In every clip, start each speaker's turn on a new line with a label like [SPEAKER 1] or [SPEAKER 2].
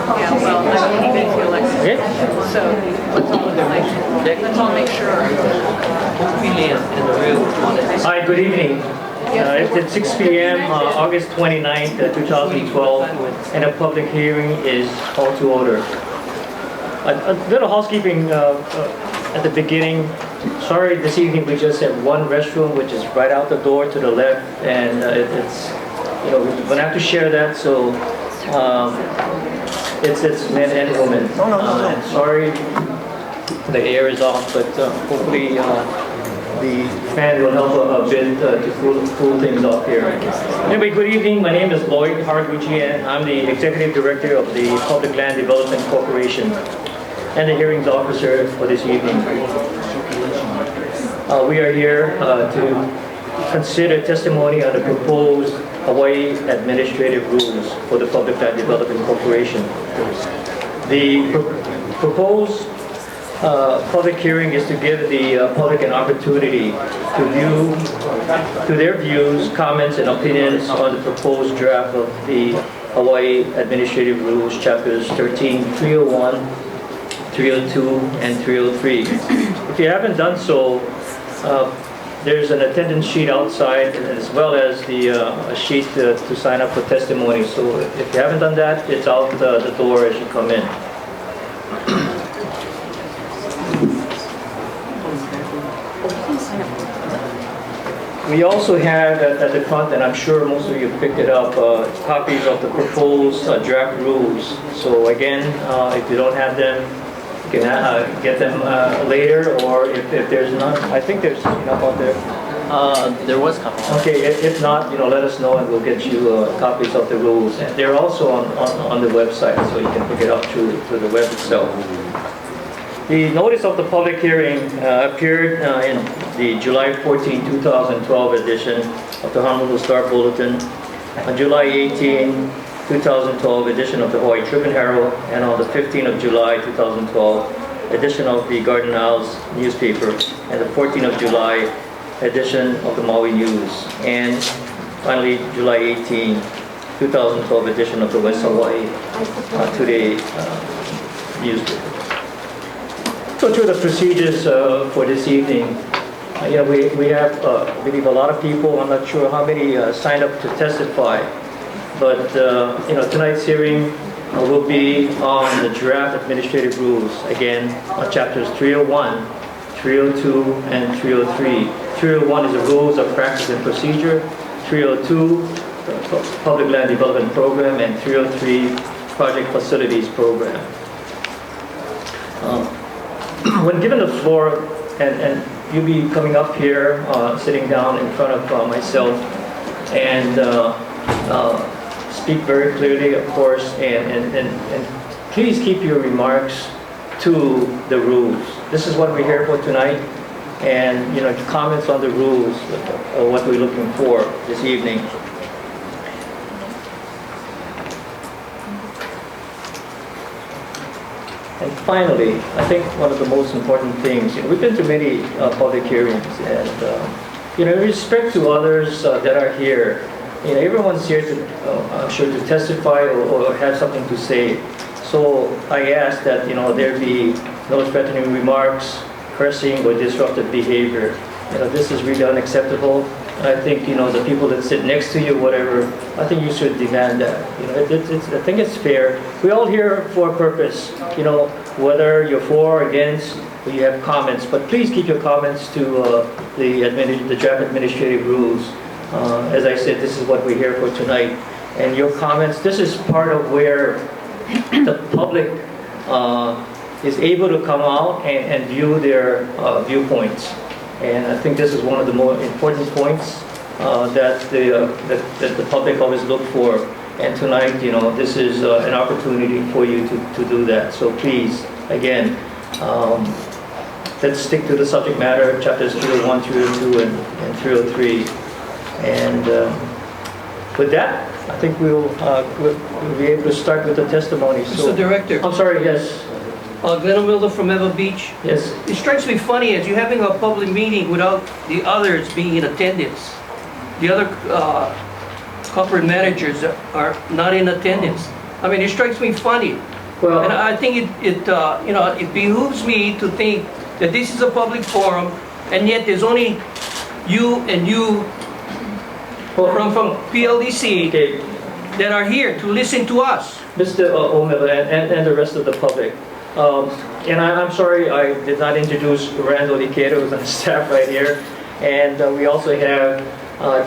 [SPEAKER 1] Yeah, well, I don't even feel like it. So let's all make sure.
[SPEAKER 2] Hi, good evening. It's 6 p.m. August 29th, 2012, and a public hearing is called to order. A little housekeeping at the beginning. Sorry, this evening we just have one restroom, which is right out the door to the left, and it's, you know, we're gonna have to share that, so it's men and women. And sorry, the air is off, but hopefully the fan will help a bit to cool things off here. Anyway, good evening. My name is Laurin Koa. I'm the Executive Director of the Public Land Development Corporation and the Hearings Officer for this evening. We are here to consider testimony on the proposed Hawaii administrative rules for the Public Land Development Corporation. The proposed public hearing is to give the public an opportunity to their views, comments, and opinions on the proposed draft of the Hawaii Administrative Rules, Chapters 13, 301, 302, and 303. If you haven't done so, there's an attendance sheet outside, as well as a sheet to sign up for testimony. So if you haven't done that, it's out the door as you come in. We also have at the front, and I'm sure most of you picked it up, copies of the proposed draft rules. So again, if you don't have them, you can get them later, or if there's none, I think there's enough out there.
[SPEAKER 3] There was copies.
[SPEAKER 2] Okay, if not, let us know and we'll get you copies of the rules. And they're also on the website, so you can pick it up through the web itself. The notice of the public hearing appeared in the July 14, 2012 edition of the Honolulu Star Bulletin, on July 18, 2012 edition of the Hawaii Tribune Herald, and on the 15th of July 2012 edition of the Garden Isles newspaper, and the 14th of July edition of the Maui News, and finally July 18, 2012 edition of the West Hawaii Today newspaper. Go through the procedures for this evening. We have, I believe, a lot of people. I'm not sure how many signed up to testify, but tonight's hearing will be on the draft administrative rules. Again, on chapters 301, 302, and 303. 301 is the rules of practice and procedure. 302, the Public Land Development Program, and 303, Project Facilities Program. When given the floor, and you'll be coming up here, sitting down in front of myself, and speak very clearly, of course, and please keep your remarks to the rules. This is what we're here for tonight, and comments on the rules are what we're looking for this evening. And finally, I think one of the most important things, we've been to many public hearings, and in respect to others that are here, everyone's here to, I'm sure, to testify or have something to say. So I ask that there be no threatening remarks, cursing, or disruptive behavior. This is really unacceptable. I think the people that sit next to you, whatever, I think you should demand that. I think it's fair. We're all here for a purpose. Whether you're for or against, or you have comments, but please keep your comments to the draft administrative rules. As I said, this is what we're here for tonight, and your comments. This is part of where the public is able to come out and view their viewpoints. And I think this is one of the more important points that the public always look for. And tonight, this is an opportunity for you to do that. So please, again, let's stick to the subject matter, chapters 301, 302, and 303. And with that, I think we'll be able to start with the testimony. So,
[SPEAKER 4] Mr. Director.
[SPEAKER 2] I'm sorry, yes.
[SPEAKER 4] Glenn O'Mildo from Ewa Beach.
[SPEAKER 2] Yes.
[SPEAKER 4] It strikes me funny as you're having a public meeting without the others being in attendance. The other corporate managers are not in attendance. I mean, it strikes me funny.
[SPEAKER 2] Well,
[SPEAKER 4] And I think it behooves me to think that this is a public forum, and yet there's only you and you from PLDC
[SPEAKER 2] okay,
[SPEAKER 4] that are here to listen to us.
[SPEAKER 2] Mr. O'Miller and the rest of the public. And I'm sorry I did not introduce Randall Decatur, who's on the staff right here. And we also have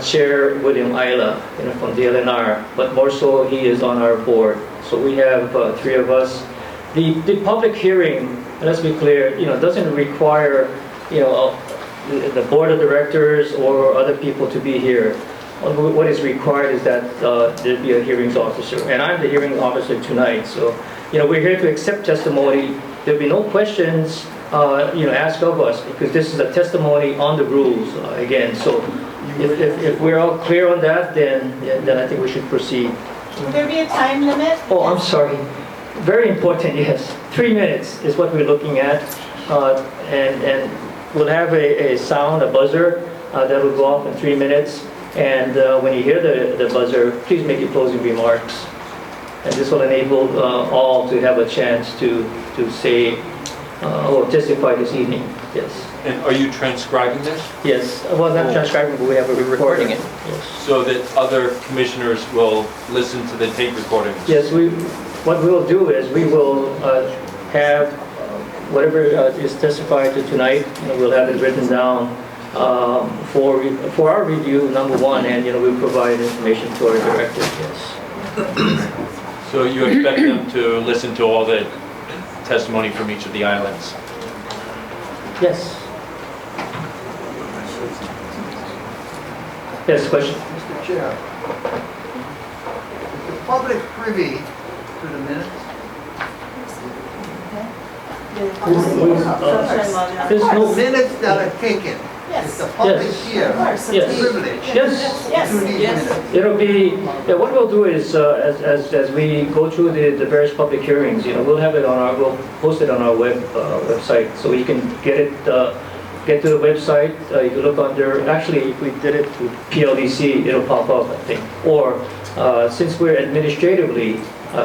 [SPEAKER 2] Chair William Ayla, from DLNR, but more so he is on our board. So we have three of us. The public hearing, let's be clear, doesn't require, the board of directors or other people to be here. What is required is that there be a hearings officer, and I'm the hearing officer tonight. So, we're here to accept testimony. There'll be no questions, asked of us, because this is a testimony on the rules again. So, if we're all clear on that, then I think we should proceed.
[SPEAKER 5] Will there be a time limit?
[SPEAKER 2] Oh, I'm sorry. Very important. Yes, 3 minutes is what we're looking at, and we'll have a sound, a buzzer that will go off in 3 minutes. And when you hear the buzzer, please make your closing remarks. And this will enable all to have a chance to say or testify this evening. Yes.
[SPEAKER 6] And are you transcribing this?
[SPEAKER 2] Yes. Well, not transcribing, but we have a recording.
[SPEAKER 3] Recording it.
[SPEAKER 2] Yes.
[SPEAKER 6] So that other commissioners will listen to the tape recordings?
[SPEAKER 2] Yes. What we will do is we will have whatever is testified to tonight. We'll have it written down. For our review, number one, and we'll provide information to our director. Yes.
[SPEAKER 6] So you expect them to listen to all the testimony from each of the islands?
[SPEAKER 2] Yes. Yes, question.
[SPEAKER 7] Mr. Chair, is the public privy to the minutes?
[SPEAKER 2] There's no.
[SPEAKER 7] Minutes that are taken.
[SPEAKER 5] Yes.
[SPEAKER 7] Is the public
[SPEAKER 2] Yes.
[SPEAKER 7] here
[SPEAKER 5] Of course.
[SPEAKER 2] Yes.
[SPEAKER 7] privileged
[SPEAKER 2] Yes.
[SPEAKER 7] to these
[SPEAKER 1] Yes.
[SPEAKER 7] minutes?
[SPEAKER 2] It'll be, what we'll do is, as we go through the various public hearings, we'll have it we'll post it on our website, so you can get to the website. You can look under, actually, if we did it with PLDC, it'll pop up, I think. Or, since we're administratively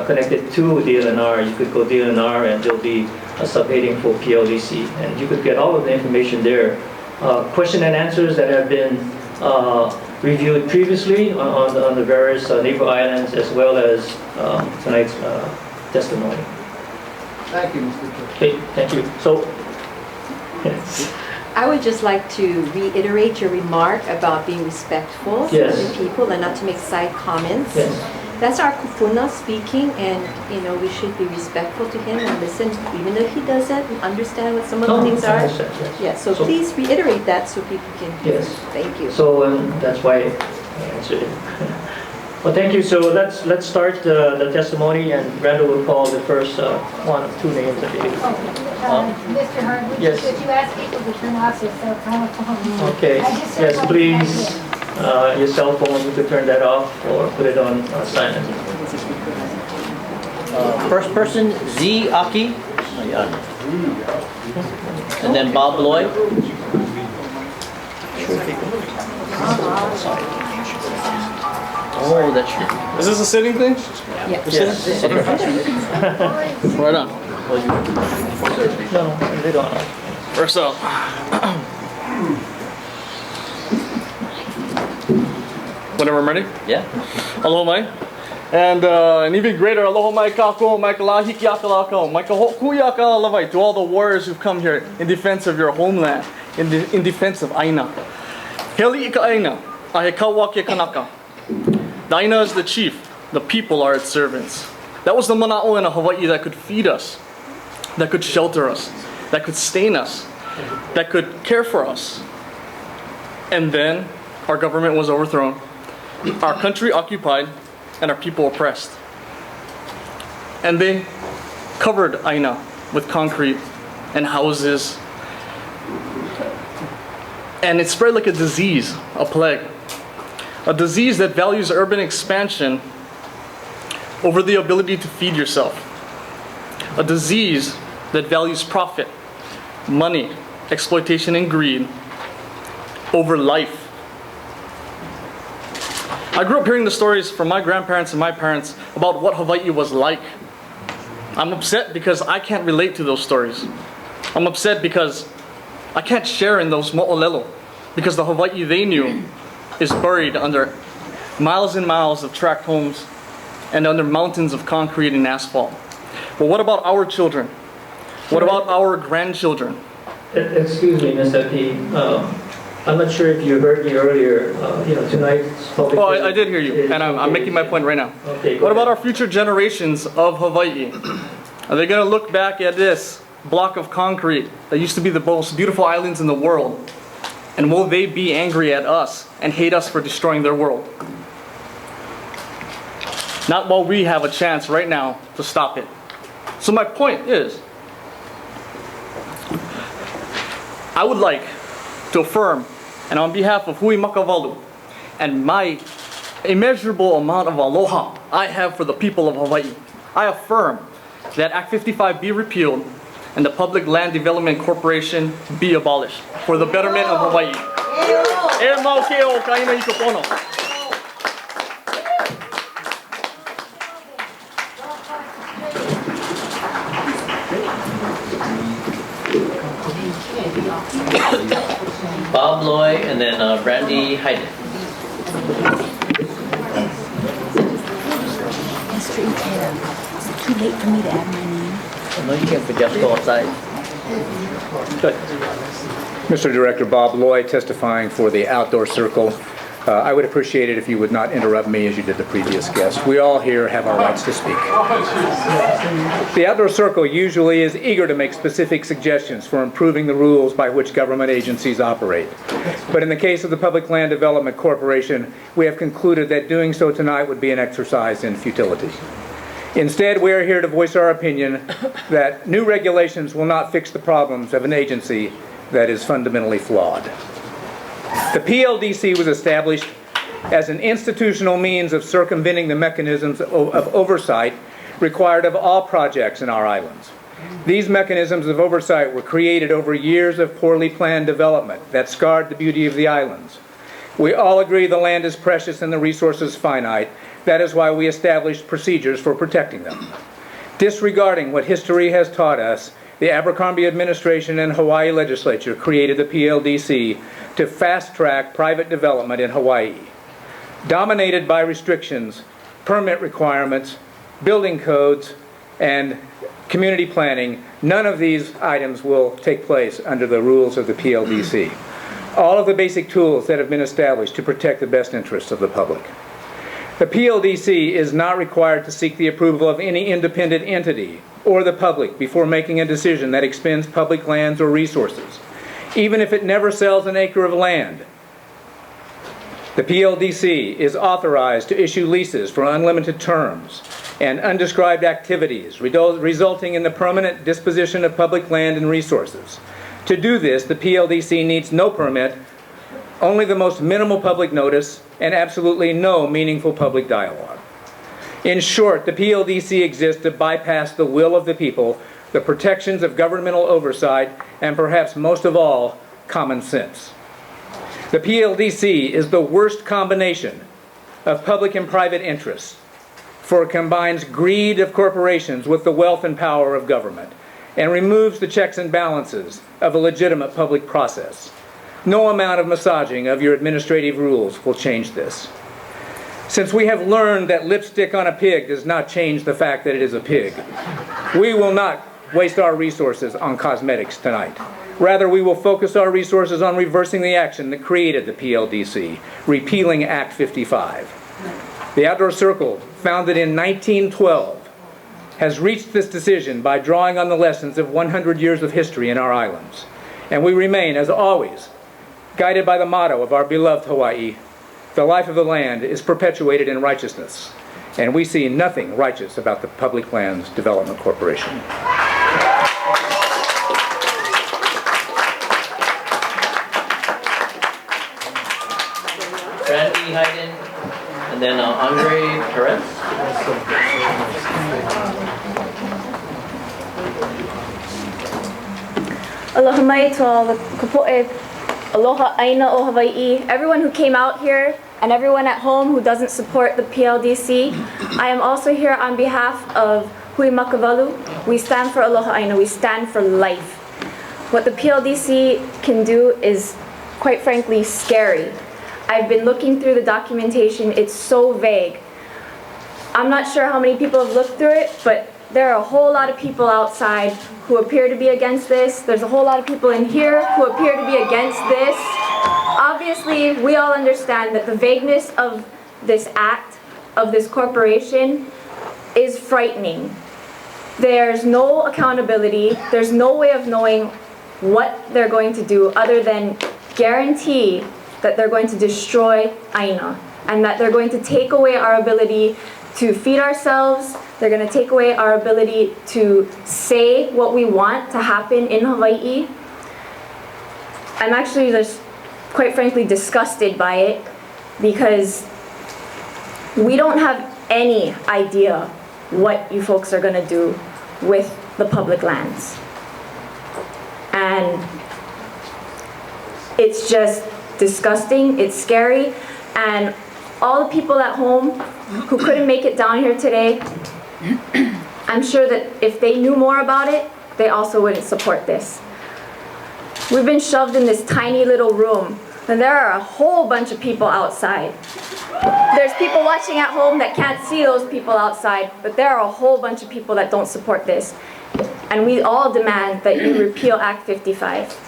[SPEAKER 2] connected to DLNR, you could go DLNR and there'll be a subheading for PLDC, and you could get all of the information there. Question and answers that have been reviewed previously on the various neighbor islands, as well as tonight's testimony.
[SPEAKER 7] Thank you, Mr. Chair.
[SPEAKER 2] Okay, thank you. So, yes.
[SPEAKER 8] I would just like to reiterate your remark about being respectful to
[SPEAKER 2] Yes.
[SPEAKER 8] other people and not to make side comments.
[SPEAKER 2] Yes.
[SPEAKER 8] That's our kupuna speaking, and we should be respectful to him and listen, even if he doesn't understand what some of the things
[SPEAKER 2] I
[SPEAKER 8] are.
[SPEAKER 2] understand, yes.
[SPEAKER 8] Yeah, so
[SPEAKER 2] So-
[SPEAKER 8] please reiterate that so people can hear.
[SPEAKER 2] Yes.
[SPEAKER 8] Thank you.
[SPEAKER 2] So that's why I answered it. Well, thank you. So let's start the testimony, and Randall will call the first one of two names, I believe.
[SPEAKER 5] Mr. Hart,
[SPEAKER 2] Yes.
[SPEAKER 5] would you ask people to turn off their cell phone?
[SPEAKER 2] Okay.
[SPEAKER 5] I just said
[SPEAKER 2] Yes,
[SPEAKER 5] one
[SPEAKER 2] please.
[SPEAKER 5] thing.
[SPEAKER 2] Your cell phone, you could turn that off or put it on silent.
[SPEAKER 3] First person, Z Aki. And then Bob Lloyd. Oh, that's true.
[SPEAKER 9] Is this a sitting thing?
[SPEAKER 2] Yes.
[SPEAKER 9] Right on.
[SPEAKER 2] No, they don't.
[SPEAKER 9] First up. Whenever I'm ready.
[SPEAKER 3] Yeah.
[SPEAKER 9] Aloha mai. And an even greater aloha mai kako, mai ka hiki aka lako, mai ka hoku aka lavai to all the warriors who've come here in defense of your homeland, in defense of Aina. Heli ika Aina, ahe kawake kanaka. The Aina is the chief, the people are its servants. That was the mana'o in Hawaii that could feed us, that could shelter us, that could sustain us, that could care for us. And then our government was overthrown, our country occupied, and our people oppressed. And they covered Aina with concrete and houses. And it spread like a disease, a plague. A disease that values urban expansion over the ability to feed yourself. A disease that values profit, money, exploitation, and greed over life. I grew up hearing the stories from my grandparents and my parents about what Hawaii was like. I'm upset because I can't relate to those stories. I'm upset because I can't share in those mo'olelo, because the Hawaii they knew is buried under miles and miles of tract homes and under mountains of concrete and asphalt. But what about our children? What about our grandchildren?
[SPEAKER 2] Excuse me, Mr. P. I'm not sure if you heard me earlier. Tonight's public.
[SPEAKER 9] Oh, I did hear you, and I'm making my point right now.
[SPEAKER 2] Okay.
[SPEAKER 9] What about our future generations of Hawaii? Are they going to look back at this block of concrete that used to be the most beautiful islands in the world, and will they be angry at us and hate us for destroying their world? Not while we have a chance right now to stop it. So my point is, I would like to affirm, and on behalf of Hui Makavalu and my immeasurable amount of aloha I have for the people of Hawaii, I affirm that Act 55 be repealed and the Public Land Development Corporation be abolished for the betterment of Hawaii. E mau ke o kaina i ka pono.
[SPEAKER 3] Bob Loy, and then Brandy Hayden.
[SPEAKER 10] Esther Carri. Is it too late for me to add my name?
[SPEAKER 3] No, you can't just go outside.
[SPEAKER 9] Good.
[SPEAKER 11] Mr. Director, Bob Loy testifying for the Outdoor Circle. I would appreciate it if you would not interrupt me as you did the previous guest. We all here have our rights to speak. The Outdoor Circle usually is eager to make specific suggestions for improving the rules by which government agencies operate. But in the case of the Public Land Development Corporation, we have concluded that doing so tonight would be an exercise in futility. Instead, we are here to voice our opinion that new regulations will not fix the problems of an agency that is fundamentally flawed. The PLDC was established as an institutional means of circumventing the mechanisms of oversight required of all projects in our islands. These mechanisms of oversight were created over years of poorly planned development that scarred the beauty of the islands. We all agree the land is precious and the resources finite. That is why we established procedures for protecting them. Disregarding what history has taught us, the Abercrombie administration and Hawaii legislature created the PLDC to fast-track private development in Hawaii. Dominated by restrictions, permit requirements, building codes, and community planning, none of these items will take place under the rules of the PLDC. All of the basic tools that have been established to protect the best interests of the public. The PLDC is not required to seek the approval of any independent entity or the public before making a decision that expends public lands or resources, even if it never sells an acre of land. The PLDC is authorized to issue leases for unlimited terms and undescribed activities, resulting in the permanent disposition of public land and resources. To do this, the PLDC needs no permit, only the most minimal public notice, and absolutely no meaningful public dialogue. In short, the PLDC exists to bypass the will of the people, the protections of governmental oversight, and perhaps most of all, common sense. The PLDC is the worst combination of public and private interests, for it combines greed of corporations with the wealth and power of government, and removes the checks and balances of a legitimate public process. No amount of massaging of your administrative rules will change this. Since we have learned that lipstick on a pig does not change the fact that it is a pig, we will not waste our resources on cosmetics tonight. Rather, we will focus our resources on reversing the action that created the PLDC, repealing Act 55. The Outdoor Circle, founded in 1912, has reached this decision by drawing on the lessons of 100 years of history in our islands. And we remain, as always, guided by the motto of our beloved Hawaii: the life of the land is perpetuated in righteousness, and we see nothing righteous about the Public Lands Development Corporation.
[SPEAKER 3] Brandy Hayden, and then Andre Perez.
[SPEAKER 12] Aloha mai to all the kapo'e. Aloha aina o Hawaii. Everyone who came out here and everyone at home who doesn't support the PLDC. I am also here on behalf of hui makavalu. We stand for aloha aina. We stand for life. What the PLDC can do is, quite frankly, scary. I've been looking through the documentation. It's so vague. I'm not sure how many people have looked through it, but there are a whole lot of people outside who appear to be against this. There's a whole lot of people in here who appear to be against this. Obviously, we all understand that the vagueness of this act, of this corporation, is frightening. There's no accountability. There's no way of knowing what they're going to do other than guarantee that they're going to destroy Aina and that they're going to take away our ability to feed ourselves. They're going to take away our ability to say what we want to happen in Hawaii. I'm actually just, quite frankly, disgusted by it because we don't have any idea what you folks are going to do with the public lands. And it's just disgusting, it's scary, and all the people at home who couldn't make it down here today, I'm sure that if they knew more about it, they also wouldn't support this. We've been shoved in this tiny little room, and there are a whole bunch of people outside. There's people watching at home that can't see those people outside, but there are a whole bunch of people that don't support this. And we all demand that you repeal Act 55.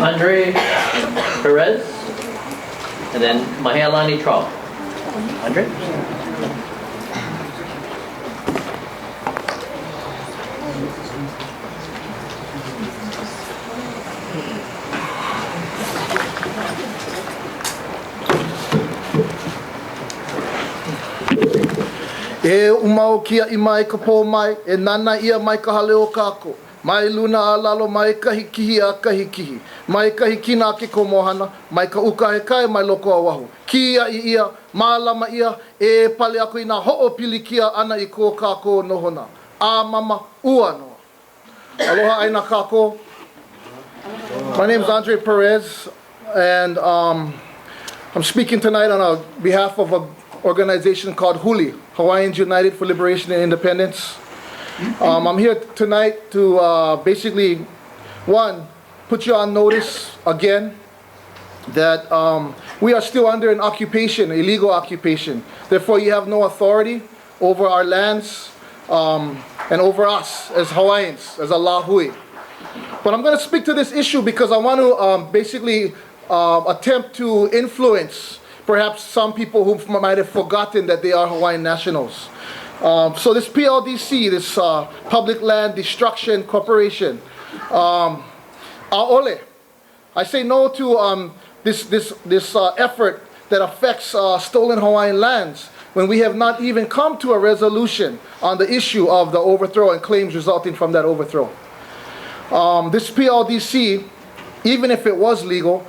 [SPEAKER 3] Andre Perez, and then Mahealani Trau. Andre?
[SPEAKER 13] E umau kia I mai ka pō mai, e nana ia mai ka hale o kako. Mai luna a lalo mai kahikihi a kahikihi. Mai kahikina ke ko mohana, mai ka uka he kai mai loko a wahu. Kia I ia, mālama ia, e pale aku I nā ho'opili kia ana I ko kako nohona. A mama ua noa. Aloha aina kako. My name is Andre Perez, and I'm speaking tonight on behalf of an organization called HULI, Hawaiians United for Liberation and Independence. I'm here tonight to basically, one, put you on notice again that we are still under an occupation, illegal occupation. Therefore, you have no authority over our lands and over us as Hawaiians, as a Lahui. But I'm going to speak to this issue because I want to basically attempt to influence perhaps some people who might have forgotten that they are Hawaiian nationals. So this PLDC, this Public Land Destruction Corporation, Aole, I say no to this effort that affects stolen Hawaiian lands when we have not even come to a resolution on the issue of the overthrow and claims resulting from that overthrow. This PLDC, even if it was legal,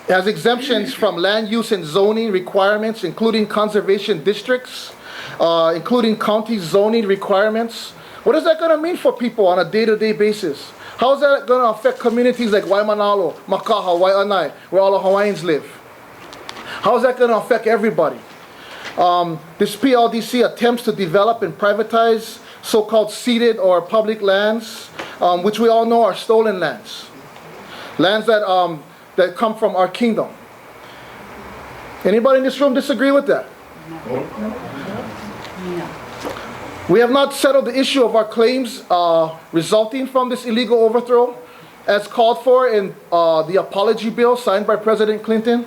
[SPEAKER 13] has exemptions from land use and zoning requirements, including conservation districts, including county zoning requirements. What is that going to mean for people on a day-to-day basis? How is that going to affect communities like Waimanalo, Makaha, Waianae, where all the Hawaiians live? How is that going to affect everybody? This PLDC attempts to develop and privatize so-called ceded or public lands, which we all know are stolen lands. Lands that come from our kingdom. Anybody in this room disagree with that? No. We have not settled the issue of our claims resulting from this illegal overthrow as called for in the apology bill signed by President Clinton.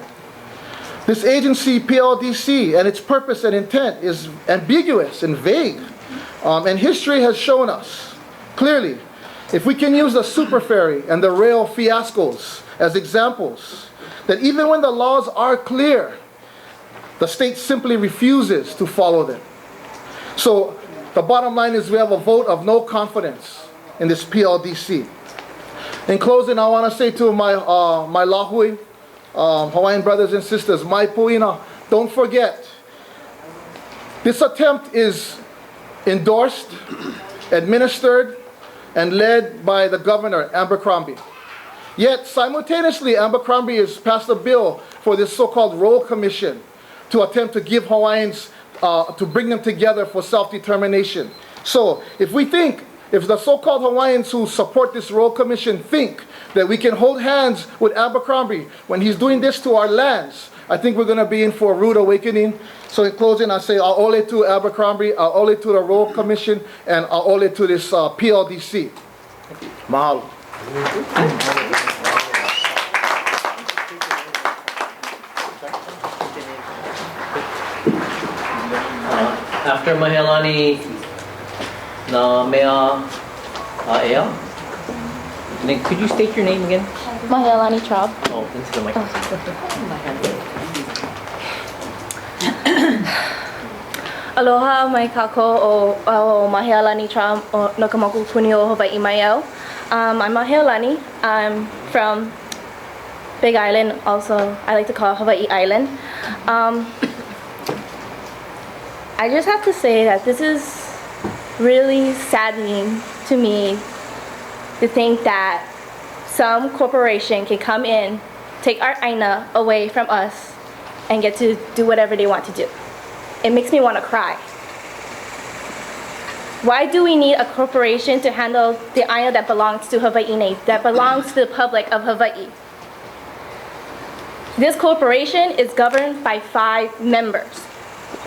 [SPEAKER 13] This agency, PLDC, and its purpose and intent is ambiguous and vague. And history has shown us clearly, if we can use the super ferry and the rail fiascos as examples, that even when the laws are clear, the state simply refuses to follow them. So the bottom line is we have a vote of no confidence in this PLDC. In closing, I want to say to my Lahui, Hawaiian brothers and sisters, mai puina, don't forget, this attempt is endorsed administered and led by the governor, Abercrombie. Yet, simultaneously, Abercrombie has passed a bill for this so-called Royal Commission to attempt to give Hawaiians, to bring them together for self-determination. So, if the so-called Hawaiians who support this Royal Commission think that we can hold hands with Abercrombie when he's doing this to our lands, I think we're going to be in for a rude awakening. So in closing, I say a'ole to Abercrombie, a'ole to the Royal Commission, and a'ole to this PLDC. Mahalo.
[SPEAKER 3] After Mahelani na mea ea. And then could you state your name again?
[SPEAKER 12] Mahelani Traub.
[SPEAKER 3] Oh, into the microphone.
[SPEAKER 12] Aloha mai kako o Mahelani Traub o Nakamoku Puni o Hawaii Maiau. I'm Mahelani. I'm from Big Island, also I like to call Hawaii Island. I just have to say that this is really saddening to me to think that some corporation can come in, take our aina away from us, and get to do whatever they want to do. It makes me want to cry. Why do we need a corporation to handle the aina that belongs to Hawaii, that belongs to the public of Hawaii? This corporation is governed by 5 members.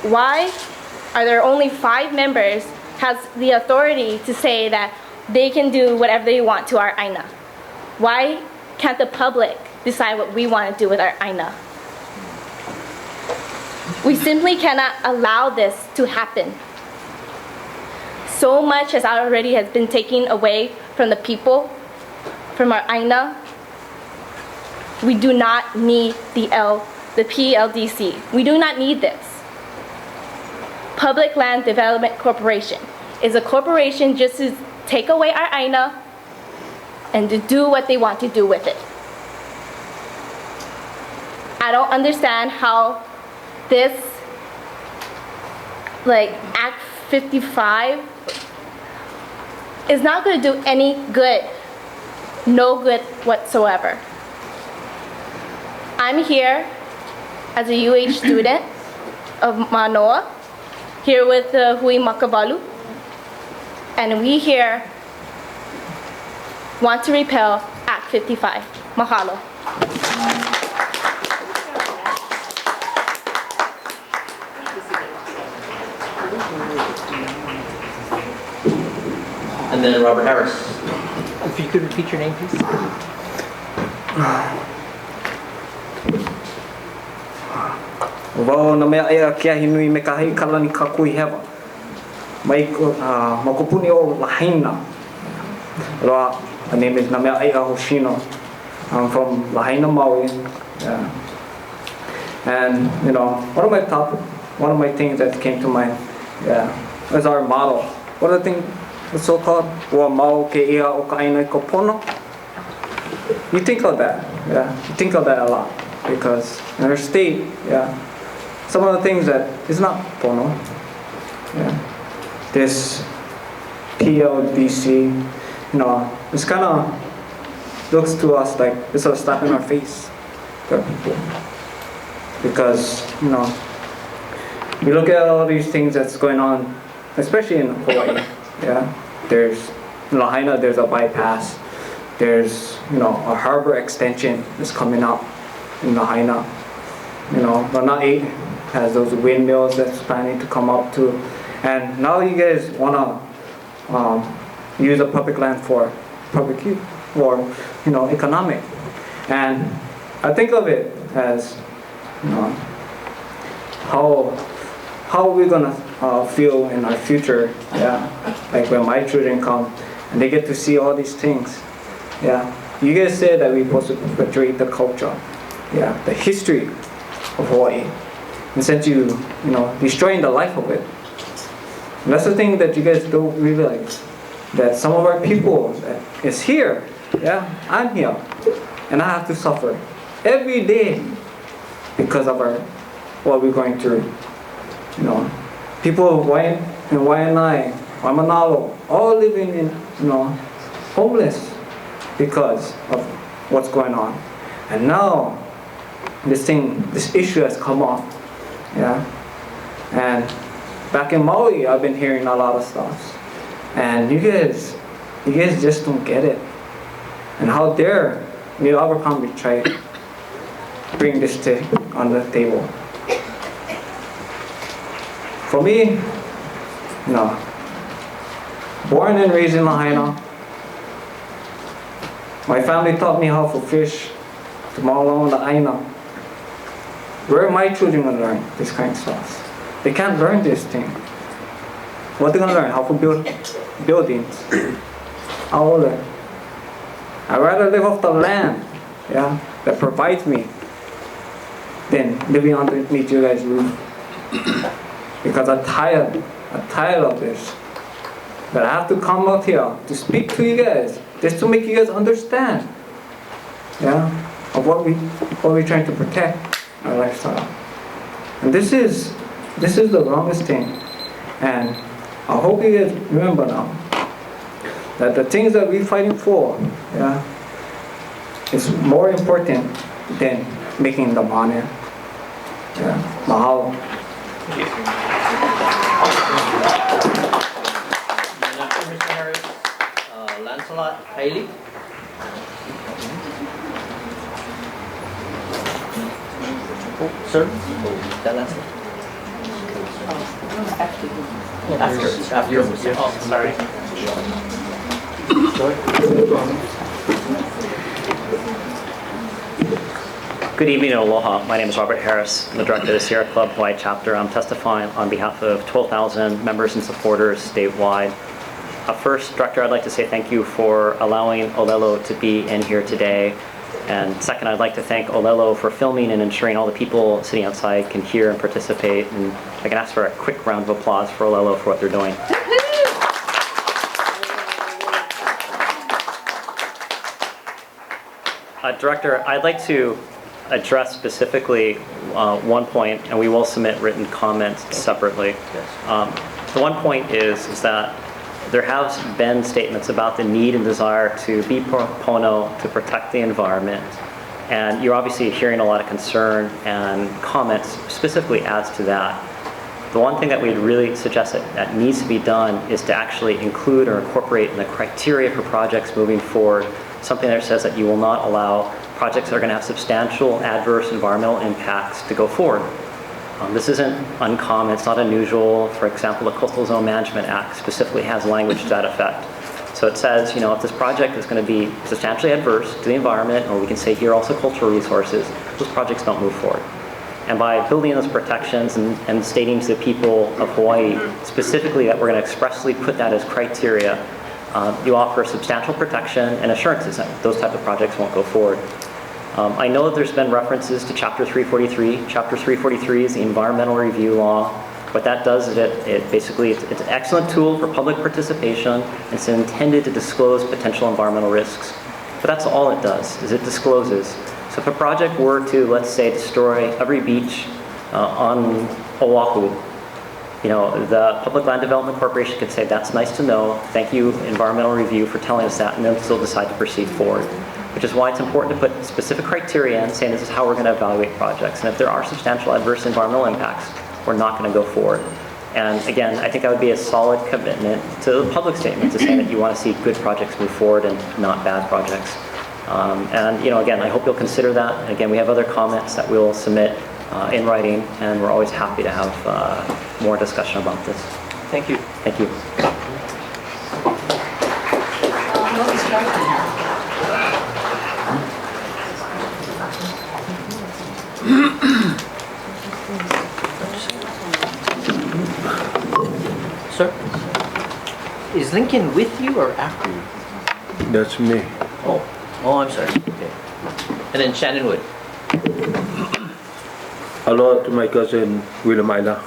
[SPEAKER 12] Why are there only 5 members has the authority to say that they can do whatever they want to our aina? Why can't the public decide what we want to do with our aina? We simply cannot allow this to happen. So much has already been taken away from the people, from our aina. We do not need the PLDC. We do not need this. Public Land Development Corporation is a corporation just to take away our aina and to do what they want to do with it. I don't understand how this, Act 55 is not going to do any good, no good whatsoever. I'm here as a UH student of Manoa, here with Hui Makabalu, and we here want to repeal Act 55. Mahalo.
[SPEAKER 3] And then Robert Harris. If you could repeat your name, please.
[SPEAKER 14] Wao na mea ea kia hinui me kahei kalani kakui hewa. Mai makupuni o Lahaina. Roa, my name is Namea Ea Hoshino. I'm from Lahaina, Maui. Yeah. And one of my things that came to mind, was our model. What are the things, the so-called Wa Mau ke ea o ka aina ko pono? You think of that, you think of that a lot. Because in our state, some of the things that is not pono. This PLDC, this kind of looks to us like it's a slap in our face for people. Because, we look at all these things that's going on, especially in Hawaii. There's Lahaina, there's a bypass. There's, a harbor extension is coming up in Lahaina. Lana 8 has those windmills that's planning to come up too. And now you guys want to use a public land for economic. And I think of it as, how are we gonna feel in our future? Like when my children come and they get to see all these things. You guys say that we're supposed to perpetuate the culture, the history of Hawaii. And since destroying the life of it. And that's the thing that you guys don't realize. That some of our people that is here, I'm here. And I have to suffer every day because of what we're going through. People in Waianae, Waimanalo, all living in, homeless because of what's going on. And now this issue has come up, yeah. And back in Maui, I've been hearing a lot of stuff, and you guys just don't get it. And how dare New Abercrombie try to bring this on the table? For me, no. Born and raised in Lahaina, my family taught me how to fish, to maulong the aina. Where are my children going to learn this kind of stuff? They can't learn this thing. What are they going to learn? How to build buildings? How will they? I'd rather live off the land, yeah, that provides me than living underneath you guys' roof. Because I'm tired of this. But I have to come out here to speak to you guys, just to make you guys understand, yeah, of what we're trying to protect our lifestyle. And this is the wrongest thing. And I hope you guys remember now that the things that we're fighting for, yeah, is more important than making the money. Yeah, mahalo.
[SPEAKER 3] Lancelot Hailey. Oh, sir? That last one? After. Oh, sorry.
[SPEAKER 15] Good evening and aloha. My name is Robert Harris. I'm the director of the Sierra Club Hawaii chapter. I'm testifying on behalf of 12,000 members and supporters statewide. First, Director, I'd like to say thank you for allowing Olelo to be in here today. And second, I'd like to thank Olelo for filming and ensuring all the people sitting outside can hear and participate. And I can ask for a quick round of applause for Olelo for what they're doing. Director, I'd like to address specifically one point, and we will submit written comments separately. The one point is that there have been statements about the need and desire to be pro bono to protect the environment, and you're obviously hearing a lot of concern and comments specifically as to that. The one thing that we'd really suggest that needs to be done is to actually include or incorporate in the criteria for projects moving forward something that says that you will not allow projects that are going to have substantial adverse environmental impacts to go forward. This isn't uncommon, it's not unusual. For example, the Coastal Zone Management Act specifically has language to that effect. So it says, if this project is going to be substantially adverse to the environment, or we can say here also cultural resources, those projects don't move forward. And by building those protections and stating to the people of Hawaii specifically that we're going to expressly put that as criteria, you offer substantial protection and assurances that those type of projects won't go forward. I know that there's been references to Chapter 343. Chapter 343 is the environmental review law. What that does is it's an excellent tool for public participation. It's intended to disclose potential environmental risks. But that's all it does, is it discloses. So if a project were to, let's say, destroy every beach on Oahu, the Public Land Development Corporation could say, that's nice to know, thank you, environmental review, for telling us that, and then still decide to proceed forward. Which is why it's important to put specific criteria in saying this is how we're going to evaluate projects. And if there are substantial adverse environmental impacts, we're not going to go forward. And again, I think that would be a solid commitment to the public statement to say that you want to see good projects move forward and not bad projects. Again, I hope you'll consider that. And again, we have other comments that we'll submit in writing, and we're always happy to have more discussion about this.
[SPEAKER 3] Thank you.
[SPEAKER 15] Thank you.
[SPEAKER 3] Sir, is Lincoln with you or after you?
[SPEAKER 16] That's me.
[SPEAKER 3] Oh, I'm sorry. Okay. And then Shannon Wood.
[SPEAKER 16] Hello to my cousin Wilhelmina,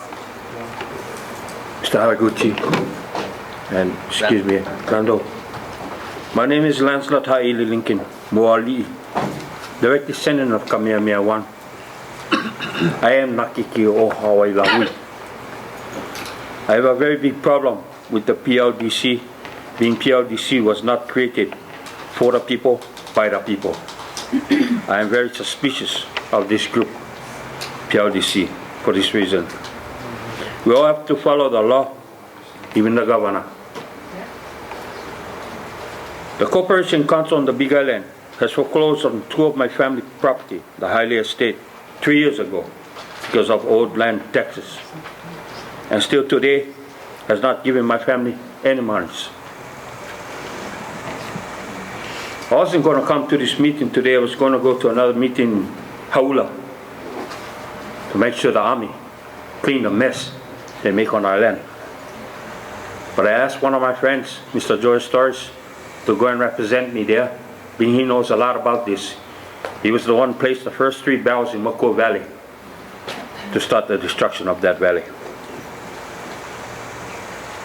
[SPEAKER 16] Mr. Haraguchi, and excuse me, Randall. My name is Lancelot Haile Lincoln Moali, direct descendant of Kamehameha I. I am Nakiki o Hawaii Lahui. I have a very big problem with the PLDC being PLDC was not created for the people, by the people. I am very suspicious of this group, PLDC, for this reason. We all have to follow the law, even the governor. The Corporation Council on the Big Island has foreclosed on 2 of my family property, the Haile Estate, 3 years ago because of old land taxes. And still today has not given my family any monies. I wasn't going to come to this meeting today. I was going to go to another meeting in Haula to make sure the army clean the mess they make on our land. But I asked one of my friends, Mr. George Torres, to go and represent me there, being he knows a lot about this. He was the one who placed the first 3 barrels in Mako Valley to start the destruction of that valley.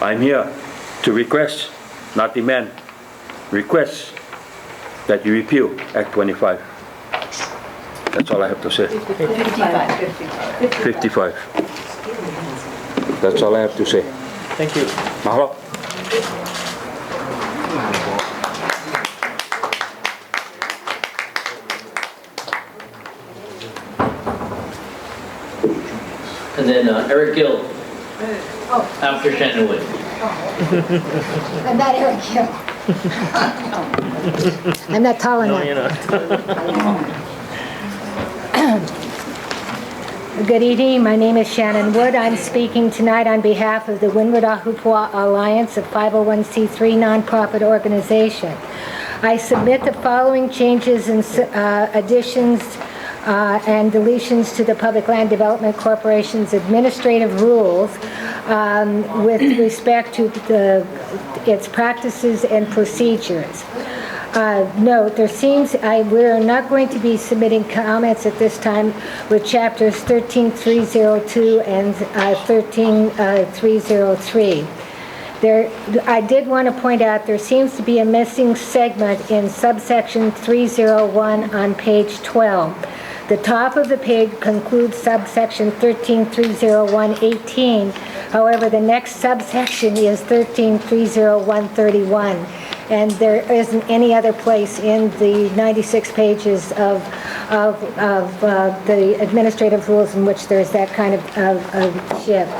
[SPEAKER 16] I'm here to request, not demand, request that you repeal Act 25. That's all I have to say. 55. That's all I have to say.
[SPEAKER 3] Thank you.
[SPEAKER 16] Mahalo.
[SPEAKER 17] And then Eric Gill, after Shannon Wood.
[SPEAKER 5] I'm not Eric Hill. I'm not tall enough.
[SPEAKER 3] No, you're not.
[SPEAKER 5] Good evening. My name is Shannon Wood. I'm speaking tonight on behalf of the Windward Ahupua Alliance, a 501c3 nonprofit organization. I submit the following changes and additions and deletions to the Public Land Development Corporation's administrative rules with respect to its practices and procedures. Note, we're not going to be submitting comments at this time with chapters 13302 and 13303. I did want to point out there seems to be a missing segment in subsection 301 on page 12. The top of the page concludes subsection 1330118. However, the next subsection is 1330131. And there isn't any other place in the 96 pages of the administrative rules in which there's that kind of shift.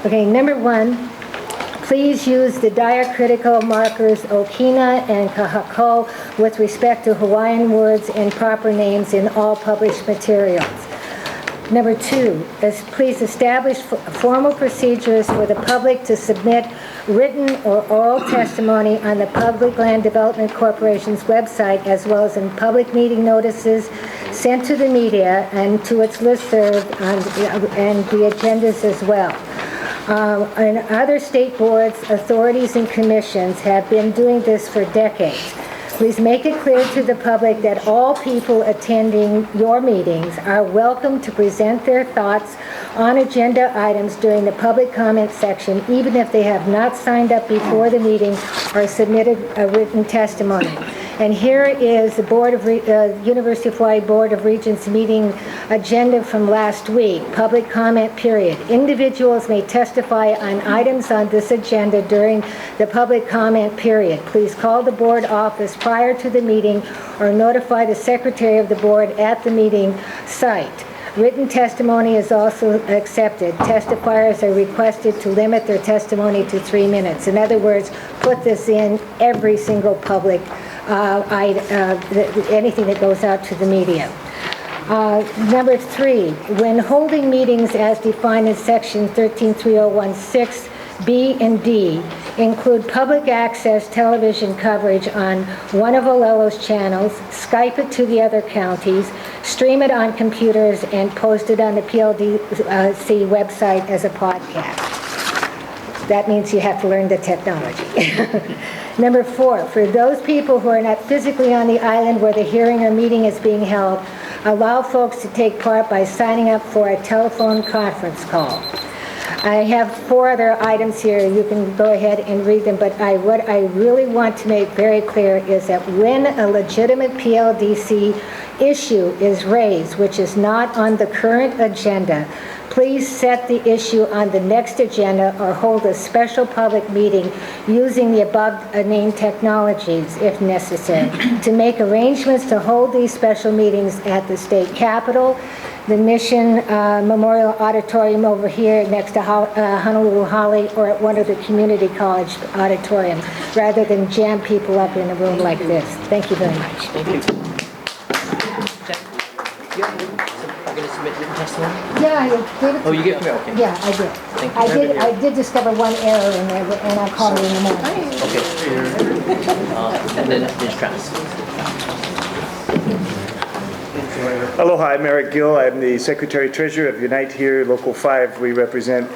[SPEAKER 5] Okay, number 1. Please use the diacritical markers Okina and Kahako with respect to Hawaiian words and proper names in all published materials. Number 2, please establish formal procedures for the public to submit written or oral testimony on the Public Land Development Corporation's website, as well as in public meeting notices sent to the media and to its listserv and the agendas as well. And other state boards, authorities, and commissions have been doing this for decades. Please make it clear to the public that all people attending your meetings are welcome to present their thoughts on agenda items during the public comment section, even if they have not signed up before the meeting or submitted a written testimony. And here is the University of Hawaii Board of Regents meeting agenda from last week. Public comment period. Individuals may testify on items on this agenda during the public comment period. Please call the board office prior to the meeting or notify the secretary of the board at the meeting site. Written testimony is also accepted. Testifiers are requested to limit their testimony to 3 minutes. In other words, put this in every single public anything that goes out to the media. Number 3, when holding meetings as defined in section 133016, B and D, include public access television coverage on one of Olelo's channels, Skype it to the other counties, stream it on computers, and post it on the PLDC website as a podcast. That means you have to learn the technology. Number 4, for those people who are not physically on the island where the hearing or meeting is being held, allow folks to take part by signing up for a telephone conference call. I have 4 other items here. You can go ahead and read them, but what I really want to make very clear is that when a legitimate PLDC issue is raised, which is not on the current agenda, please set the issue on the next agenda or hold a special public meeting using the above-named technologies if necessary to make arrangements to hold these special meetings at the state capitol, the Mission Memorial Auditorium over here next to Honolulu Holly, or at one of the community college auditoriums, rather than jam people up in a room like this. Thank you very much.
[SPEAKER 3] Thank you. Are you going to submit written testimony?
[SPEAKER 5] Yeah, I gave it.
[SPEAKER 3] Oh, you gave it to me? Okay.
[SPEAKER 5] Yeah, I did.
[SPEAKER 3] Thank you.
[SPEAKER 5] I did discover one error in there, and I'll call it in the morning.
[SPEAKER 3] Okay. And then Ms. Travis.
[SPEAKER 18] Aloha, I'm Eric Gill. I'm the Secretary-Treasurer of Unite Here Local 5. We represent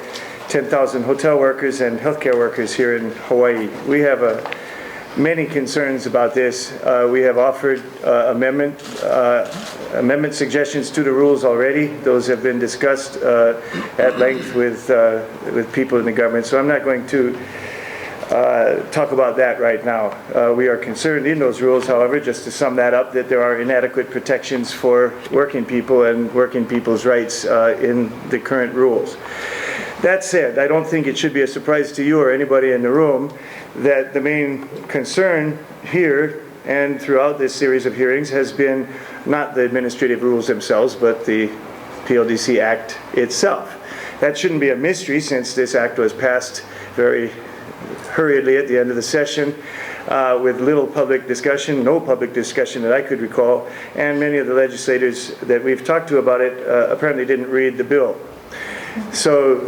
[SPEAKER 18] 10,000 hotel workers and healthcare workers here in Hawaii. We have many concerns about this. We have offered amendment suggestions to the rules already. Those have been discussed at length with people in the government, so I'm not going to talk about that right now. We are concerned in those rules, however, just to sum that up, that there are inadequate protections for working people and working people's rights in the current rules. That said, I don't think it should be a surprise to you or anybody in the room that the main concern here and throughout this series of hearings has been not the administrative rules themselves, but the PLDC Act itself. That shouldn't be a mystery, since this act was passed very hurriedly at the end of the session with little public discussion, no public discussion that I could recall, and many of the legislators that we've talked to about it apparently didn't read the bill. So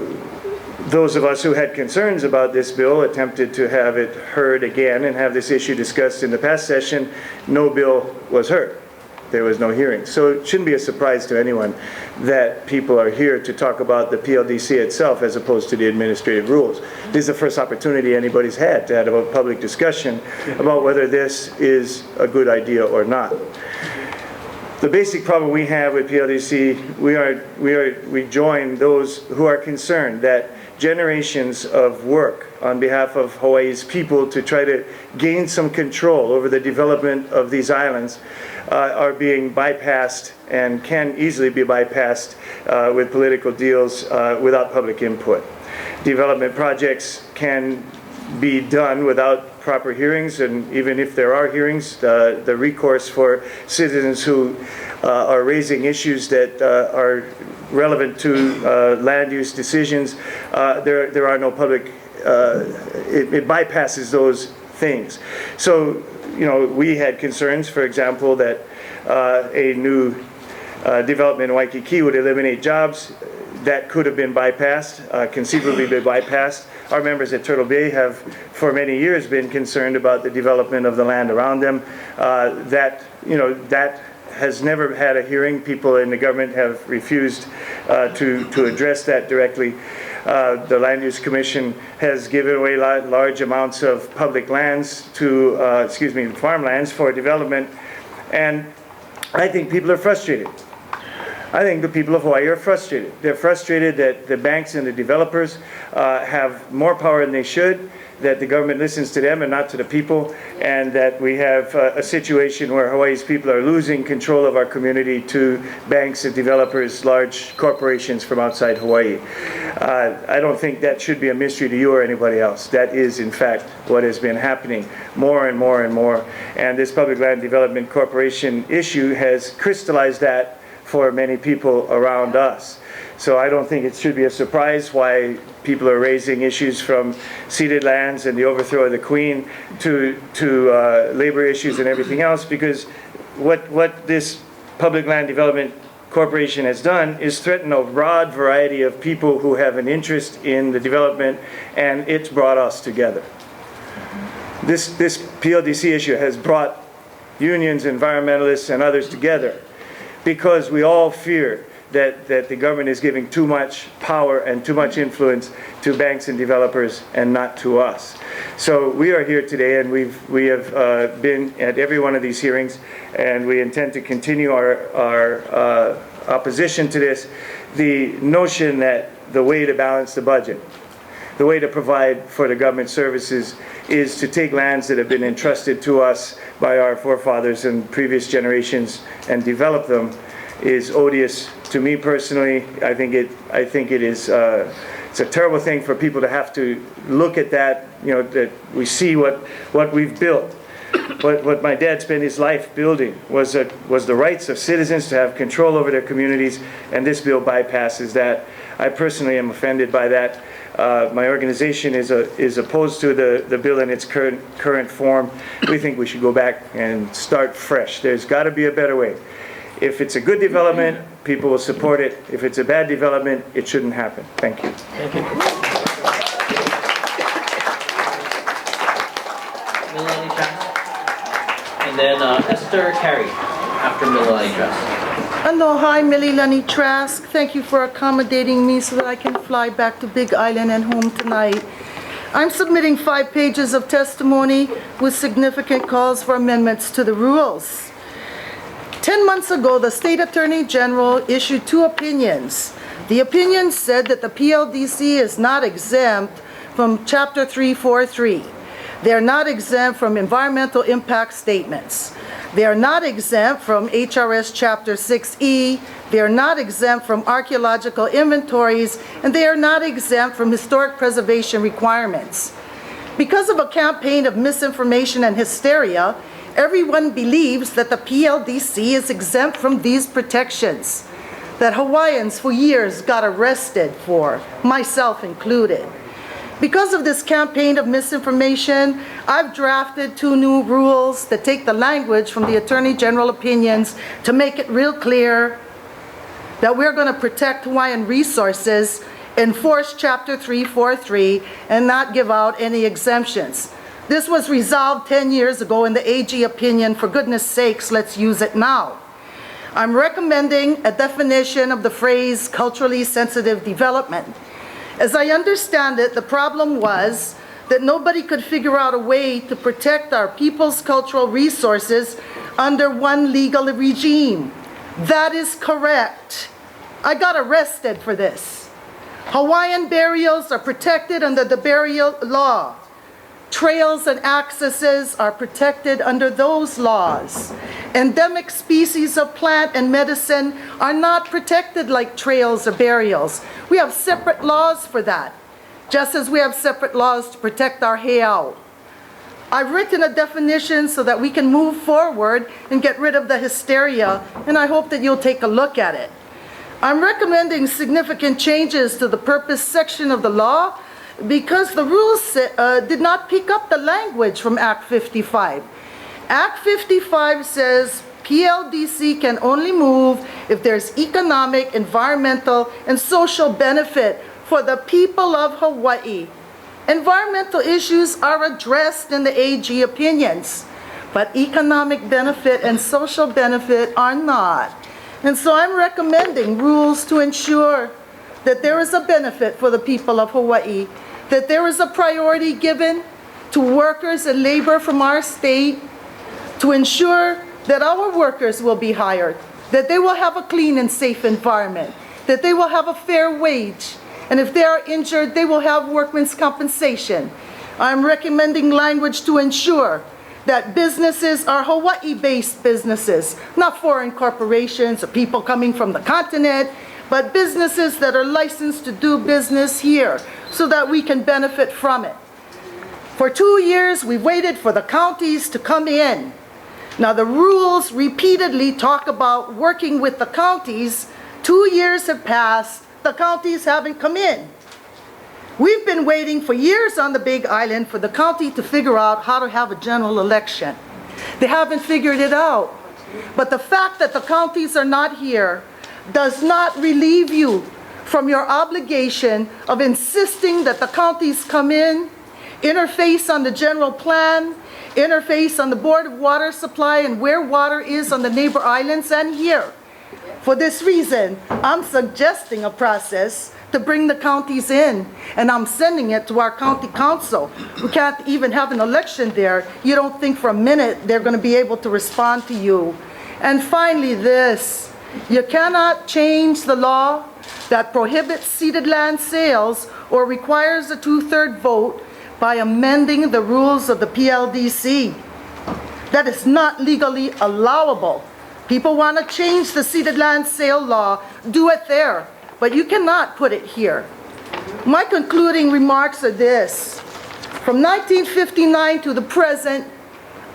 [SPEAKER 18] those of us who had concerns about this bill attempted to have it heard again and have this issue discussed in the past session. No bill was heard. There was no hearing. So it shouldn't be a surprise to anyone that people are here to talk about the PLDC itself as opposed to the administrative rules. This is the first opportunity anybody's had to have a public discussion about whether this is a good idea or not. The basic problem we have with PLDC, we join those who are concerned that generations of work on behalf of Hawaii's people to try to gain some control over the development of these islands are being bypassed and can easily be bypassed with political deals without public input. Development projects can be done without proper hearings, and even if there are hearings, the recourse for citizens who are raising issues that are relevant to land use decisions, there are no public, it bypasses those things. So, you know, we had concerns, for example, that a new development in Waikiki would eliminate jobs. That could have been bypassed, conceivably been bypassed. Our members at Turtle Bay have for many years been concerned about the development of the land around them. That has never had a hearing. People in the government have refused to address that directly. The Land Use Commission has given away large amounts of public lands to, farmlands for development. And I think people are frustrated. I think the people of Hawaii are frustrated. They're frustrated that the banks and the developers have more power than they should, that the government listens to them and not to the people, and that we have a situation where Hawaii's people are losing control of our community to banks and developers, large corporations from outside Hawaii. I don't think that should be a mystery to you or anybody else. That is, in fact, what has been happening more and more and more. And this Public Land Development Corporation issue has crystallized that for many people around us. So I don't think it should be a surprise why people are raising issues from ceded lands and the overthrow of the Queen to labor issues and everything else, because what this Public Land Development Corporation has done is threaten a broad variety of people who have an interest in the development, and it's brought us together. This PLDC issue has brought unions, environmentalists, and others together, because we all fear that the government is giving too much power and too much influence to banks and developers and not to us. So we are here today, and we have been at every one of these hearings, and we intend to continue our opposition to this. The notion that the way to balance the budget, the way to provide for the government services, is to take lands that have been entrusted to us by our forefathers and previous generations and develop them. is odious to me personally. I think it is. It's a terrible thing for people to have to look at that. That we see what we've built. What my dad spent his life building was the rights of citizens to have control over their communities, and this bill bypasses that. I personally am offended by that. My organization is opposed to the bill in its current form. We think we should go back and start fresh. There's got to be a better way. If it's a good development, people will support it. If it's a bad development, it shouldn't happen. Thank you.
[SPEAKER 2] Thank you. Melani Cypher. And then Esther Carri after Melani Cypher.
[SPEAKER 19] Aloha, Millie Lean. Thank you for accommodating me so that I can fly back to Big Island and home tonight. I'm submitting 5 pages of testimony with significant calls for amendments to the rules. 10 months ago, the State Attorney General issued 2 opinions. The opinion said that the PLDC is not exempt from Chapter 343. They are not exempt from environmental impact statements. They are not exempt from HRS Chapter 6E. They are not exempt from archaeological inventories, and they are not exempt from historic preservation requirements. Because of a campaign of misinformation and hysteria, everyone believes that the PLDC is exempt from these protections that Hawaiians for years got arrested for, myself included. Because of this campaign of misinformation, I've drafted 2 new rules that take the language from the Attorney General opinions to make it real clear that we're going to protect Hawaiian resources, enforce Chapter 343, and not give out any exemptions. This was resolved 10 years ago in the AG opinion. For goodness sakes, let's use it now. I'm recommending a definition of the phrase culturally sensitive development. As I understand it, the problem was that nobody could figure out a way to protect our people's cultural resources under one legal regime. That is correct. I got arrested for this. Hawaiian burials are protected under the burial law. Trails and accesses are protected under those laws. Endemic species of plant and medicine are not protected like trails or burials. We have separate laws for that, just as we have separate laws to protect our heiau. I've written a definition so that we can move forward and get rid of the hysteria, and I hope that you'll take a look at it. I'm recommending significant changes to the purpose section of the law because the rules did not pick up the language from Act 55. Act 55 says PLDC can only move if there's economic, environmental, and social benefit for the people of Hawaii. Environmental issues are addressed in the AG opinions, but economic benefit and social benefit are not. And so I'm recommending rules to ensure that there is a benefit for the people of Hawaii, that there is a priority given to workers and labor from our state, to ensure that our workers will be hired, that they will have a clean and safe environment, that they will have a fair wage, and if they are injured, they will have workmen's compensation. I'm recommending language to ensure that businesses are Hawaii-based businesses, not foreign corporations or people coming from the continent, but businesses that are licensed to do business here so that we can benefit from it. For 2 years, we waited for the counties to come in. Now, the rules repeatedly talk about working with the counties. 2 years have passed, the counties haven't come in. We've been waiting for years on the Big Island for the county to figure out how to have a general election. They haven't figured it out. But the fact that the counties are not here does not relieve you from your obligation of insisting that the counties come in, interface on the general plan, interface on the Board of Water Supply and where water is on the neighbor islands and here. For this reason, I'm suggesting a process to bring the counties in, and I'm sending it to our county council. We can't even have an election there. You don't think for a minute they're going to be able to respond to you. And finally this, you cannot change the law that prohibits ceded land sales or requires a 2/3 vote by amending the rules of the PLDC. That is not legally allowable. People want to change the ceded land sale law, do it there, but you cannot put it here. My concluding remarks are this. From 1959 to the present,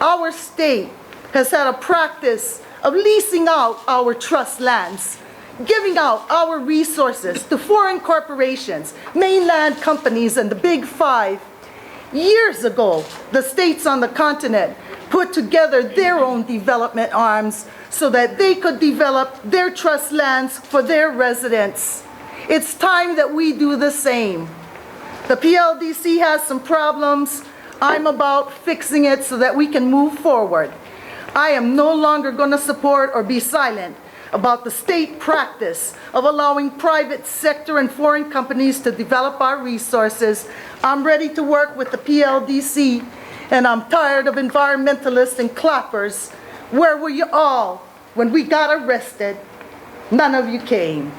[SPEAKER 19] our state has had a practice of leasing out our trust lands, giving out our resources to foreign corporations, mainland companies, and the Big Five. Years ago, the states on the continent put together their own development arms so that they could develop their trust lands for their residents. It's time that we do the same. The PLDC has some problems. I'm about fixing it so that we can move forward. I am no longer going to support or be silent about the state practice of allowing private sector and foreign companies to develop our resources. I'm ready to work with the PLDC, and I'm tired of environmentalists and clappers. Where were you all when we got arrested? None of you came.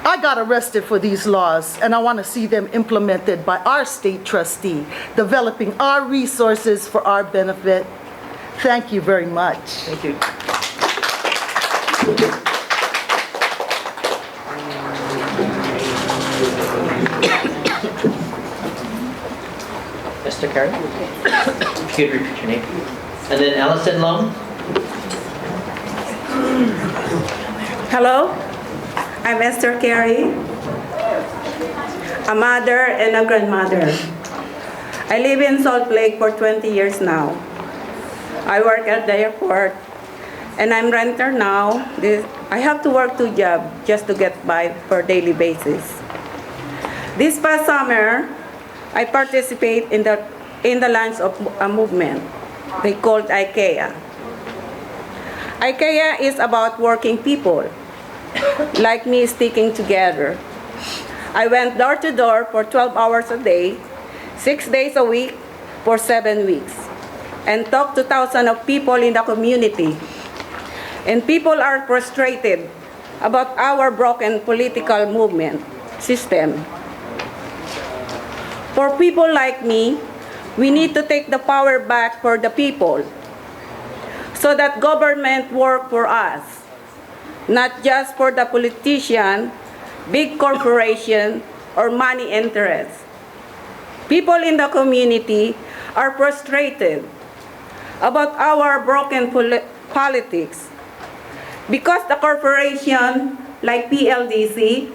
[SPEAKER 19] I got arrested for these laws, and I want to see them implemented by our state trustee, developing our resources for our benefit. Thank you very much.
[SPEAKER 3] Thank you. Esther Carri?
[SPEAKER 17] If you could repeat your name. And then Allison Lum.
[SPEAKER 20] Hello, I'm Esther Carri, a mother and a grandmother. I live in Salt Lake for 20 years now. I work at the airport, and I'm renter now. I have to work 2 jobs just to get by for daily basis. This past summer, I participate in the launch of a movement they called IKEA. IKEA is about working people, like me, sticking together. I went door to door for 12 hours a day, 6 days a week for 7 weeks, and talked to thousands of people in the community. And people are frustrated about our broken political movement system. For people like me, we need to take the power back for the people so that government work for us, not just for the politician, big corporation, or money interests. People in the community are frustrated about our broken politics because the corporation like PLDC.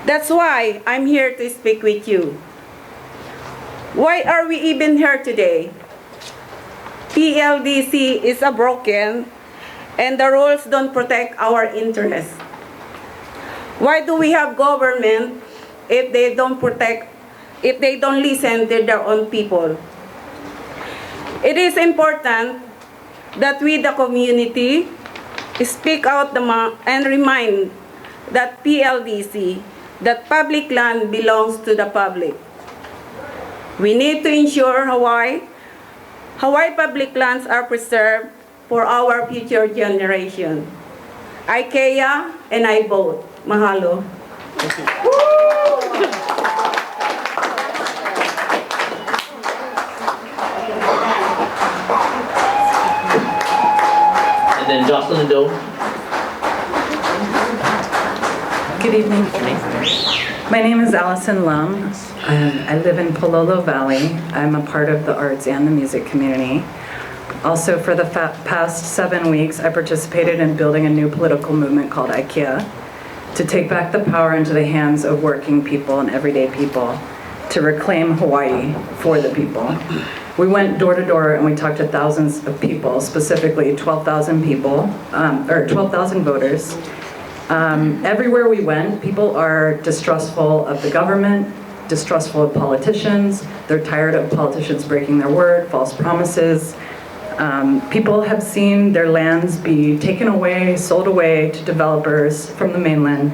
[SPEAKER 20] That's why I'm here to speak with you. Why are we even here today? PLDC is a broken, and the rules don't protect our interests. Why do we have government if they don't listen to their own people? It is important that we, the community, speak out and remind that PLDC, that public land belongs to the public. We need to ensure Hawaii public lands are preserved for our future generation. IKEA and I vote. Mahalo.
[SPEAKER 17] And then Jocelyn Doe.
[SPEAKER 21] Good evening. My name is Allison Lum. I live in Pololo Valley. I'm a part of the arts and the music community. Also, for the past 7 weeks, I participated in building a new political movement called IKEA to take back the power into the hands of working people and everyday people to reclaim Hawaii for the people. We went door to door and we talked to thousands of people, specifically 12,000 people, or 12,000 voters. Everywhere we went, people are distrustful of the government, distrustful of politicians. They're tired of politicians breaking their word, false promises. People have seen their lands be taken away, sold away to developers from the mainland.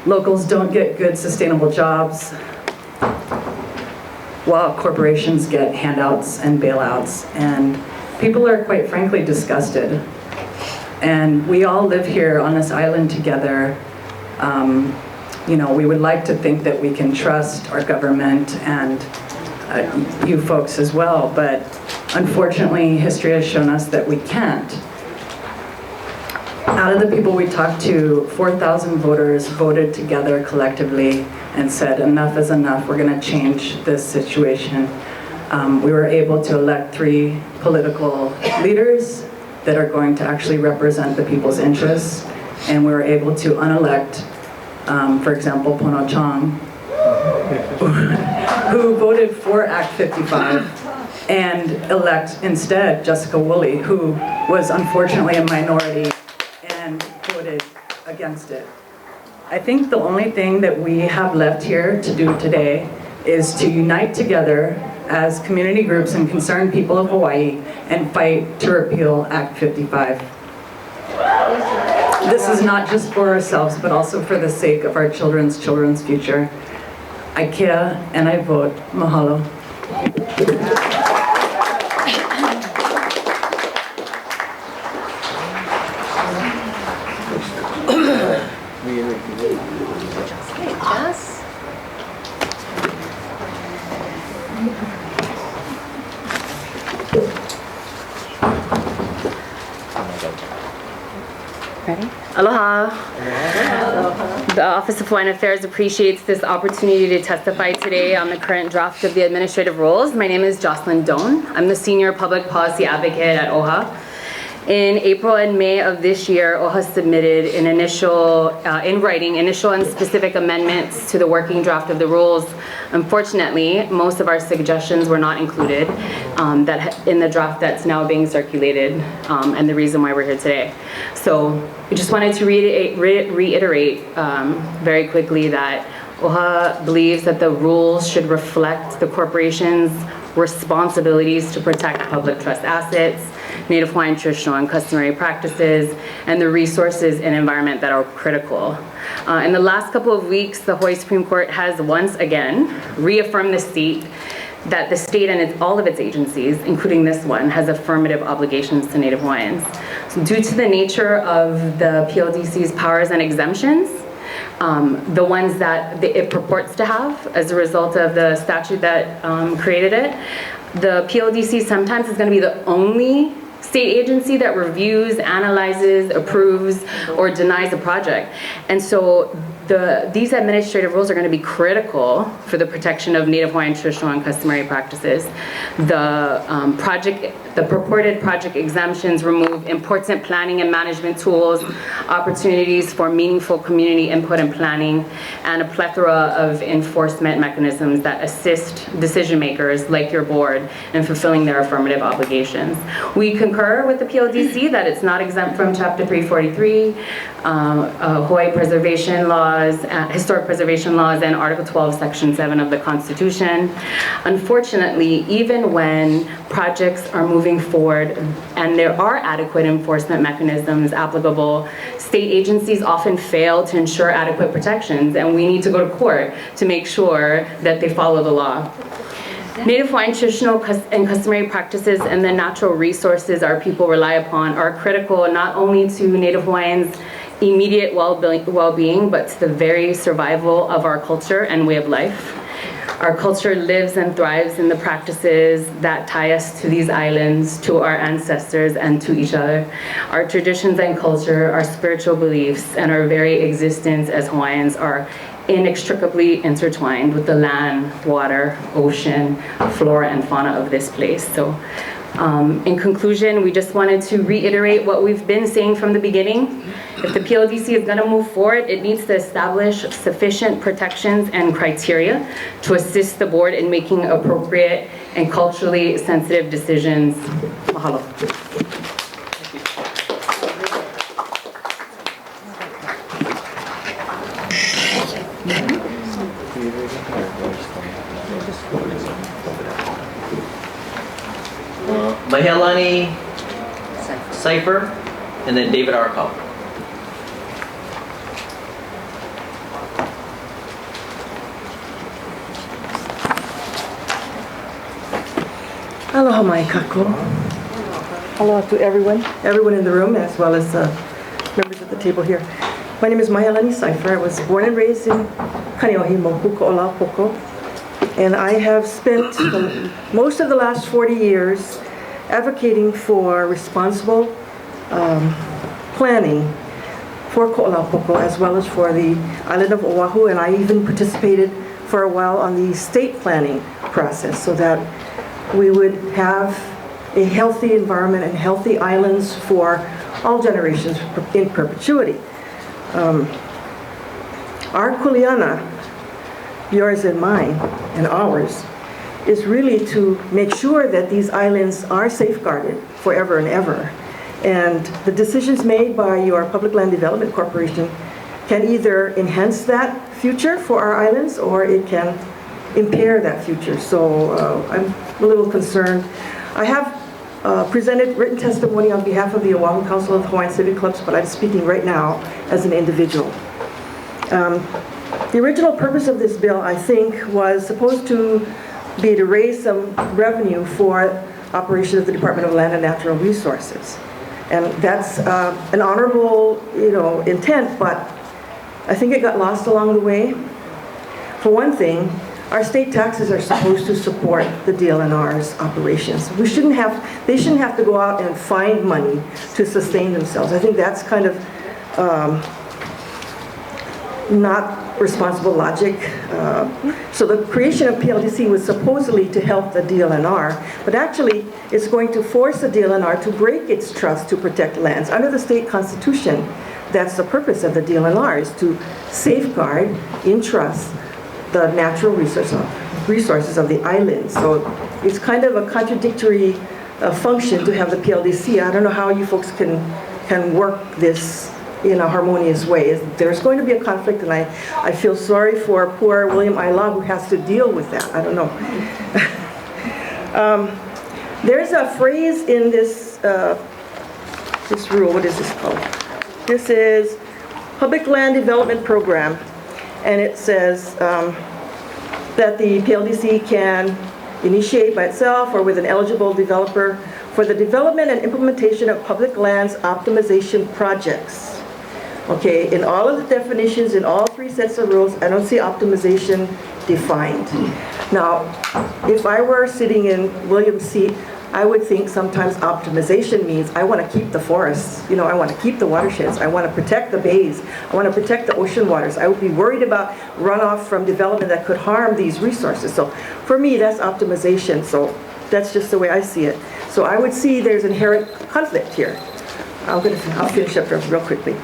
[SPEAKER 21] Locals don't get good, sustainable jobs, while corporations get handouts and bailouts. And people are, quite frankly, disgusted. And we all live here on this island together. You know, we would like to think that we can trust our government and you folks as well, but unfortunately, history has shown us that we can't. Out of the people we talked to, 4,000 voters voted together collectively and said, enough is enough, we're going to change this situation. We were able to elect 3 political leaders that are going to actually represent the people's interests, and we were able to unelect, for example, Pono Chong, who voted for Act 55, and elect instead Jessica Woolley, who was unfortunately a minority and voted against it. I think the only thing that we have left here to do today is to unite together as community groups and concerned people of Hawaii and fight to repeal Act 55. This is not just for ourselves, but also for the sake of our children's future. I care and I vote. Mahalo.
[SPEAKER 4] Ready? Aloha. The Office of Hawaiian Affairs appreciates this opportunity to testify today on the current draft of the administrative rules. My name is Jocelyn Doan. I'm the Senior Public Policy Advocate at OHA. In April and May of this year, OHA submitted an initial, in writing, initial and specific amendments to the working draft of the rules. Unfortunately, most of our suggestions were not included in the draft that's now being circulated, and the reason why we're here today. So we just wanted to reiterate very quickly that OHA believes that the rules should reflect the corporation's responsibilities to protect public trust assets, Native Hawaiian traditional and customary practices, and the resources and environment that are critical. In the last couple of weeks, the Hawaii Supreme Court has once again reaffirmed that the state and all of its agencies, including this one, has affirmative obligations to Native Hawaiians. So due to the nature of the PLDC's powers and exemptions, the ones that it purports to have as a result of the statute that created it, the PLDC sometimes is going to be the only state agency that reviews, analyzes, approves, or denies a project. And so these administrative rules are going to be critical for the protection of Native Hawaiian traditional and customary practices. The purported project exemptions remove important planning and management tools, opportunities for meaningful community input and planning, and a plethora of enforcement mechanisms that assist decision makers like your board in fulfilling their affirmative obligations. We concur with the PLDC that it's not exempt from Chapter 343, Hawaii preservation laws, historic preservation laws, and Article 12, Section 7 of the Constitution. Unfortunately, even when projects are moving forward and there are adequate enforcement mechanisms applicable, state agencies often fail to ensure adequate protections, and we need to go to court to make sure that they follow the law. Native Hawaiian traditional and customary practices and the natural resources our people rely upon are critical not only to Native Hawaiians' immediate well-being, but to the very survival of our culture and way of life. Our culture lives and thrives in the practices that tie us to these islands, to our ancestors, and to each other. Our traditions and culture, our spiritual beliefs, and our very existence as Hawaiians are inextricably intertwined with the land, water, ocean, flora, and fauna of this place. So, in conclusion, we just wanted to reiterate what we've been saying from the beginning. If the PLDC is going to move forward, it needs to establish sufficient protections and criteria to assist the board in making appropriate and culturally sensitive decisions. Mahalo.
[SPEAKER 17] Melani Cypher, and then David Arakawa.
[SPEAKER 22] Aloha mai kako. Aloha to everyone in the room, as well as members at the table here. My name is Melani Cypher. I was born and raised in Kaneohe, Mohuko, Olapoko, and I have spent most of the last 40 years advocating for responsible planning for Ko'olapoko as well as for the island of Oahu, and I even participated for a while on the state planning process so that we would have a healthy environment and healthy islands for all generations in perpetuity. Our kuleana, yours and mine, and ours, is really to make sure that these islands are safeguarded forever and ever. And the decisions made by your Public Land Development Corporation can either enhance that future for our islands or it can impair that future. So I'm a little concerned. I have presented written testimony on behalf of the Oahu Council of Hawaiian Civic Clubs, but I'm speaking right now as an individual. The original purpose of this bill, I think, was supposed to be to raise some revenue for operation of the Department of Land and Natural Resources. And that's an honorable, intent, but I think it got lost along the way. For one thing, our state taxes are supposed to support the DLNR's operations. They shouldn't have to go out and find money to sustain themselves. I think that's kind of not responsible logic. So the creation of PLDC was supposedly to help the DLNR, but actually it's going to force the DLNR to break its trust to protect lands. Under the state constitution, that's the purpose of the DLNR, is to safeguard in trust the natural resources of the island. So it's kind of a contradictory function to have the PLDC. I don't know how you folks can work this in a harmonious way. There's going to be a conflict, and I feel sorry for poor William Aila who has to deal with that. I don't know. There's a phrase in this rule. What is this called? This is Public Land Development Program, and it says that the PLDC can initiate by itself or with an eligible developer for the development and implementation of public lands optimization projects. Okay, in all of the definitions, in all three sets of rules, I don't see optimization defined. Now, if I were sitting in William's seat, I would think sometimes optimization means I want to keep the forests, I want to keep the watersheds, I want to protect the bays, I want to protect the ocean waters. I would be worried about runoff from development that could harm these resources. So for me, that's optimization. So that's just the way I see it. So I would see there's inherent conflict here. I'll finish up real quickly.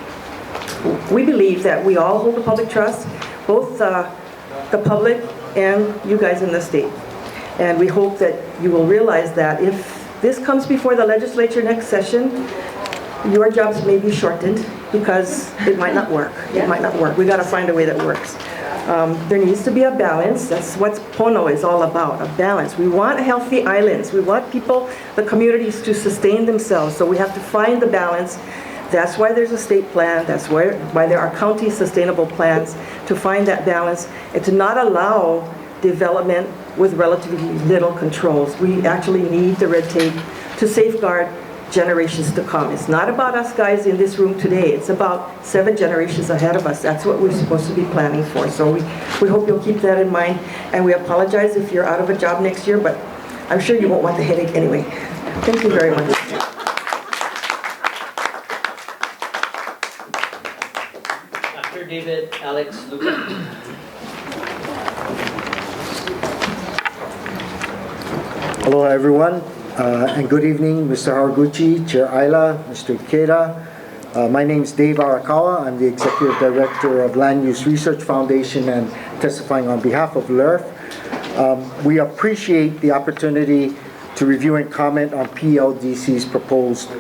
[SPEAKER 22] We believe that we all hold the public trust, both the public and you guys in the state. And we hope that you will realize that if this comes before the legislature next session, your jobs may be shortened because it might not work. It might not work. We got to find a way that works. There needs to be a balance. That's what Pono is all about, a balance. We want healthy islands. We want people, the communities, to sustain themselves. So we have to find the balance. That's why there's a state plan. That's why there are county sustainable plans, to find that balance and to not allow development with relatively little controls. We actually need the red tape to safeguard generations to come. It's not about us guys in this room today. It's about 7 generations ahead of us. That's what we're supposed to be planning for. So we hope you'll keep that in mind. And we apologize if you're out of a job next year, but I'm sure you won't want the headache anyway. Thank you very much.
[SPEAKER 17] Dr. David Alex Luca.
[SPEAKER 1] Aloha everyone, and good evening, Mr. Haraguchi, Chair Aila, Mr. Ikeda. My name is Dave Arakawa. I'm the Executive Director of Land Use Research Foundation and testifying on behalf of LERF. We appreciate the opportunity to review and comment on PLDC's proposed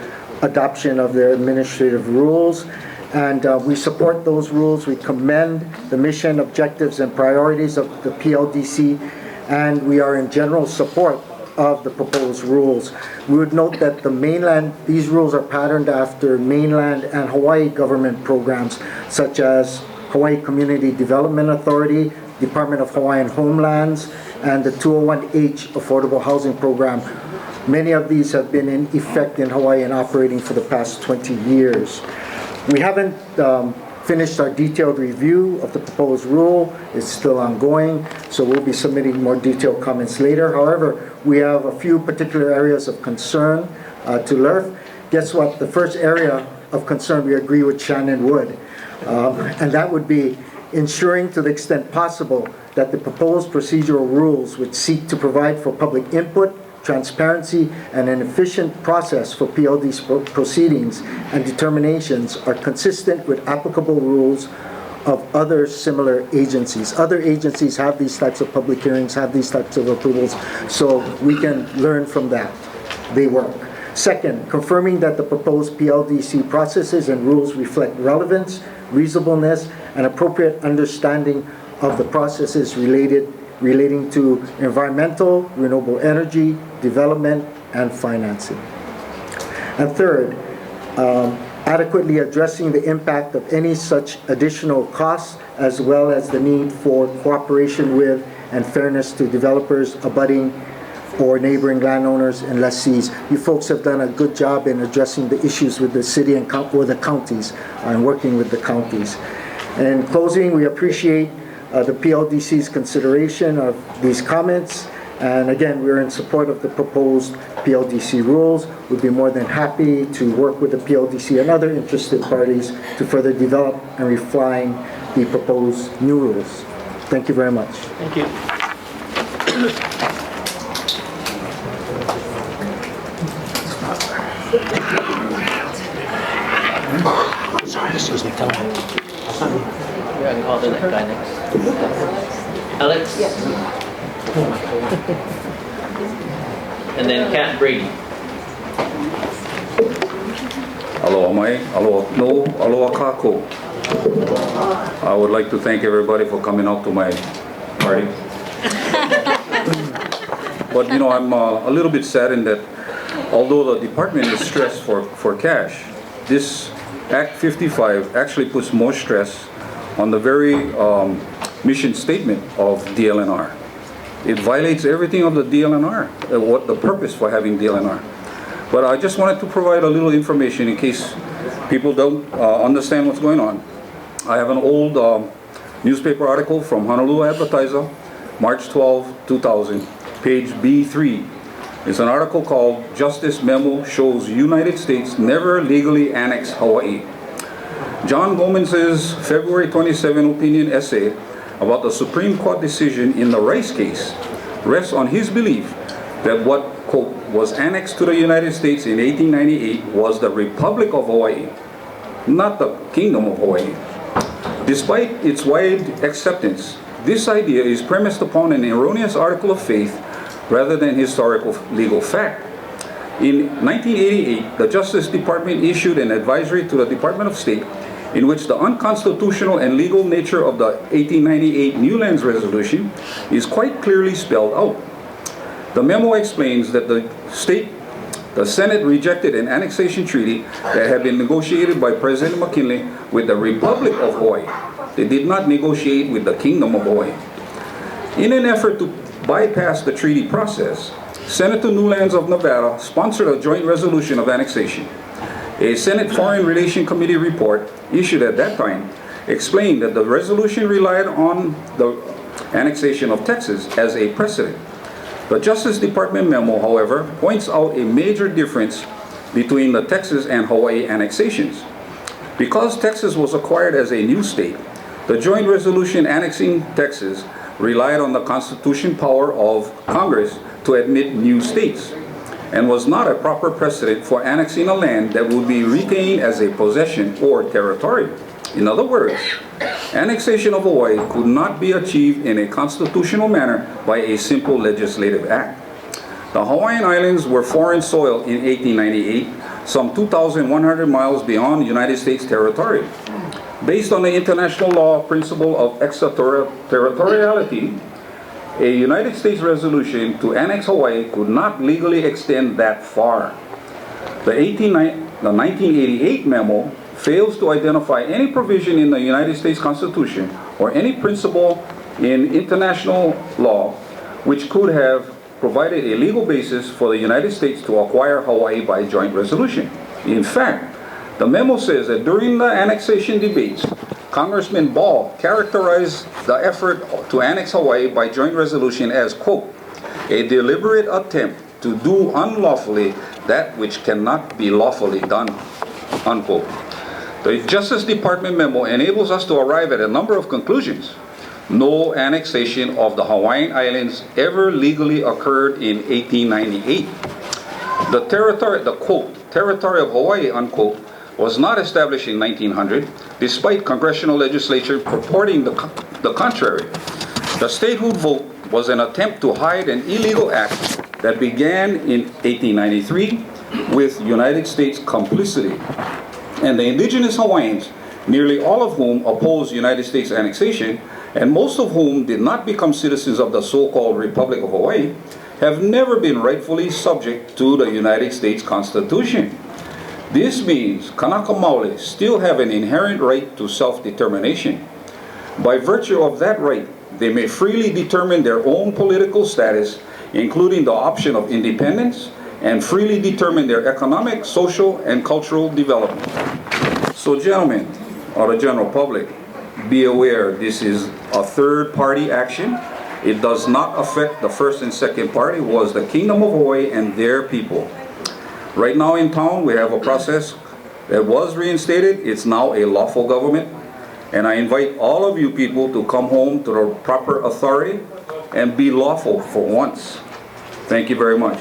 [SPEAKER 1] adoption of their administrative rules. And we support those rules. We commend the mission, objectives, and priorities of the PLDC, and we are in general support of the proposed rules. We would note that these rules are patterned after mainland and Hawaii government programs, such as Hawaii Community Development Authority, Department of Hawaiian Homelands, and the 201H Affordable Housing Program. Many of these have been in effect in Hawaii and operating for the past 20 years. We haven't finished our detailed review of the proposed rule. It's still ongoing, so we'll be submitting more detailed comments later. However, we have a few particular areas of concern to LERF. Guess what? The first area of concern, we agree with Shannon Wood. And that would be ensuring to the extent possible that the proposed procedural rules which seek to provide for public input, transparency, and an efficient process for PLD proceedings and determinations are consistent with applicable rules of other similar agencies. Other agencies have these types of public hearings, have these types of approvals, so we can learn from that. They work. Second, confirming that the proposed PLDC processes and rules reflect relevance, reasonableness, and appropriate understanding of the processes relating to environmental, renewable energy, development, and financing. And third, adequately addressing the impact of any such additional costs, as well as the need for cooperation with and fairness to developers, abutting, or neighboring landowners and lessees. You folks have done a good job in addressing the issues with the city and or the counties, and working with the counties. In closing, we appreciate the PLDC's consideration of these comments. And again, we're in support of the proposed PLDC rules. We'd be more than happy to work with the PLDC and other interested parties to further develop and refine the proposed new rules. Thank you very much.
[SPEAKER 2] Thank you.
[SPEAKER 6] Sorry, excuse me. Come on.
[SPEAKER 17] Yeah, I can call the guy next. Alex? And then Kat Brady.
[SPEAKER 7] Aloha mai, aloha no, aloha kako. I would like to thank everybody for coming out to my party. But you know, I'm a little bit saddened that although the department is stressed for cash, this Act 55 actually puts more stress on the very mission statement of DLNR. It violates everything of the DLNR, what the purpose for having DLNR. But I just wanted to provide a little information in case people don't understand what's going on. I have an old newspaper article from Honolulu Advertiser, March 12, 2000, page B3. It's an article called Justice Memo Shows United States Never Legally Annexed Hawaii. John Gomez's February 27 opinion essay about the Supreme Court decision in the Rice case rests on his belief that what, quote, was annexed to the United States in 1898 was the Republic of Hawaii, not the Kingdom of Hawaii. Despite its wide acceptance, this idea is premised upon an erroneous article of faith rather than historical legal fact. In 1988, the Justice Department issued an advisory to the Department of State in which the unconstitutional and legal nature of the 1898 New Lands Resolution is quite clearly spelled out. The memo explains that the Senate rejected an annexation treaty that had been negotiated by President McKinley with the Republic of Hawaii. They did not negotiate with the Kingdom of Hawaii. In an effort to bypass the treaty process, Senator Newlands of Nevada sponsored a joint resolution of annexation. A Senate Foreign Relations Committee report issued at that time explained that the resolution relied on the annexation of Texas as a precedent. The Justice Department memo, however, points out a major difference between the Texas and Hawaii annexations. Because Texas was acquired as a new state, the joint resolution annexing Texas relied on the constitutional power of Congress to admit new states, and was not a proper precedent for annexing a land that would be retained as a possession or territory. In other words, annexation of Hawaii could not be achieved in a constitutional manner by a simple legislative act. The Hawaiian Islands were foreign soil in 1898, some 2,100 miles beyond United States territory. Based on the international law principle of extraterritoriality, a United States resolution to annex Hawaii could not legally extend that far. The 1988 memo fails to identify any provision in the United States Constitution or any principle in international law which could have provided a legal basis for the United States to acquire Hawaii by joint resolution. In fact, the memo says that during the annexation debates, Congressman Ball characterized the effort to annex Hawaii by joint resolution as, quote, a deliberate attempt to do unlawfully that which cannot be lawfully done. unquote. The Justice Department memo enables us to arrive at a number of conclusions. No annexation of the Hawaiian Islands ever legally occurred in 1898. The territory, the quote, territory of Hawaii, unquote, was not established in 1900, despite congressional legislation purporting the contrary. The statehood vote was an attempt to hide an illegal act that began in 1893 with United States complicity. And the indigenous Hawaiians, nearly all of whom opposed United States annexation, and most of whom did not become citizens of the so-called Republic of Hawaii, have never been rightfully subject to the United States Constitution. This means Kanaka Maoli still have an inherent right to self-determination. By virtue of that right, they may freely determine their own political status, including the option of independence, and freely determine their economic, social, and cultural development. So gentlemen, or the general public, be aware this is a third-party action. It does not affect the first and second party, was the Kingdom of Hawaii and their people. Right now in town, we have a process that was reinstated. It's now a lawful government. And I invite all of you people to come home to the proper authority and be lawful for once. Thank you very much.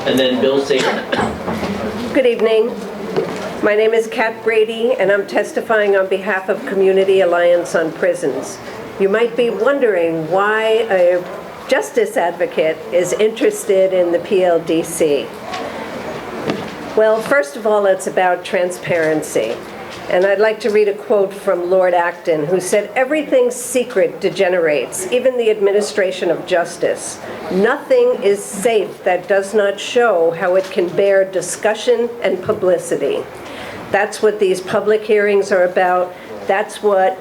[SPEAKER 17] And then Bill Saban.
[SPEAKER 8] Good evening. My name is Kat Brady, and I'm testifying on behalf of Community Alliance on Prisons. You might be wondering why a justice advocate is interested in the PLDC. Well, first of all, it's about transparency. And I'd like to read a quote from Lord Acton, who said, "Everything secret degenerates, even the administration of justice. Nothing is safe that does not show how it can bear discussion and publicity." That's what these public hearings are about. That's what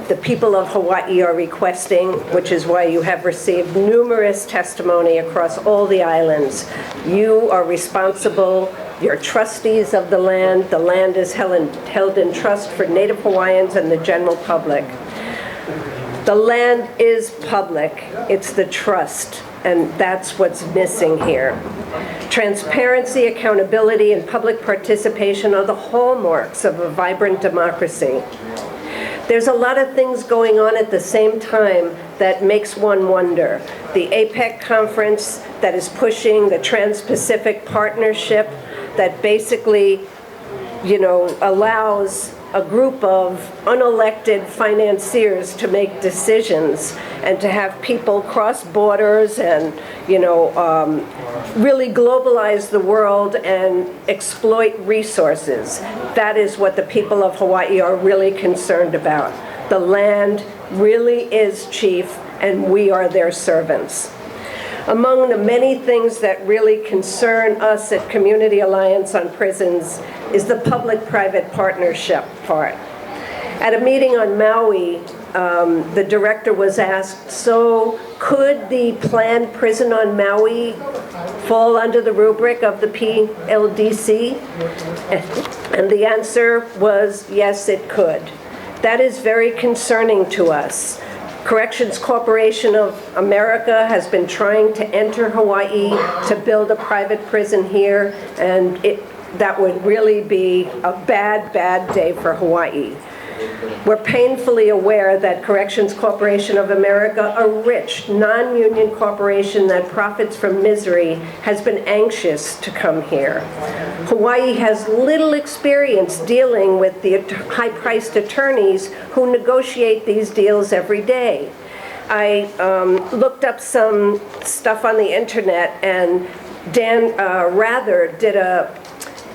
[SPEAKER 8] the people of Hawaii are requesting, which is why you have received numerous testimony across all the islands. You are responsible. You're trustees of the land. The land is held in trust for Native Hawaiians and the general public. The land is public. It's the trust, and that's what's missing here. Transparency, accountability, and public participation are the hallmarks of a vibrant democracy. There's a lot of things going on at the same time that makes one wonder. The APEC conference that is pushing the Trans-Pacific Partnership that basically, allows a group of unelected financiers to make decisions and to have people cross borders and, really globalize the world and exploit resources. That is what the people of Hawaii are really concerned about. The land really is chief, and we are their servants. Among the many things that really concern us at Community Alliance on Prisons is the public-private partnership part. At a meeting on Maui, the director was asked, so could the planned prison on Maui fall under the rubric of the PLDC? And the answer was, yes, it could. That is very concerning to us. Corrections Corporation of America has been trying to enter Hawaii to build a private prison here, and that would really be a bad, bad day for Hawaii. We're painfully aware that Corrections Corporation of America, a rich, non-union corporation that profits from misery, has been anxious to come here. Hawaii has little experience dealing with the high-priced attorneys who negotiate these deals every day. I looked up some stuff on the internet, and Dan Rather did a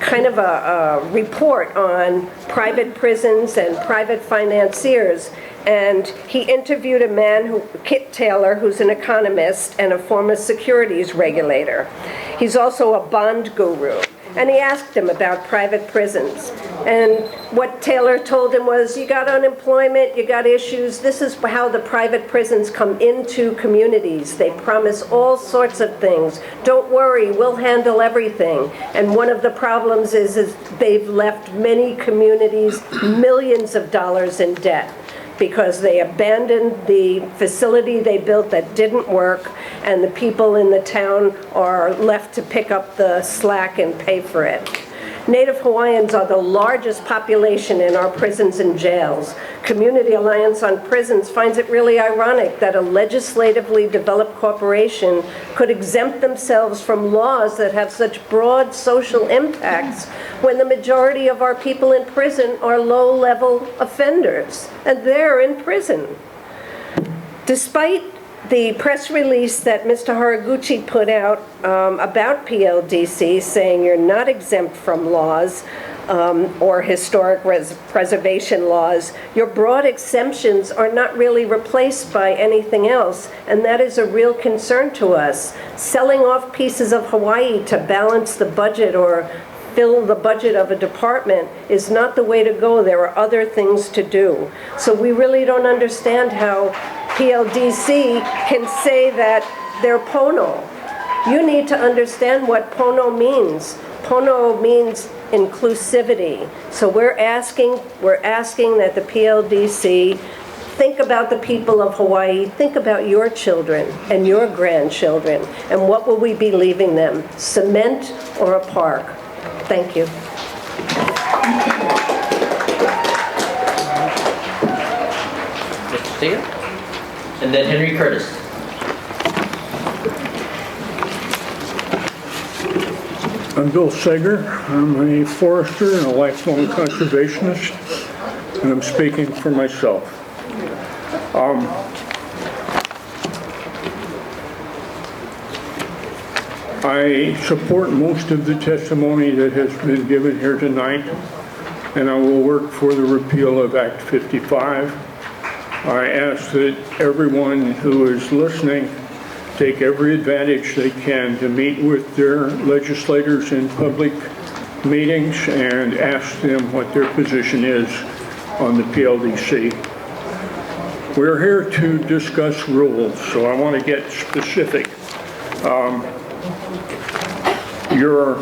[SPEAKER 8] kind of a report on private prisons and private financiers, and he interviewed a man, Kit Taylor, who's an economist and a former securities regulator. He's also a bond guru. And he asked him about private prisons. And what Taylor told him was, you got unemployment, you got issues. This is how the private prisons come into communities. They promise all sorts of things. Don't worry, we'll handle everything. And one of the problems is they've left many communities millions of dollars in debt. because they abandoned the facility they built that didn't work, and the people in the town are left to pick up the slack and pay for it. Native Hawaiians are the largest population in our prisons and jails. Community Alliance on Prisons finds it really ironic that a legislatively developed corporation could exempt themselves from laws that have such broad social impacts when the majority of our people in prison are low-level offenders, and they're in prison. Despite the press release that Mr. Haraguchi put out about PLDC, saying you're not exempt from laws or historic preservation laws, your broad exemptions are not really replaced by anything else, and that is a real concern to us. Selling off pieces of Hawaii to balance the budget or fill the budget of a department is not the way to go. There are other things to do. So we really don't understand how PLDC can say that they're Pono. You need to understand what Pono means. Pono means inclusivity. So we're asking that the PLDC think about the people of Hawaii, think about your children and your grandchildren, and what will we be leaving them, cement or a park? Thank you.
[SPEAKER 17] Mr. Steele? And then Henry Curtis.
[SPEAKER 6] I'm Bill Sager. I'm a forester and a lifelong conservationist, and I'm speaking for myself. I support most of the testimony that has been given here tonight, and I will work for the repeal of Act 55. I ask that everyone who is listening take every advantage they can to meet with their legislators in public meetings and ask them what their position is on the PLDC. We're here to discuss rules, so I want to get specific. Your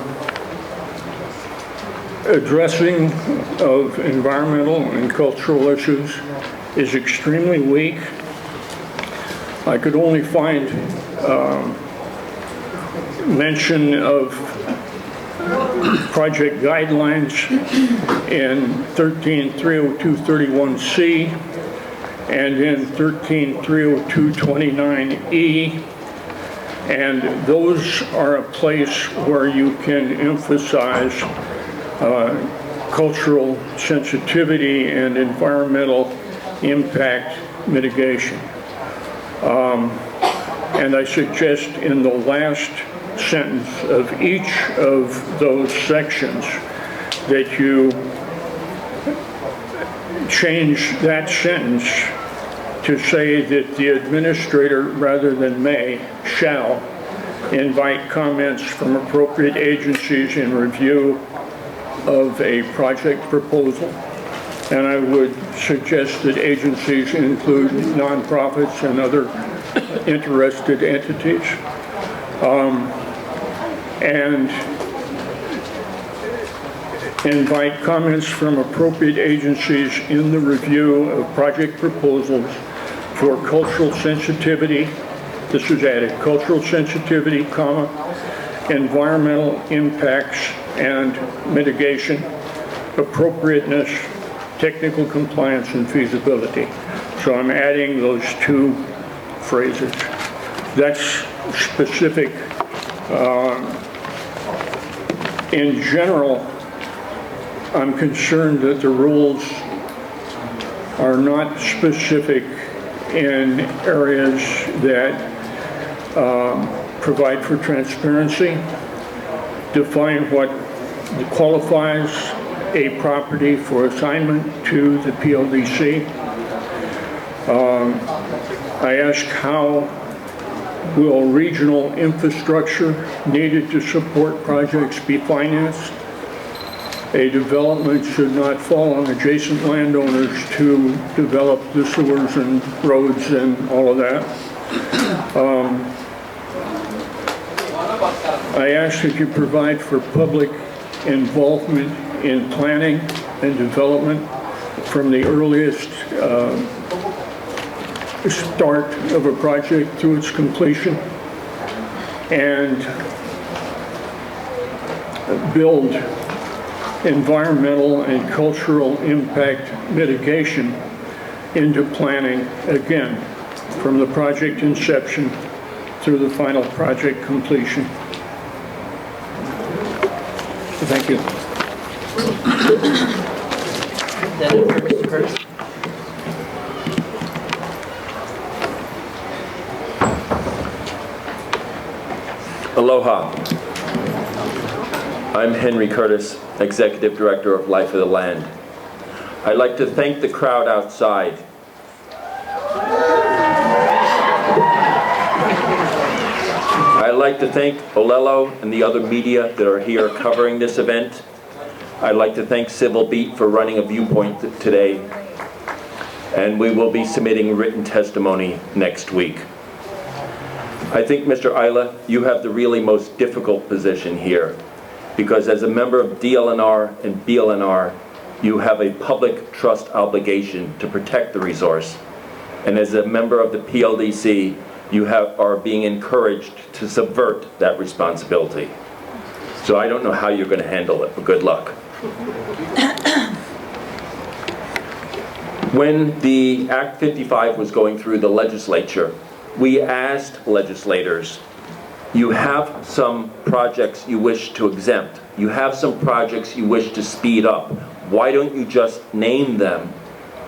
[SPEAKER 6] addressing of environmental and cultural issues is extremely weak. I could only find mention of project guidelines in 13.302.31c and in 13.302.29e, and those are a place where you can emphasize cultural sensitivity and environmental impact mitigation. And I suggest in the last sentence of each of those sections that you change that sentence to say that the administrator, rather than may, shall invite comments from appropriate agencies in review of a project proposal. And I would suggest that agencies include nonprofits and other interested entities. And invite comments from appropriate agencies in the review of project proposals for cultural sensitivity. This is added, cultural sensitivity, comma, environmental impacts and mitigation, appropriateness, technical compliance, and feasibility. So I'm adding those two phrases. That's specific. In general, I'm concerned that the rules are not specific in areas that provide for transparency, define what qualifies a property for assignment to the PLDC. I ask how will regional infrastructure needed to support projects be financed? A development should not fall on adjacent landowners to develop the sewers and roads and all of that. I ask that you provide for public involvement in planning and development from the earliest start of a project to its completion and build environmental and cultural impact mitigation into planning, again, from the project inception through the final project completion. Thank you.
[SPEAKER 9] Aloha. I'm Henry Curtis, Executive Director of Life of the Land. I'd like to thank the crowd outside. I'd like to thank Olelo and the other media that are here covering this event. I'd like to thank Civil Beat for running a viewpoint today. And we will be submitting written testimony next week. I think, Mr. Ilda, you have the really most difficult position here, because as a member of DLNR and BLNR, you have a public trust obligation to protect the resource. And as a member of the PLDC, you are being encouraged to subvert that responsibility. So I don't know how you're going to handle it, but good luck. When the Act 55 was going through the legislature, we asked legislators, you have some projects you wish to exempt. You have some projects you wish to speed up. Why don't you just name them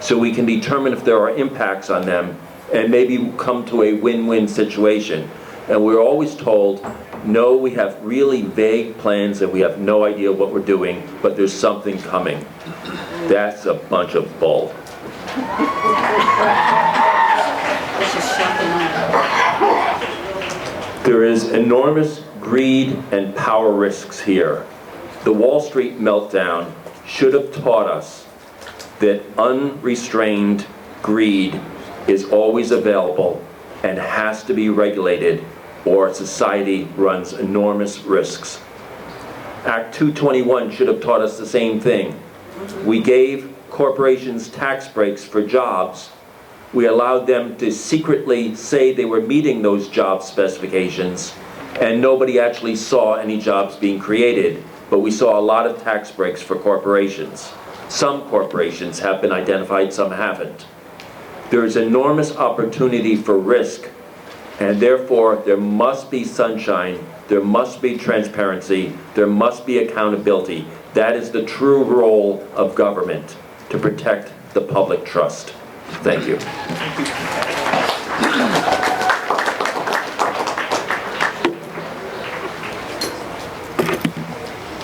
[SPEAKER 9] so we can determine if there are impacts on them and maybe come to a win-win situation? And we're always told, no, we have really vague plans and we have no idea what we're doing, but there's something coming. That's a bunch of bull. There is enormous greed and power risks here. The Wall Street meltdown should have taught us that unrestrained greed is always available and has to be regulated, or society runs enormous risks. Act 221 should have taught us the same thing. We gave corporations tax breaks for jobs. We allowed them to secretly say they were meeting those job specifications, and nobody actually saw any jobs being created, but we saw a lot of tax breaks for corporations. Some corporations have been identified, some haven't. There is enormous opportunity for risk, and therefore there must be sunshine, there must be transparency, there must be accountability. That is the true role of government, to protect the public trust. Thank you.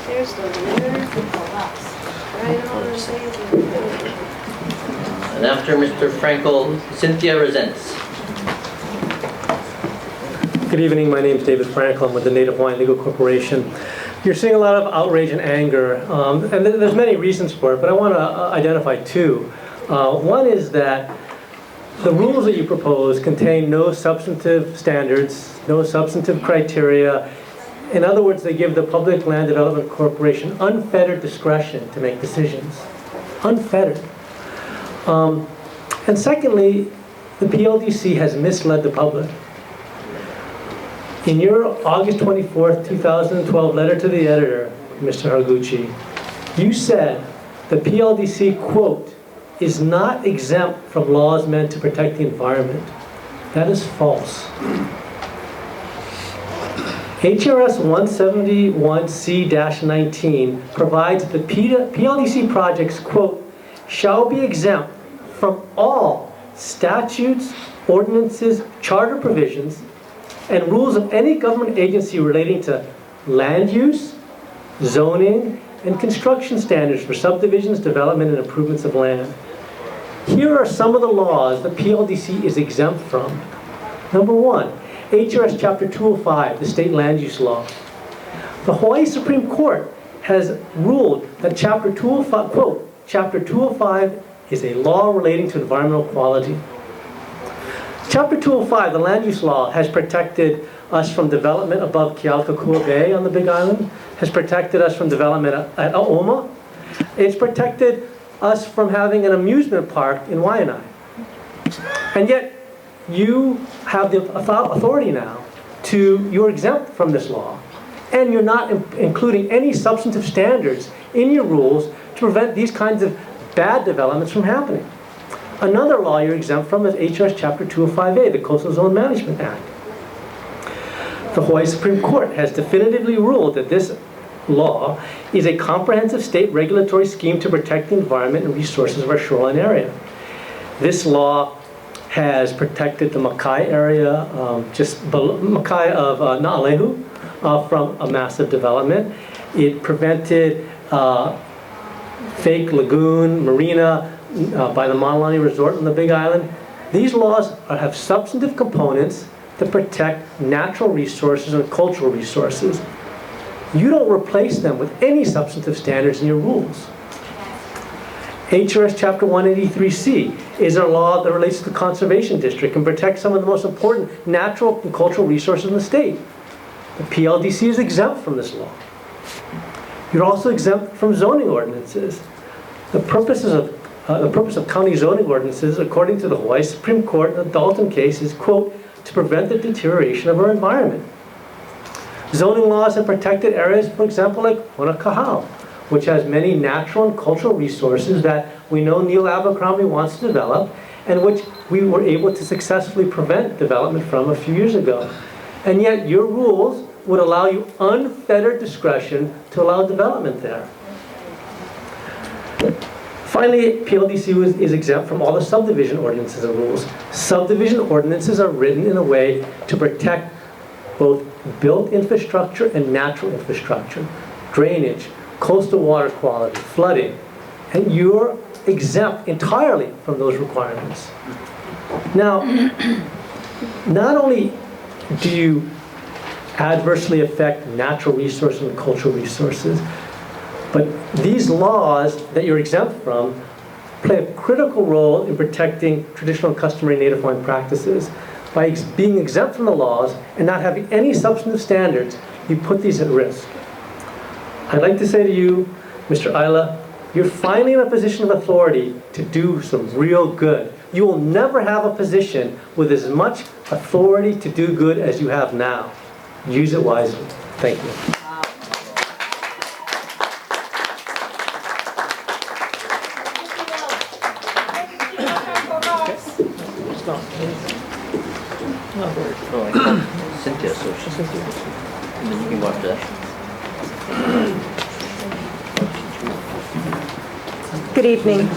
[SPEAKER 10] There's the winner for us. Right on the stage.
[SPEAKER 17] And after Mr. Frankel, Cynthia Resents.
[SPEAKER 23] Good evening, my name is David Frankel. I'm with the Native Hawaiian Legal Corporation. You're seeing a lot of outrage and anger, and there's many reasons for it, but I want to identify two. One is that the rules that you propose contain no substantive standards, no substantive criteria. In other words, they give the Public Land Development Corporation unfettered discretion to make decisions. Unfettered. And secondly, the PLDC has misled the public. In your August 24th, 2012 letter to the editor, Mr. Haraguchi, you said the PLDC, quote, is not exempt from laws meant to protect the environment. That is false. HRS 171C-19 provides the PLDC projects, quote, shall be exempt from all statutes, ordinances, charter provisions, and rules of any government agency relating to land use, zoning, and construction standards for subdivisions, development, and improvements of land. Here are some of the laws the PLDC is exempt from. Number one, HRS Chapter 205, the state land use law. The Hawaii Supreme Court has ruled that Chapter 205, quote, Chapter 205 is a law relating to environmental quality. Chapter 205, the land use law, has protected us from development above Kealakekua Bay on the Big Island, has protected us from development at Aoma. It's protected us from having an amusement park in Waianae. And yet, you have the authority now you're exempt from this law, and you're not including any substantive standards in your rules to prevent these kinds of bad developments from happening. Another law you're exempt from is HRS Chapter 205A, the Coastal Zone Management Act. The Hawaii Supreme Court has definitively ruled that this law is a comprehensive state regulatory scheme to protect the environment and resources of our shoreline area. This law has protected the Makai area, Makai of Na'alehu, from a massive development. It prevented fake lagoon, marina by the Maunalani Resort on the Big Island. These laws have substantive components that protect natural resources and cultural resources. You don't replace them with any substantive standards in your rules. HRS Chapter 183C is a law that relates to the Conservation District and protects some of the most important natural and cultural resources in the state. The PLDC is exempt from this law. You're also exempt from zoning ordinances. The purpose of county zoning ordinances, according to the Hawaii Supreme Court in the Dalton case, is, quote, to prevent the deterioration of our environment. Zoning laws have protected areas, for example, like Honokahau, which has many natural and cultural resources that we know Neil Abercrombie wants to develop, and which we were able to successfully prevent development from a few years ago. And yet your rules would allow you unfettered discretion to allow development there. Finally, PLDC is exempt from all the subdivision ordinances and rules. Subdivision ordinances are written in a way to protect both built infrastructure and natural infrastructure, drainage, coastal water quality, flooding, and you're exempt entirely from those requirements. Now, not only do you adversely affect natural resources and cultural resources, but these laws that you're exempt from play a critical role in protecting traditional and customary Native Hawaiian practices. By being exempt from the laws and not having any substantive standards, you put these at risk. I'd like to say to you, Mr. Ilda, you're finally in a position of authority to do some real good. You will never have a position with as much authority to do good as you have now. Use it wisely. Thank you.
[SPEAKER 17] Cynthia, so she's and then you can go after that.
[SPEAKER 8] Good evening.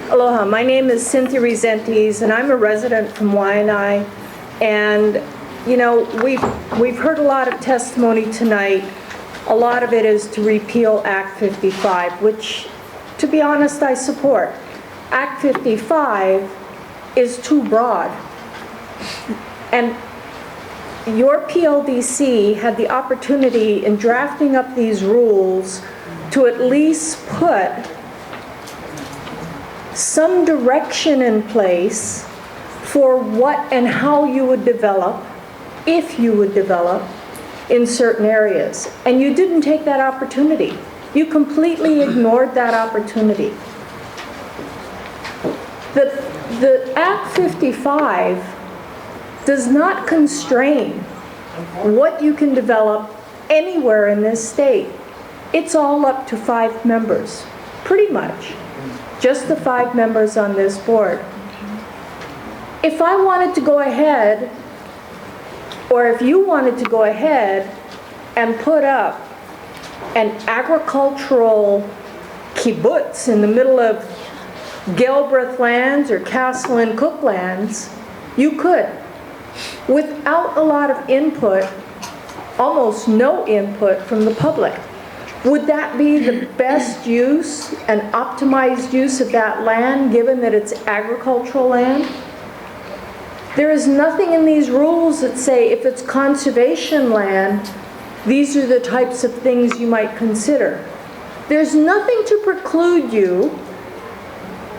[SPEAKER 8] Aloha. My name is Cynthia Resents, and I'm a resident from Waianae. And, you know, we've heard a lot of testimony tonight. A lot of it is to repeal Act 55, which, to be honest, I support. Act 55 is too broad. And your PLDC had the opportunity in drafting up these rules to at least put some direction in place for what and how you would develop, if you would develop, in certain areas. And you didn't take that opportunity. You completely ignored that opportunity. The Act 55 does not constrain what you can develop anywhere in this state. It's all up to 5 members, pretty much. Just the 5 members on this board. If I wanted to go ahead, or if you wanted to go ahead and put up an agricultural kibbutz in the middle of Galbraith lands or Castle and Cook lands, you could. Without a lot of input, almost no input from the public. Would that be the best use and optimized use of that land, given that it's agricultural land? There is nothing in these rules that say if it's conservation land, these are the types of things you might consider. There's nothing to preclude you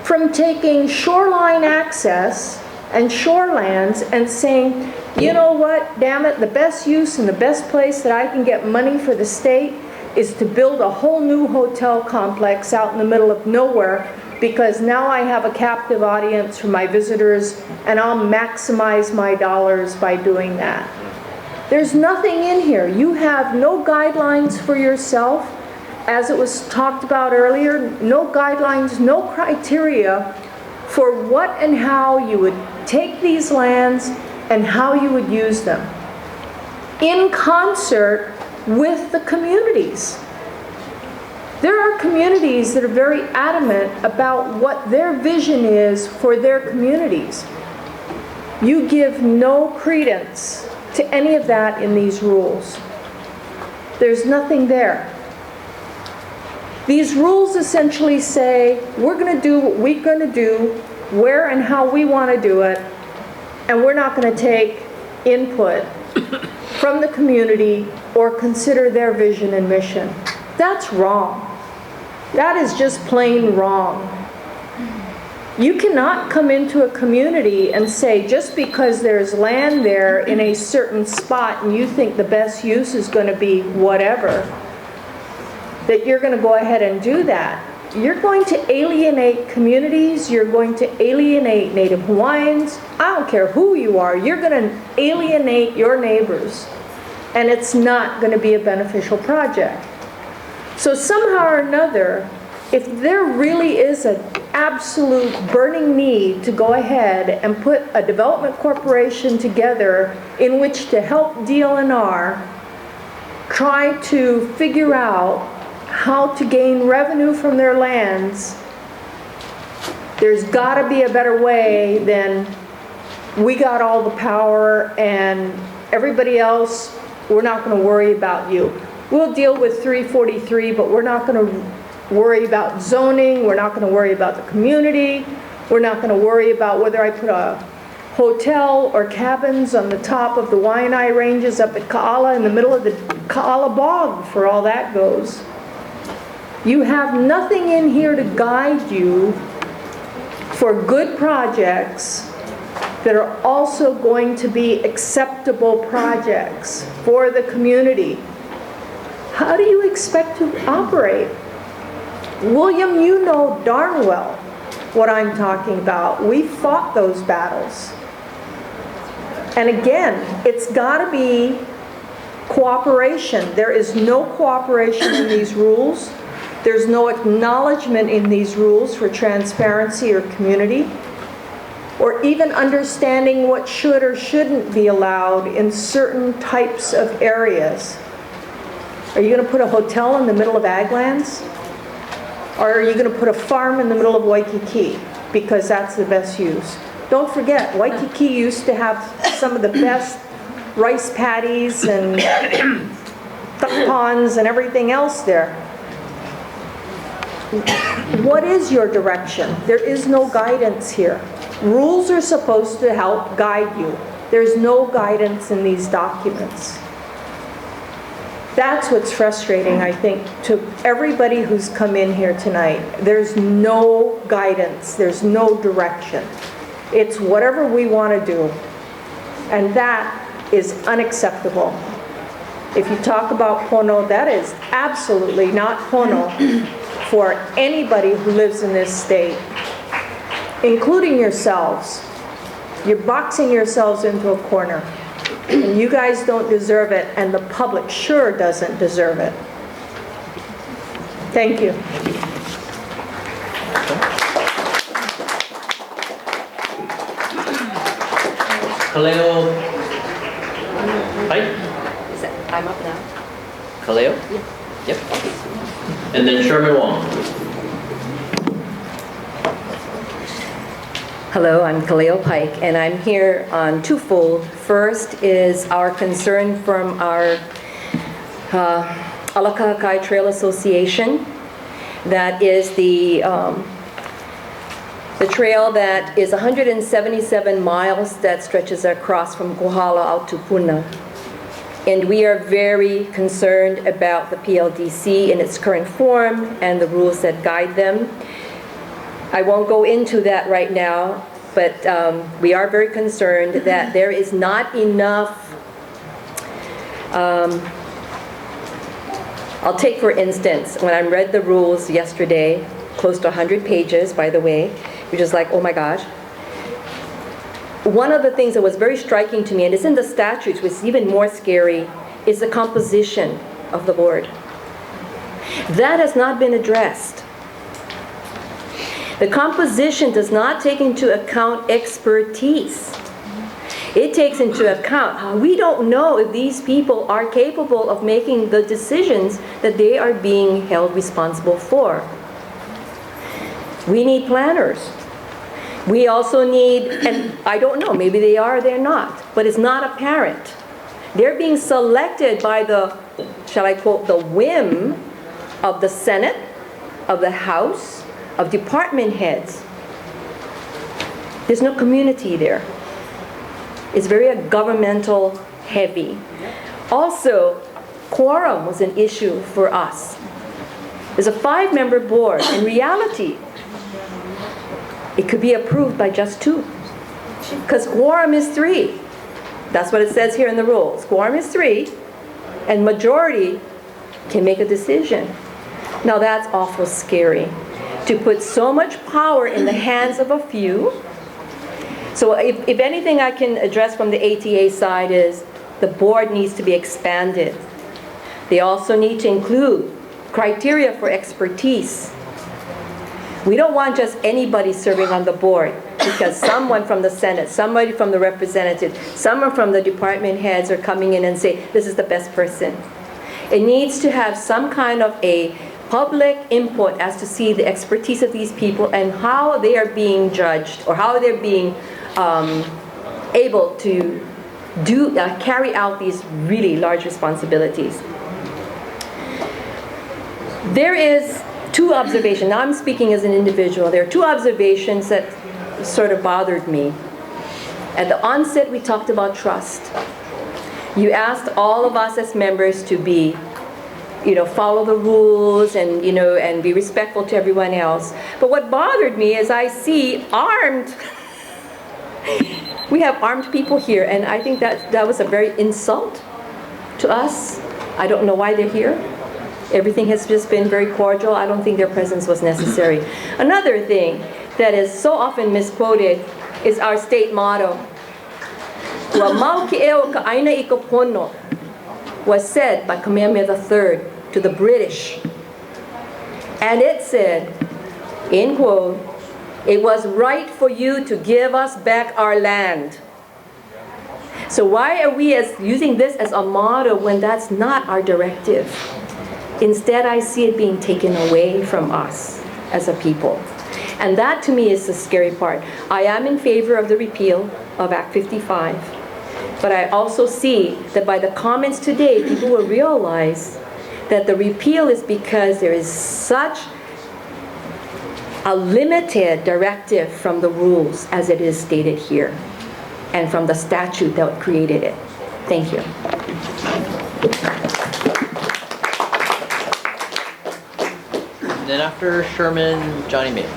[SPEAKER 8] from taking shoreline access and shorelands and saying, you know what, damn it, the best use and the best place that I can get money for the state is to build a whole new hotel complex out in the middle of nowhere
[SPEAKER 11] because now I have a captive audience for my visitors and I'll maximize my dollars by doing that. There's nothing in here. You have no guidelines for yourself. As it was talked about earlier, no guidelines, no criteria for what and how you would take these lands and how you would use them in concert with the communities. There are communities that are very adamant about what their vision is for their communities. You give no credence to any of that in these rules. There's nothing there. These rules essentially say, we're going to do what we're going to do, where and how we want to do it, and we're not going to take input from the community or consider their vision and mission. That's wrong. That is just plain wrong. You cannot come into a community and say, just because there's land there in a certain spot and you think the best use is going to be whatever, that you're going to go ahead and do that. You're going to alienate communities, you're going to alienate Native Hawaiians, I don't care who you are, you're going to alienate your neighbors, and it's not going to be a beneficial project. So somehow or another, if there really is an absolute burning need to go ahead and put a development corporation together in which to help DLNR try to figure out how to gain revenue from their lands, there's got to be a better way than we got all the power and everybody else, we're not going to worry about you. We'll deal with 343, but we're not going to worry about zoning, we're not going to worry about the community, we're not going to worry about whether I put a hotel or cabins on the top of the Waianae Ranges up at Kaala in the middle of the Kaala Bog, for all that goes. You have nothing in here to guide you for good projects that are also going to be acceptable projects for the community. How do you expect to operate? William, you know darn well what I'm talking about. We fought those battles. And again, it's got to be cooperation. There is no cooperation in these rules. There's no acknowledgement in these rules for transparency or community, or even understanding what should or shouldn't be allowed in certain types of areas. Are you going to put a hotel in the middle of ag lands? Or are you going to put a farm in the middle of Waikiki because that's the best use? Don't forget, Waikiki used to have some of the best rice paddies and duck ponds and everything else there. What is your direction? There is no guidance here. Rules are supposed to help guide you. There's no guidance in these documents. That's what's frustrating, I think, to everybody who's come in here tonight. There's no guidance. There's no direction. It's whatever we want to do. And that is unacceptable. If you talk about pono, that is absolutely not pono for anybody who lives in this state, including yourselves. You're boxing yourselves into a corner. And you guys don't deserve it, and the public sure doesn't deserve it. Thank you.
[SPEAKER 17] Calo Pike?
[SPEAKER 10] I'm up now.
[SPEAKER 17] Calo?
[SPEAKER 10] Yeah.
[SPEAKER 17] Yep. And then Sherman Wong.
[SPEAKER 12] Hello, I'm Calo Pike, and I'm here on twofold. First is our concern from our Alakakai Trail Association. That is the trail that is 177 miles that stretches across from Kohala out to Puna. And we are very concerned about the PLDC in its current form and the rules that guide them. I won't go into that right now, but we are very concerned that there is not enough. I'll take for instance, when I read the rules yesterday, close to 100 pages, by the way, which is like, oh my gosh. One of the things that was very striking to me, and it's in the statutes, which is even more scary, is the composition of the board. That has not been addressed. The composition does not take into account expertise. It takes into account, we don't know if these people are capable of making the decisions that they are being held responsible for. We need planners. We also need, and I don't know, maybe they are or they're not, but it's not apparent. They're being selected by the, shall I quote, the whim of the Senate, of the House, of department heads. There's no community there. It's very governmental heavy. Also, quorum was an issue for us. There's a 5-member board. In reality, it could be approved by just 2. Because quorum is 3. That's what it says here in the rules. Quorum is 3, and majority can make a decision. Now that's awful scary. To put so much power in the hands of a few. So if anything I can address from the ATA side is the board needs to be expanded. They also need to include criteria for expertise. We don't want just anybody serving on the board, because someone from the Senate, somebody from the representative, someone from the department heads are coming in and say, this is the best person. It needs to have some kind of a public input as to see the expertise of these people and how they are being judged, or how they're being able to carry out these really large responsibilities. There is 2 observations. Now I'm speaking as an individual. There are 2 observations that sort of bothered me. At the onset, we talked about trust. You asked all of us as members to be, follow the rules and, and be respectful to everyone else. But what bothered me is I see we have armed people here, and I think that was a very insult to us. I don't know why they're here. Everything has just been very cordial. I don't think their presence was necessary. Another thing that is so often misquoted is our state motto. Was said by Kamehameha III to the British. And it said, in quote, it was right for you to give us back our land. So why are we using this as a motto when that's not our directive? Instead, I see it being taken away from us as a people. And that to me is the scary part. I am in favor of the repeal of Act 55. But I also see that by the comments today, people will realize that the repeal is because there is such a limited directive from the rules as it is stated here, and from the statute that created it. Thank you.
[SPEAKER 3] And then after Sherman, Johnny May.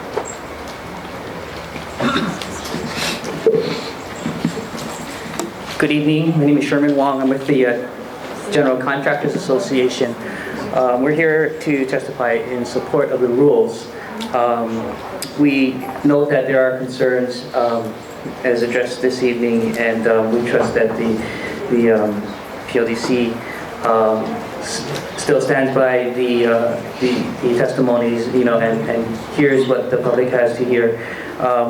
[SPEAKER 13] Good evening. My name is Sherman Wong. I'm with the General Contractors Association. We're here to testify in support of the rules. We know that there are concerns as addressed this evening, and we trust that the PLDC still stands by the testimonies, and hears what the public has to hear.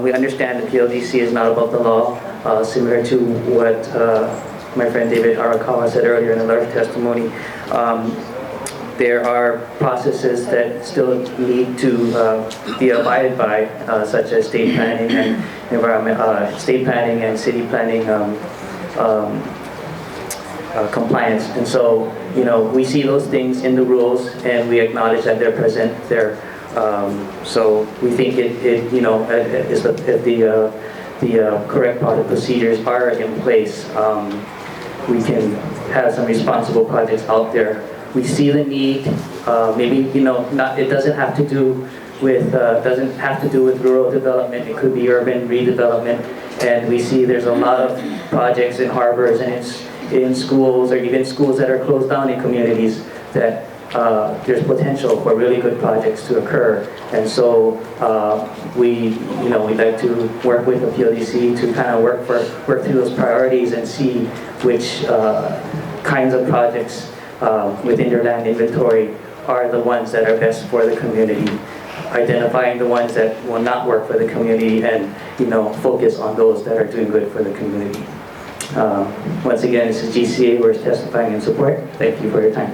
[SPEAKER 13] We understand the PLDC is not above the law, similar to what my friend David Arakawa said earlier in the large testimony. There are processes that still need to be abided by, such as state planning and state planning and city planning compliance. And so, we see those things in the rules, and we acknowledge that they're present there. So we think if the correct product procedures are in place, we can have some responsible projects out there. We see the need. Maybe it doesn't have to do with rural development. It could be urban redevelopment, and we see there's a lot of projects in harbors and in schools, or even schools that are closed down in communities that there's potential for really good projects to occur. And so we'd like to work with the PLDC to kind of work through those priorities and see which kinds of projects within your land inventory are the ones that are best for the community, identifying the ones that will not work for the community, and focus on those that are doing good for the community. Once again, this is GCA. We're testifying in support. Thank you for your time.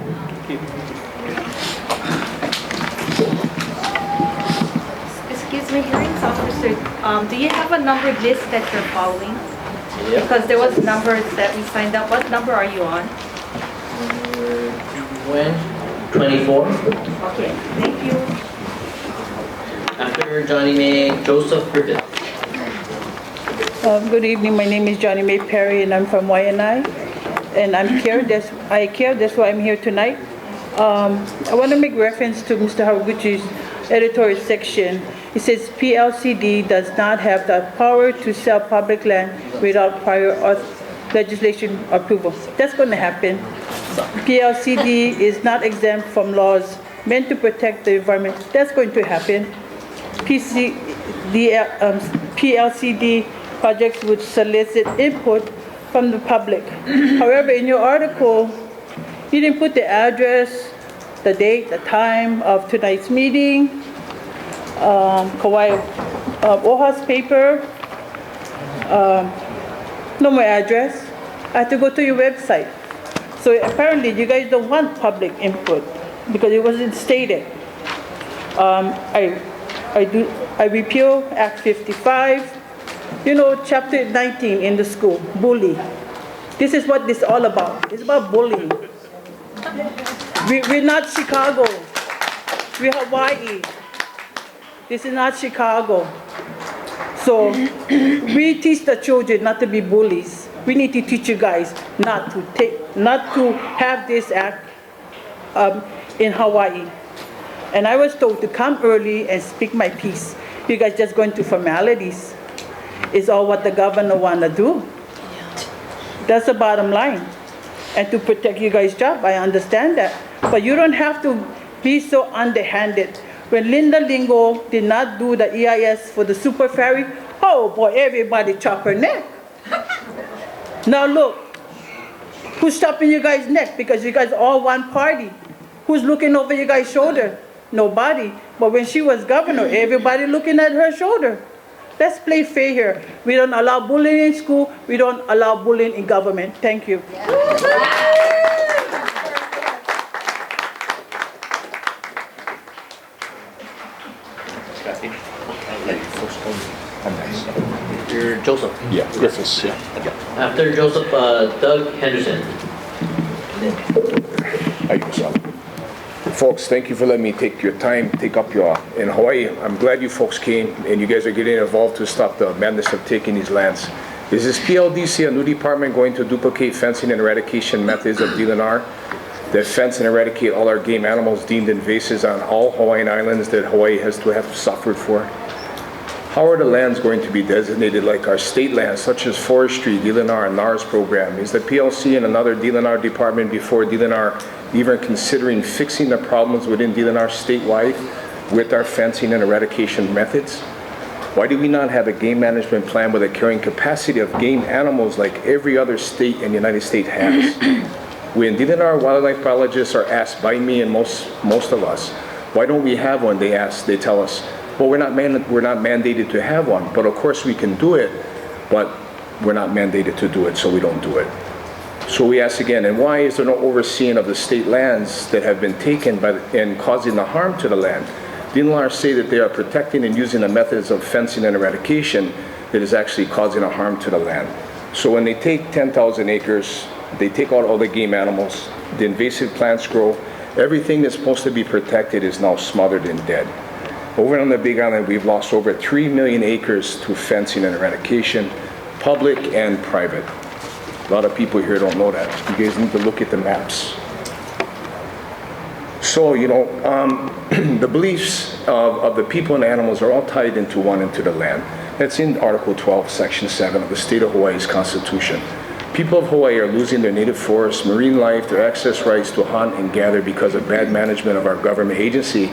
[SPEAKER 10] Excuse me, hearings officer, do you have a numbered list that you're following? Yeah. Because there was numbers that we signed up. What number are you on?
[SPEAKER 17] When? 24.
[SPEAKER 10] Okay, thank you.
[SPEAKER 17] After Johnny May, Joseph Griffith.
[SPEAKER 14] Good evening. My name is Johnny May Perry, and I'm from YNI. And I care. That's why I'm here tonight. I want to make reference to Mr. Haraguchi's editorial section. It says PLCD does not have the power to sell public land without prior legislation approval. That's going to happen. PLCD is not exempt from laws meant to protect the environment. That's going to happen. PLCD projects would solicit input from the public. However, in your article, you didn't put the address, the date, the time of tonight's meeting, Kauai Oahu's paper, no more address. I have to go to your website. So apparently you guys don't want public input because it wasn't stated. I repeal Act 55. Chapter 19 in the school, bully. This is what this is all about. It's about bullying. We're not Chicago. We're Hawaii. This is not Chicago. So we teach the children not to be bullies. We need to teach you guys not to have this act in Hawaii. And I was told to come early and speak my piece. You guys just going to formalities. Is all what the governor want to do. That's the bottom line. And to protect you guys' job, I understand that. But you don't have to be so underhanded. When Linda Lingo did not do the EIS for the super ferry, oh boy, everybody chopped her neck. Now look, who's chopping you guys' neck? Because you guys are all one party. Who's looking over you guys' shoulder? Nobody. But when she was governor, everybody looking at her shoulder. Let's play fair here. We don't allow bullying in school. We don't allow bullying in government. Thank you.
[SPEAKER 17] After Joseph.
[SPEAKER 15] Yeah, Griffiths, yeah.
[SPEAKER 17] After Joseph, Doug Henderson.
[SPEAKER 15] Folks, thank you for letting me take up your in Hawaii. I'm glad you folks came and you guys are getting involved to stop the madness of taking these lands. Is this PLDC, a new department, going to duplicate fencing and eradication methods of DLNR that fence and eradicate all our game animals deemed invasive on all Hawaiian islands that Hawaii has to have suffered for? How are the lands going to be designated like our state lands, such as forestry, DLNR, and NAR's program? Is the PLC and another DLNR department before DLNR even considering fixing the problems within DLNR statewide with our fencing and eradication methods? Why do we not have a game management plan with a carrying capacity of game animals like every other state in the United States has? When DLNR wildlife biologists are asked by me and most of us, why don't we have one? They tell us, well, we're not mandated to have one, but of course we can do it, but we're not mandated to do it, so we don't do it. So we ask again, and why is there no overseeing of the state lands that have been taken and causing the harm to the land? DLNR say that they are protecting and using the methods of fencing and eradication that is actually causing a harm to the land. So when they take 10,000 acres, they take out all the game animals, the invasive plants grow, everything that's supposed to be protected is now smothered and dead. Over on the Big Island, we've lost over 3 million acres to fencing and eradication, public and private. A lot of people here don't know that. You guys need to look at the maps. So, the beliefs of the people and animals are all tied into the land. That's in Article 12, Section 7 of the State of Hawaii's Constitution. People of Hawaii are losing their native forests, marine life, their access rights to hunt and gather because of bad management of our government agency,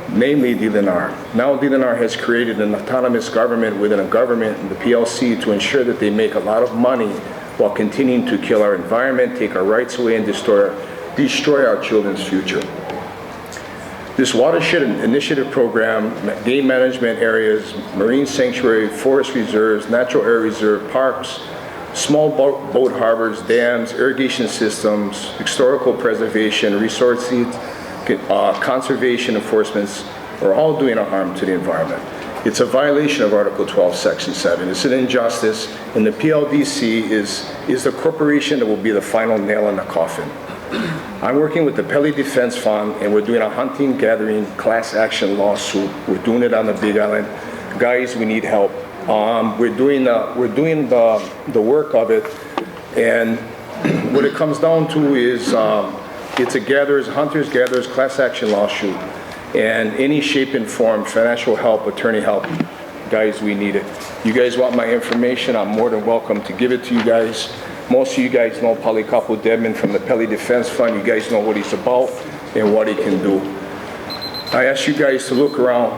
[SPEAKER 15] namely DLNR. Now DLNR has created an autonomous government within a government, the PLC, to ensure that they make a lot of money while continuing to kill our environment, take our rights away, and destroy our children's future. This watershed initiative program, game management areas, marine sanctuary, forest reserves, natural area reserve, parks, small boat harbors, dams, irrigation systems, historical preservation, resources, conservation enforcements are all doing a harm to the environment. It's a violation of Article 12, Section 7. It's an injustice, and the PLDC is the corporation that will be the final nail in the coffin. I'm working with the Pele Defense Fund, and we're doing a hunting gathering class action lawsuit. We're doing it on the Big Island. Guys, we need help. We're doing the work of it, and what it comes down to is it's a hunters-gatherers class action lawsuit, and any shape and form, financial help, attorney help, guys, we need it. You guys want my information, I'm more than welcome to give it to you guys. Most of you guys know Palikapu Dedman from the Pele Defense Fund. You guys know what he's about and what he can do. I ask you guys to look around.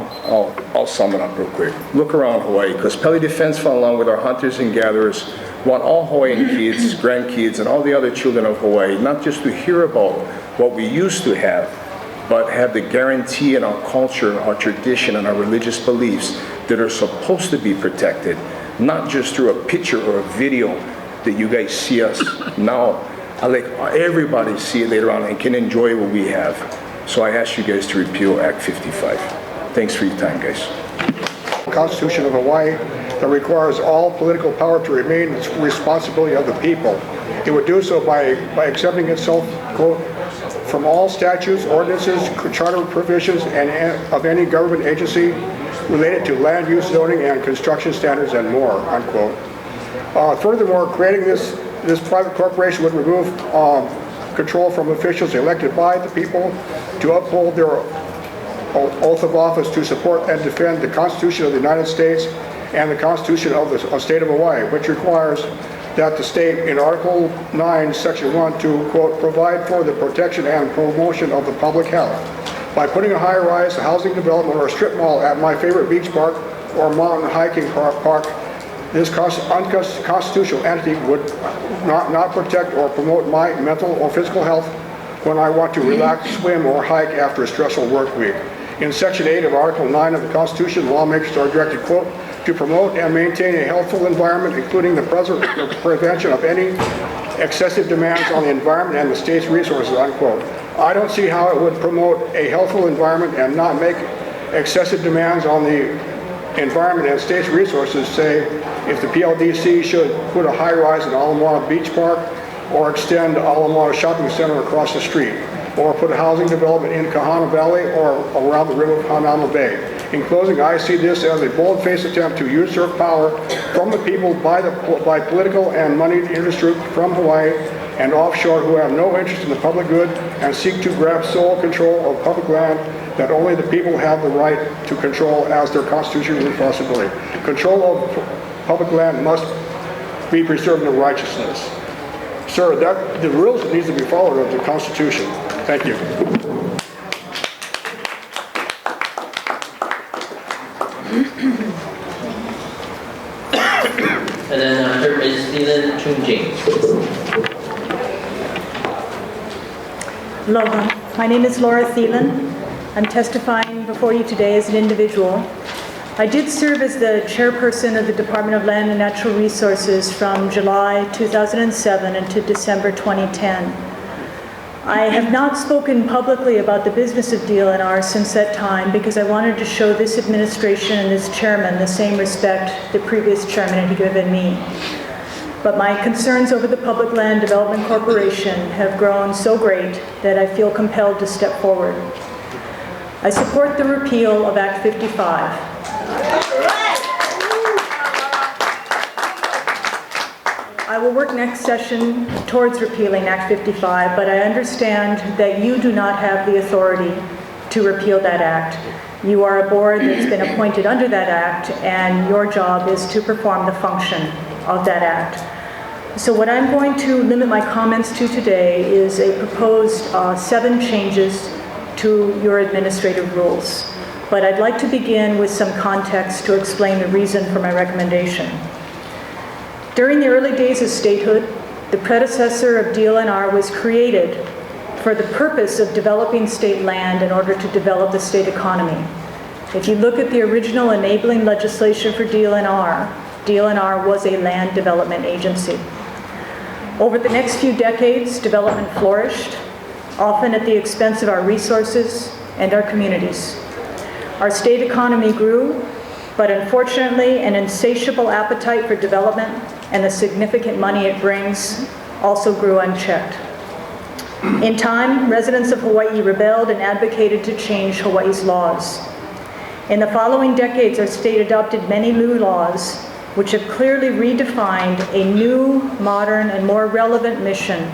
[SPEAKER 15] I'll sum it up real quick. Look around Hawaii, because Pele Defense Fund, along with our hunters and gatherers, want all Hawaiian kids, grandkids, and all the other children of Hawaii, not just to hear about what we used to have, but have the guarantee in our culture, our tradition, and our religious beliefs that are supposed to be protected, not just through a picture or a video that you guys see us now. I like everybody see it later on and can enjoy what we have. So I ask you guys to repeal Act 55. Thanks for your time, guys.
[SPEAKER 5] The Constitution of Hawaii that requires all political power to remain the responsibility of the people. It would do so by exempting itself, quote, from all statutes, ordinances, charter provisions, and of any government agency related to land use, zoning, and construction standards, and more, unquote. Furthermore, creating this private corporation would remove control from officials elected by the people to uphold their oath of office to support and defend the Constitution of the United States and the Constitution of the state of Hawaii, which requires that the state in Article 9, Section 1 to, quote, provide for the protection and promotion of the public health. By putting a high-rise housing development or a strip mall at my favorite beach park or mountain hiking park, this unconstitutional entity would not protect or promote my mental or physical health when I want to relax, swim, or hike after a stressful work week. In Section 8 of Article 9 of the Constitution, lawmakers are directed, quote, to promote and maintain a healthful environment, including the prevention of any excessive demands on the environment and the state's resources, unquote. I don't see how it would promote a healthful environment and not make excessive demands on the environment and state's resources, say, if the PLDC should put a high-rise in Alamana Beach Park or extend Alamana Shopping Center across the street, or put a housing development in Kahana Valley or around the rim of Hanauma Bay. In closing, I see this as a bold-faced attempt to usurp power from the people by political and moneyed industry from Hawaii and offshore who have no interest in the public good and seek to grab sole control of public land that only the people have the right to control as their constitutional responsibility. Control of public land must be preserved in righteousness. Sir, the rules that needs to be followed of the Constitution. Thank you.
[SPEAKER 17] And then after is Thelen Chunjing.
[SPEAKER 16] Aloha. My name is Laura Thelen. I'm testifying before you today as an individual. I did serve as the chairperson of the Department of Land and Natural Resources from July 2007 until December 2010. I have not spoken publicly about the business of DLNR since that time because I wanted to show this administration and this chairman the same respect the previous chairman had given me. But my concerns over the Public Land Development Corporation have grown so great that I feel compelled to step forward. I support the repeal of Act 55. I will work next session towards repealing Act 55, but I understand that you do not have the authority to repeal that act. You are a board that's been appointed under that act, and your job is to perform the function of that act. So what I'm going to limit my comments to today is a proposed 7 changes to your administrative rules. But I'd like to begin with some context to explain the reason for my recommendation. During the early days of statehood, the predecessor of DLNR was created for the purpose of developing state land in order to develop the state economy. If you look at the original enabling legislation for DLNR, DLNR was a land development agency. Over the next few decades, development flourished, often at the expense of our resources and our communities. Our state economy grew, but unfortunately, an insatiable appetite for development and the significant money it brings also grew unchecked. In time, residents of Hawaii rebelled and advocated to change Hawaii's laws. In the following decades, our state adopted many new laws which have clearly redefined a new, modern, and more relevant mission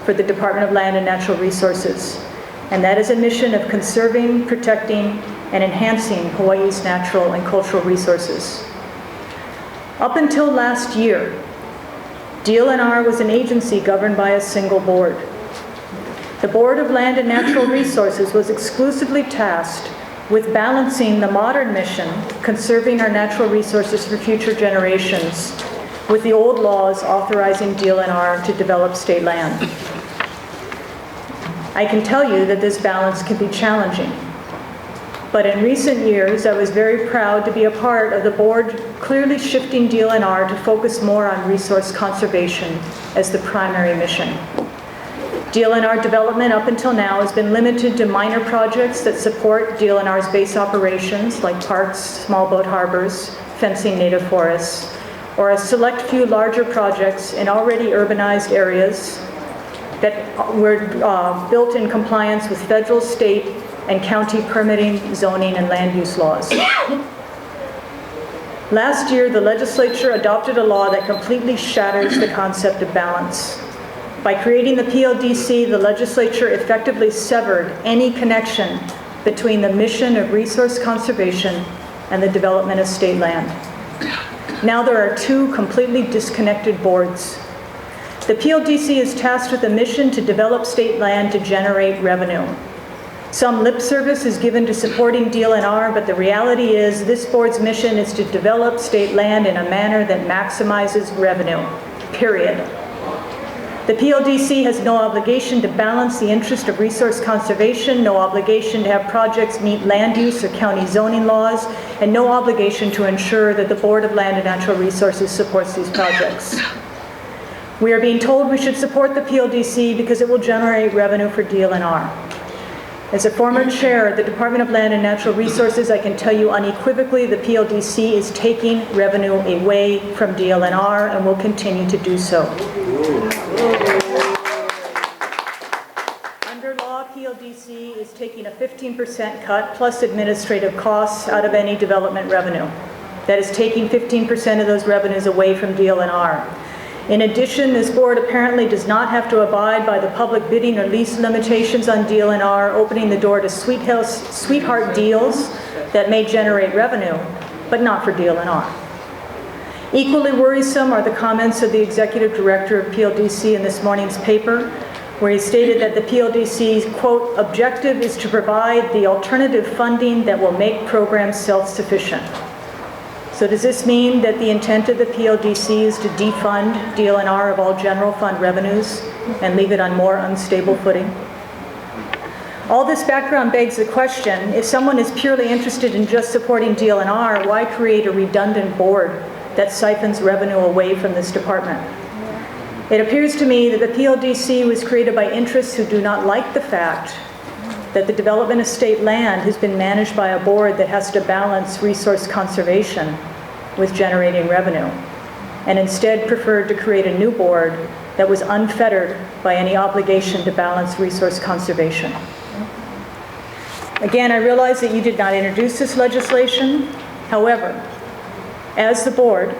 [SPEAKER 16] for the Department of Land and Natural Resources. And that is a mission of conserving, protecting, and enhancing Hawaii's natural and cultural resources. Up until last year, DLNR was an agency governed by a single board. The Board of Land and Natural Resources was exclusively tasked with balancing the modern mission, conserving our natural resources for future generations, with the old laws authorizing DLNR to develop state land. I can tell you that this balance can be challenging. But in recent years, I was very proud to be a part of the board clearly shifting DLNR to focus more on resource conservation as the primary mission. DLNR development up until now has been limited to minor projects that support DLNR's base operations like parks, small boat harbors, fencing native forests, or a select few larger projects in already urbanized areas that were built in compliance with federal, state, and county permitting, zoning, and land use laws. Last year, the legislature adopted a law that completely shatters the concept of balance. By creating the PLDC, the legislature effectively severed any connection between the mission of resource conservation and the development of state land. Now there are 2 completely disconnected boards. The PLDC is tasked with a mission to develop state land to generate revenue. Some lip service is given to supporting DLNR, but the reality is this board's mission is to develop state land in a manner that maximizes revenue, period. The PLDC has no obligation to balance the interest of resource conservation, no obligation to have projects meet land use or county zoning laws, and no obligation to ensure that the Board of Land and Natural Resources supports these projects. We are being told we should support the PLDC because it will generate revenue for DLNR. As a former chair of the Department of Land and Natural Resources, I can tell you unequivocally the PLDC is taking revenue away from DLNR and will continue to do so. Under law, PLDC is taking a 15% cut plus administrative costs out of any development revenue. That is taking 15% of those revenues away from DLNR. In addition, this board apparently does not have to abide by the public bidding or lease limitations on DLNR, opening the door to sweetheart deals that may generate revenue, but not for DLNR. Equally worrisome are the comments of the executive director of PLDC in this morning's paper, where he stated that the PLDC's, quote, objective is to provide the alternative funding that will make programs self-sufficient. So does this mean that the intent of the PLDC is to defund DLNR of all general fund revenues and leave it on more unstable footing? All this background begs the question, if someone is purely interested in just supporting DLNR, why create a redundant board that siphons revenue away from this department? It appears to me that the PLDC was created by interests who do not like the fact that the development of state land has been managed by a board that has to balance resource conservation with generating revenue, and instead preferred to create a new board that was unfettered by any obligation to balance resource conservation. Again, I realize that you did not introduce this legislation. However, as the board,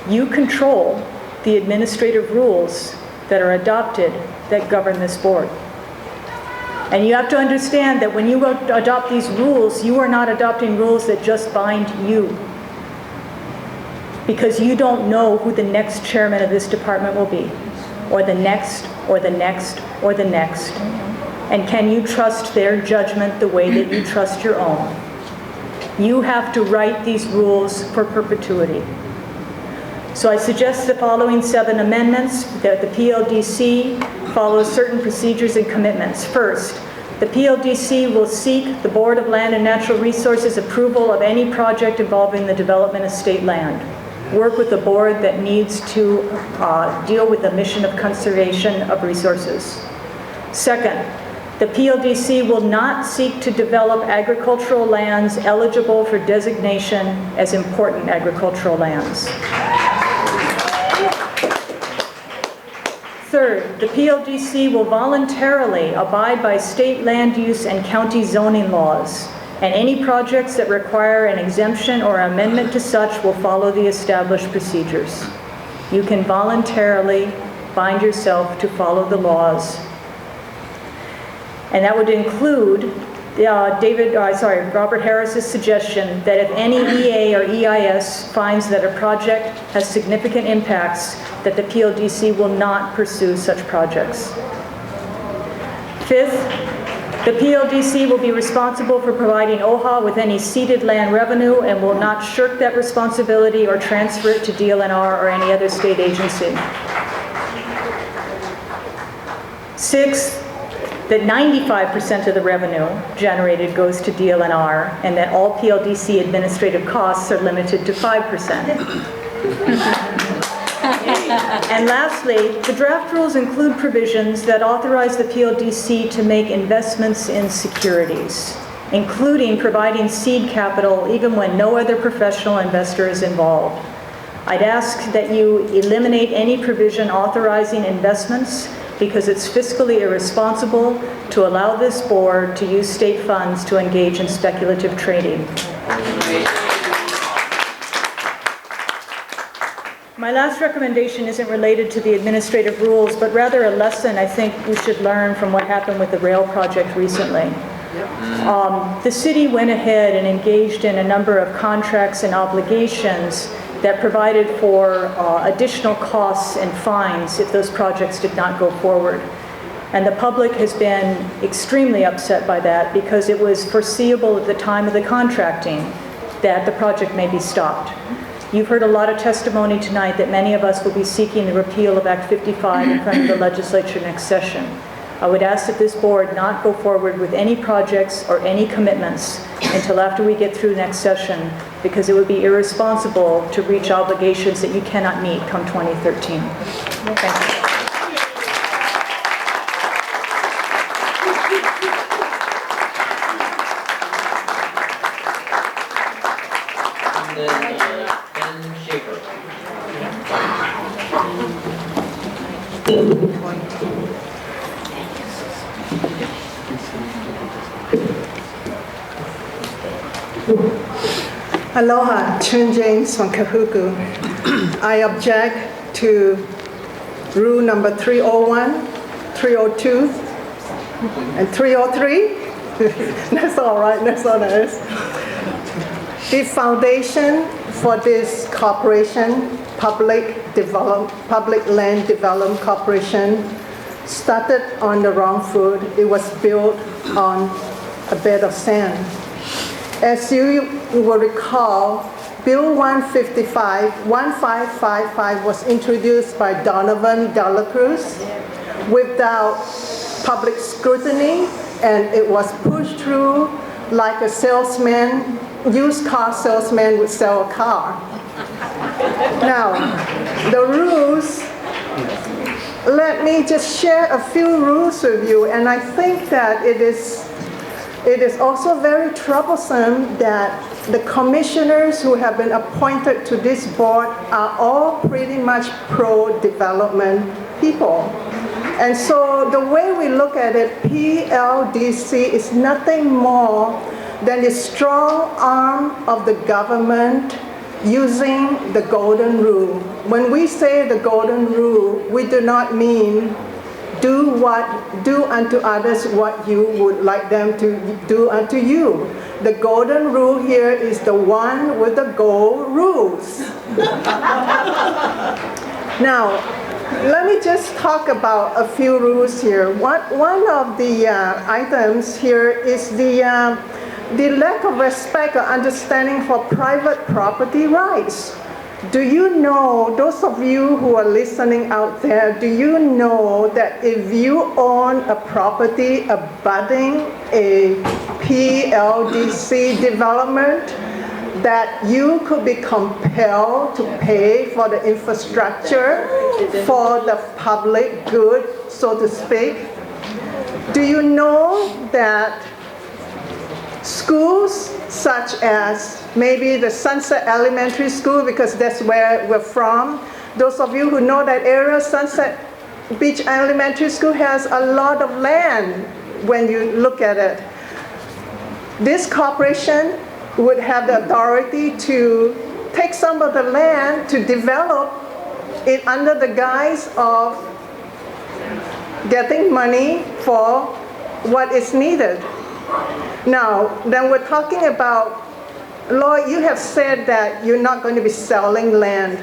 [SPEAKER 16] you control the administrative rules that are adopted that govern this board. And you have to understand that when you adopt these rules, you are not adopting rules that just bind you. because you don't know who the next chairman of this department will be, or the next, or the next, or the next. And can you trust their judgment the way that you trust your own? You have to write these rules for perpetuity. So I suggest the following 7 amendments: that the PLDC follows certain procedures and commitments. First, the PLDC will seek the Board of Land and Natural Resources approval of any project involving the development of state land. Work with the board that needs to deal with the mission of conservation of resources. Second, the PLDC will not seek to develop agricultural lands eligible for designation as important agricultural lands. Third, the PLDC will voluntarily abide by state land use and county zoning laws, and any projects that require an exemption or amendment to such will follow the established procedures. You can voluntarily bind yourself to follow the laws. And that would include Robert Harris's suggestion that if any EA or EIS finds that a project has significant impacts, that the PLDC will not pursue such projects. Fifth, the PLDC will be responsible for providing OHA with any ceded land revenue and will not shirk that responsibility or transfer it to DLNR or any other state agency. Sixth, that 95% of the revenue generated goes to DLNR and that all PLDC administrative costs are limited to 5%. And lastly, the draft rules include provisions that authorize the PLDC to make investments in securities, including providing seed capital even when no other professional investor is involved. I'd ask that you eliminate any provision authorizing investments because it's fiscally irresponsible to allow this board to use state funds to engage in speculative trading. My last recommendation isn't related to the administrative rules, but rather a lesson I think we should learn from what happened with the rail project recently. The city went ahead and engaged in a number of contracts and obligations that provided for additional costs and fines if those projects did not go forward. And the public has been extremely upset by that because it was foreseeable at the time of the contracting that the project may be stopped. You've heard a lot of testimony tonight that many of us will be seeking the repeal of Act 55 in front of the legislature next session. I would ask that this board not go forward with any projects or any commitments until after we get through next session, because it would be irresponsible to reach obligations that you cannot meet come 2013. Thank you.
[SPEAKER 18] Aloha, Chun James from Kahuku. I object to rule number 301, 302, and 303. That's all right, that's all there is. The foundation for this corporation, Public Land Development Corporation, started on the wrong foot. It was built on a bed of sand. As you will recall, Bill 1555 was introduced by Donovan De La Cruz without public scrutiny, and it was pushed through like a salesman, used car salesman would sell a car. Now, the rules, let me just share a few rules with you, and I think that it is also very troublesome that the commissioners who have been appointed to this board are all pretty much pro-development people. And so the way we look at it, PLDC is nothing more than the strong arm of the government using the golden rule. When we say the golden rule, we do not mean do unto others what you would like them to do unto you. The golden rule here is the one with the gold rules. Now, let me just talk about a few rules here. One of the items here is the lack of respect or understanding for private property rights. Do you know, those of you who are listening out there, do you know that if you own a property abutting a PLDC development, that you could be compelled to pay for the infrastructure for the public good, so to speak? Do you know that schools such as maybe the Sunset Elementary School, because that's where we're from, those of you who know that area, Sunset Beach Elementary School has a lot of land when you look at it. This corporation would have the authority to take some of the land to develop it under the guise of getting money for what is needed. Now, then we're talking about, Lord, you have said that you're not going to be selling land.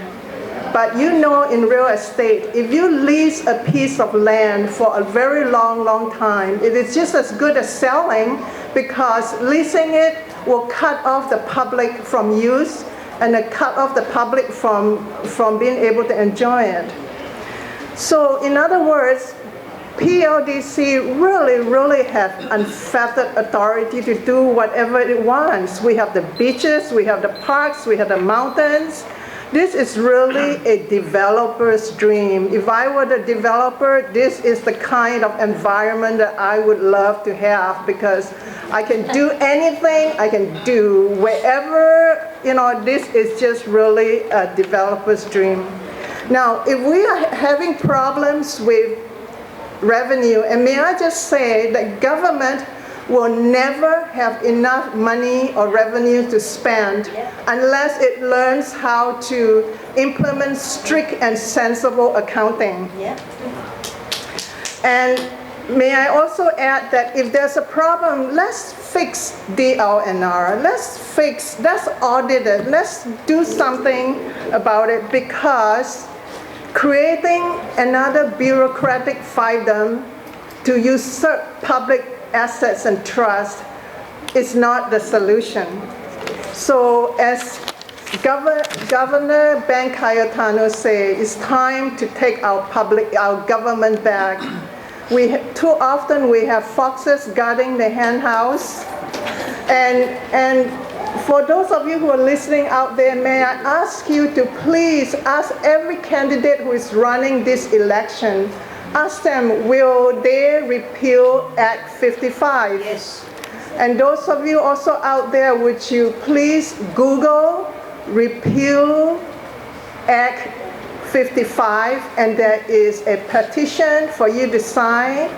[SPEAKER 18] But you know in real estate, if you lease a piece of land for a very long time, it is just as good as selling, because leasing it will cut off the public from use and cut off the public from being able to enjoy it. So in other words, PLDC really have unfettered authority to do whatever it wants. We have the beaches, we have the parks, we have the mountains. This is really a developer's dream. If I were the developer, this is the kind of environment that I would love to have, because I can do anything, I can do wherever, this is just really a developer's dream. Now, if we are having problems with revenue, and may I just say that government will never have enough money or revenue to spend unless it learns how to implement strict and sensible accounting. And may I also add that if there's a problem, let's fix DLNR. Let's audit it. Let's do something about it, because creating another bureaucratic fiefdom to usurp public assets and trust is not the solution. So as Governor Ben Cayetano said, it's time to take our government back. Too often we have foxes guarding the hen house. And for those of you who are listening out there, may I ask you to please ask every candidate who is running this election, ask them, will they repeal Act 55? Yes. And those of you also out there, would you please Google repeal Act 55, and there is a petition for you to sign,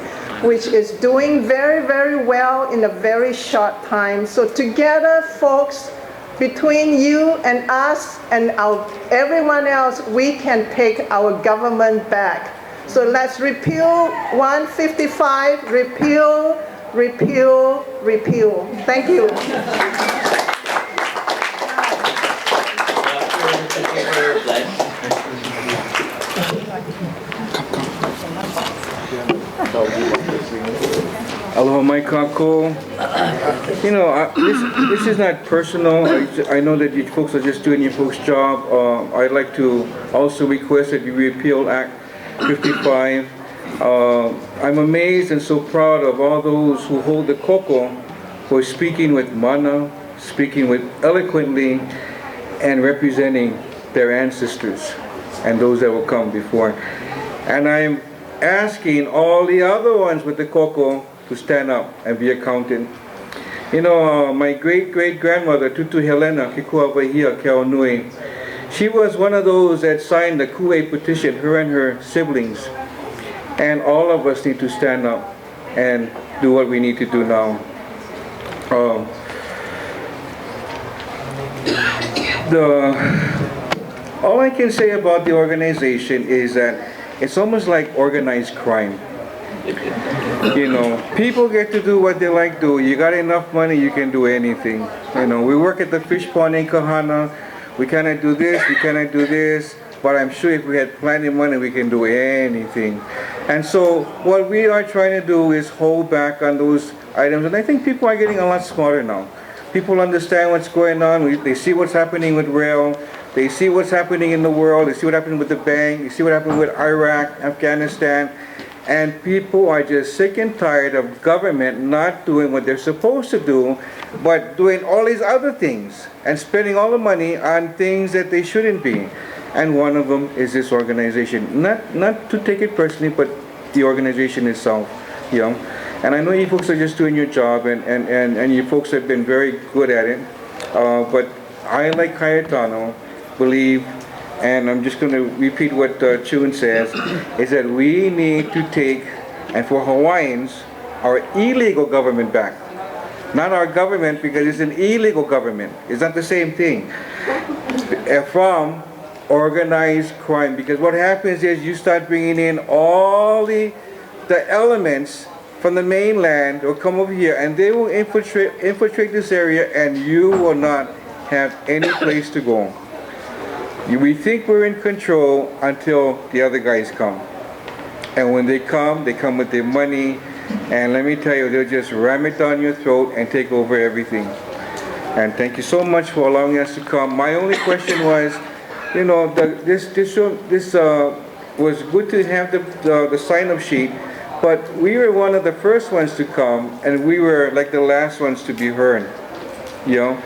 [SPEAKER 18] which is doing very well in a very short time. So together, folks, between you and us and everyone else, we can take our government back. So let's repeal 155, repeal. Thank you.
[SPEAKER 7] Aloha mai kako. This is not personal. I know that you folks are just doing your folks' job. I'd like to also request that you repeal Act 55. I'm amazed and so proud of all those who hold the koko, who are speaking with mana, speaking with eloquently, and representing their ancestors and those that will come before. And I'm asking all the other ones with the koko to stand up and be accounted. My great-great-grandmother, Tutu Helena Kikua Wahia Keaonui, she was one of those that signed the Kue petition, her and her siblings. And all of us need to stand up and do what we need to do now. All I can say about the organization is that it's almost like organized crime.
[SPEAKER 19] You know, people get to do what they like to do. You got enough money, you can do anything. You know, we work at the fish pond in Kahana. We cannot do this, we cannot do this. But I'm sure if we had plenty of money, we can do anything. And so what we are trying to do is hold back on those items. And I think people are getting a lot smarter now. People understand what's going on. They see what's happening with rail. They see what's happening in the world. They see what happened with the bank. They see what happened with Iraq, Afghanistan. And people are just sick and tired of government not doing what they're supposed to do, but doing all these other things and spending all the money on things that they shouldn't be. And one of them is this organization. Not to take it personally, but the organization itself. You know? And I know you folks are just doing your job, and you folks have been very good at it. But I, like Cayetano, believe, and I'm just going to repeat what Chun says, is that we need to take, and for Hawaiians, our illegal government back. Not our government, because it's an illegal government. It's not the same thing. From organized crime, because what happens is you start bringing in all the elements from the mainland or come over here, and they will infiltrate this area, and you will not have any place to go. We think we're in control until the other guys come. And when they come with their money, and let me tell you, they'll just ram it down your throat and take over everything. And thank you so much for allowing us to come. My only question was, you know, this was good to have the sign-up sheet, but we were one of the first ones to come, and we were like the last ones to be heard, you know?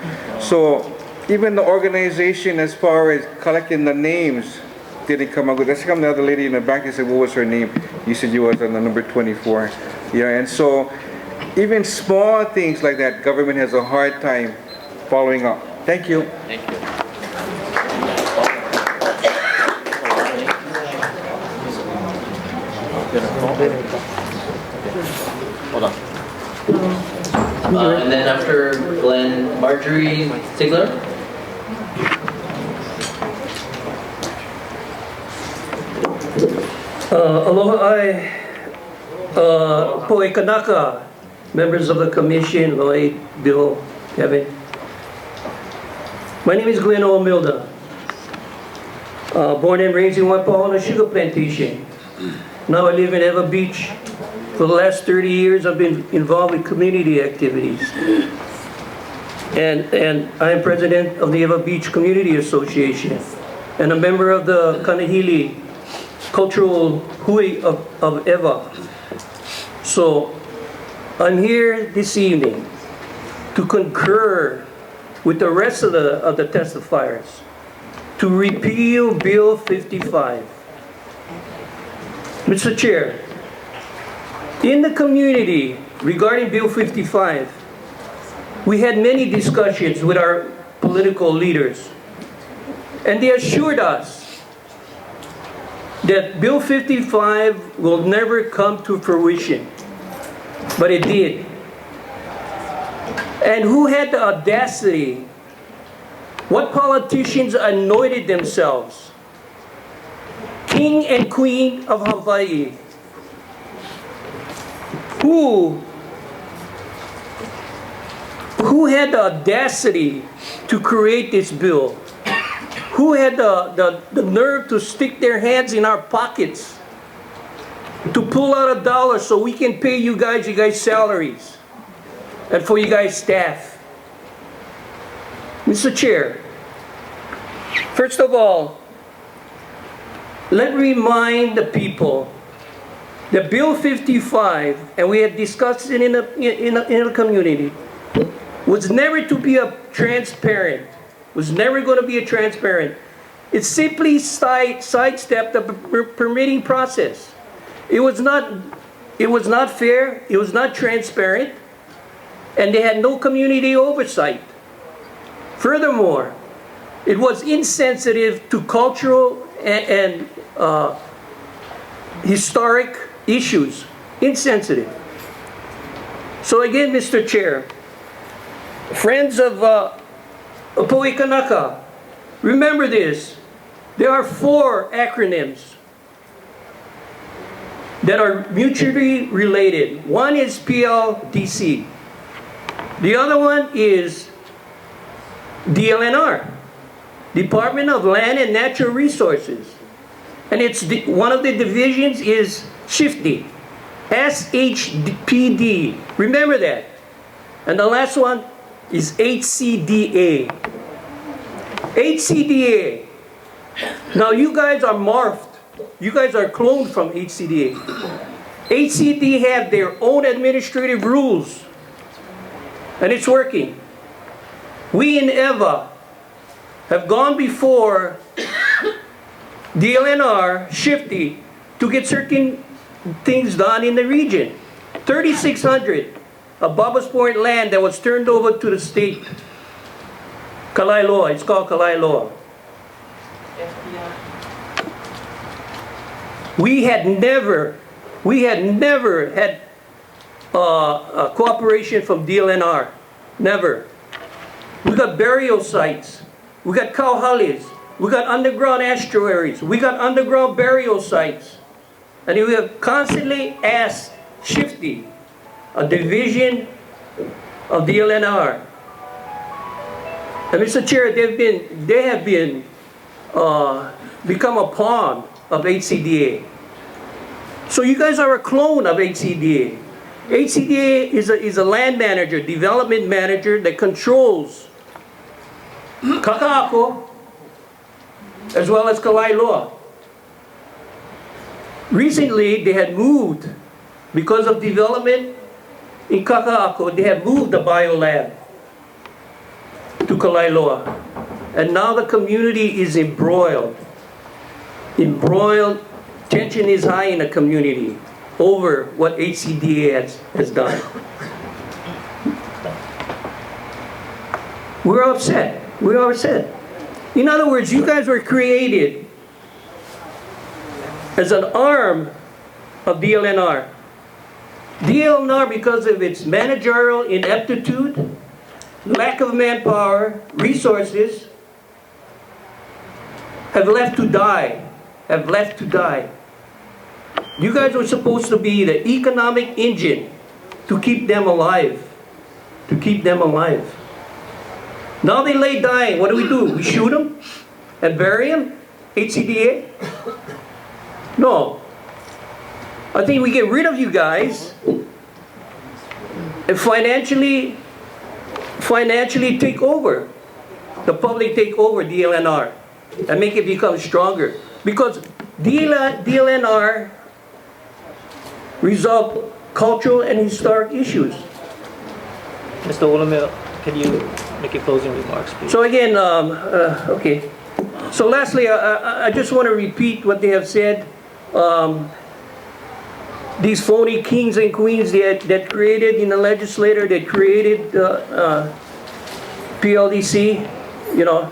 [SPEAKER 19] So even the organization, as far as collecting the names, didn't come up with. Let's come the other lady in the back and said, what was her name? You said you was on the number 24. Yeah, and so even small things like that, government has a hard time following up. Thank you.
[SPEAKER 17] Thank you. Hold on. And then after Glenn, Margerie Ziggler.
[SPEAKER 20] Aloha, Poe Kanaka, members of the commission, Lloyd, Bill, Kevin. My name is Glenn O'Milda. Born and raised in Waipahu on a sugar plantation. Now I live in Eva Beach. For the last 30 years, I've been involved with community activities. And I am president of the Eva Beach Community Association and a member of the Kanahili Cultural Hui of Eva. So I'm here this evening to concur with the rest of the testifiers to repeal Bill 55. Mr. Chair, in the community regarding Bill 55, we had many discussions with our political leaders, and they assured us that Bill 55 will never come to fruition, but it did. And who had the audacity? What politicians anointed themselves King and Queen of Hawaii? Who had the audacity to create this bill? Who had the nerve to stick their hands in our pockets to pull out $1 so we can pay you guys salaries and for you guys staff? Mr. Chair, first of all, let me remind the people that Bill 55, and we had discussed it in the community, was never to be a transparent. Was never going to be a transparent. It simply sidestepped the permitting process. It was not fair. It was not transparent, and they had no community oversight. Furthermore, it was insensitive to cultural and historic issues. Insensitive. So again, Mr. Chair, friends of Poe Kanaka, remember this. There are 4 acronyms. that are mutually related. One is PLDC. The other one is DLNR, Department of Land and Natural Resources. And one of the divisions is SHPD, SHPD. Remember that. And the last one is HCDA. HCDA. Now you guys are morphed. You guys are cloned from HCDA. HCDA have their own administrative rules. And it's working. We in EVA have gone before DLNR, SHPD, to get certain things done in the region. 3,600 of Baba's Point land that was turned over to the state. Kalailoa, it's called Kalailoa. We had never had cooperation from DLNR. Never. We got burial sites. We got kauhalis. We got underground estuaries. We got underground burial sites. And we have constantly asked SHPD, a division of DLNR. And Mr. Chair, they have become a pawn of HCDA. So you guys are a clone of HCDA. HCDA is a land manager, development manager that controls Kaka'ako as well as Kalailoa. Recently, they had moved, because of development in Kaka'ako, they have moved the biolab to Kalailoa. And now the community is embroiled. Tension is high in the community over what HCDA has done. We're upset. We're upset. In other words, you guys were created as an arm of DLNR. DLNR, because of its managerial ineptitude, lack of manpower, resources, have left to die. You guys were supposed to be the economic engine to keep them alive. Now they lay dying. What do? We shoot them and bury them? HCDA? No. I think we get rid of you guys and financially take over. The public take over DLNR and make it become stronger. Because DLNR resolve cultural and historic issues.
[SPEAKER 2] Mr. Olamil, can you make your closing remarks, please?
[SPEAKER 20] So again, okay. So lastly, I just want to repeat what they have said. These phony kings and queens that created in the legislature, that created PLDC, you know,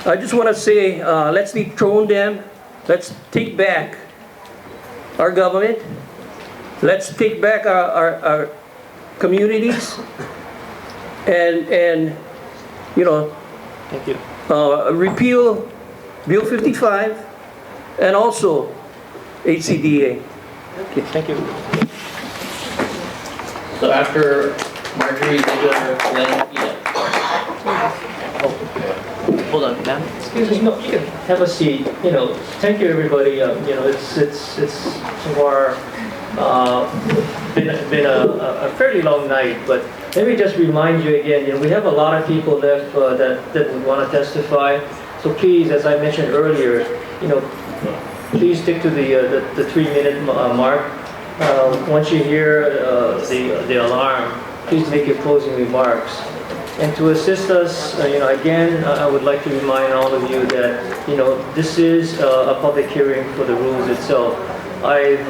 [SPEAKER 20] I just want to say, let's dethrone them. Let's take back our government. Let's take back our communities. And you know,
[SPEAKER 2] thank you.
[SPEAKER 20] Repeal Bill 55 and also HCDA.
[SPEAKER 2] Okay, thank you.
[SPEAKER 17] So after Margerie Ziggler,
[SPEAKER 2] Hold on, ma'am. Excuse me. No, you can have a seat. You know, thank you, everybody. You know, it's so far been a fairly long night, but let me just remind you again. You know, we have a lot of people left that would want to testify. So please, as I mentioned earlier, you know, please stick to the 3-minute mark. Once you hear the alarm, please make your closing remarks. And to assist us, you know, again, I would like to remind all of you that, you know, this is a public hearing for the rules itself. I've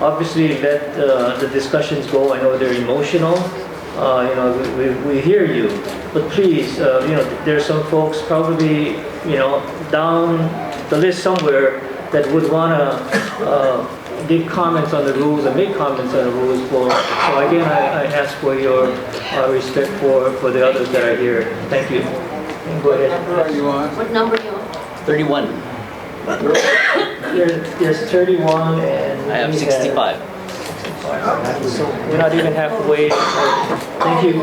[SPEAKER 2] obviously let the discussions go. I know they're emotional. You know, we hear you, but please, you know, there are some folks probably, you know, down the list somewhere that would want to give comments on the rules and make comments on the rules. So again, I ask for your respect for the others that are here. Thank you. Go ahead.
[SPEAKER 17] What number are you on? What number are you on? 31.
[SPEAKER 2] There's 31 and
[SPEAKER 17] I have 65.
[SPEAKER 2] So we're not even halfway. Thank you.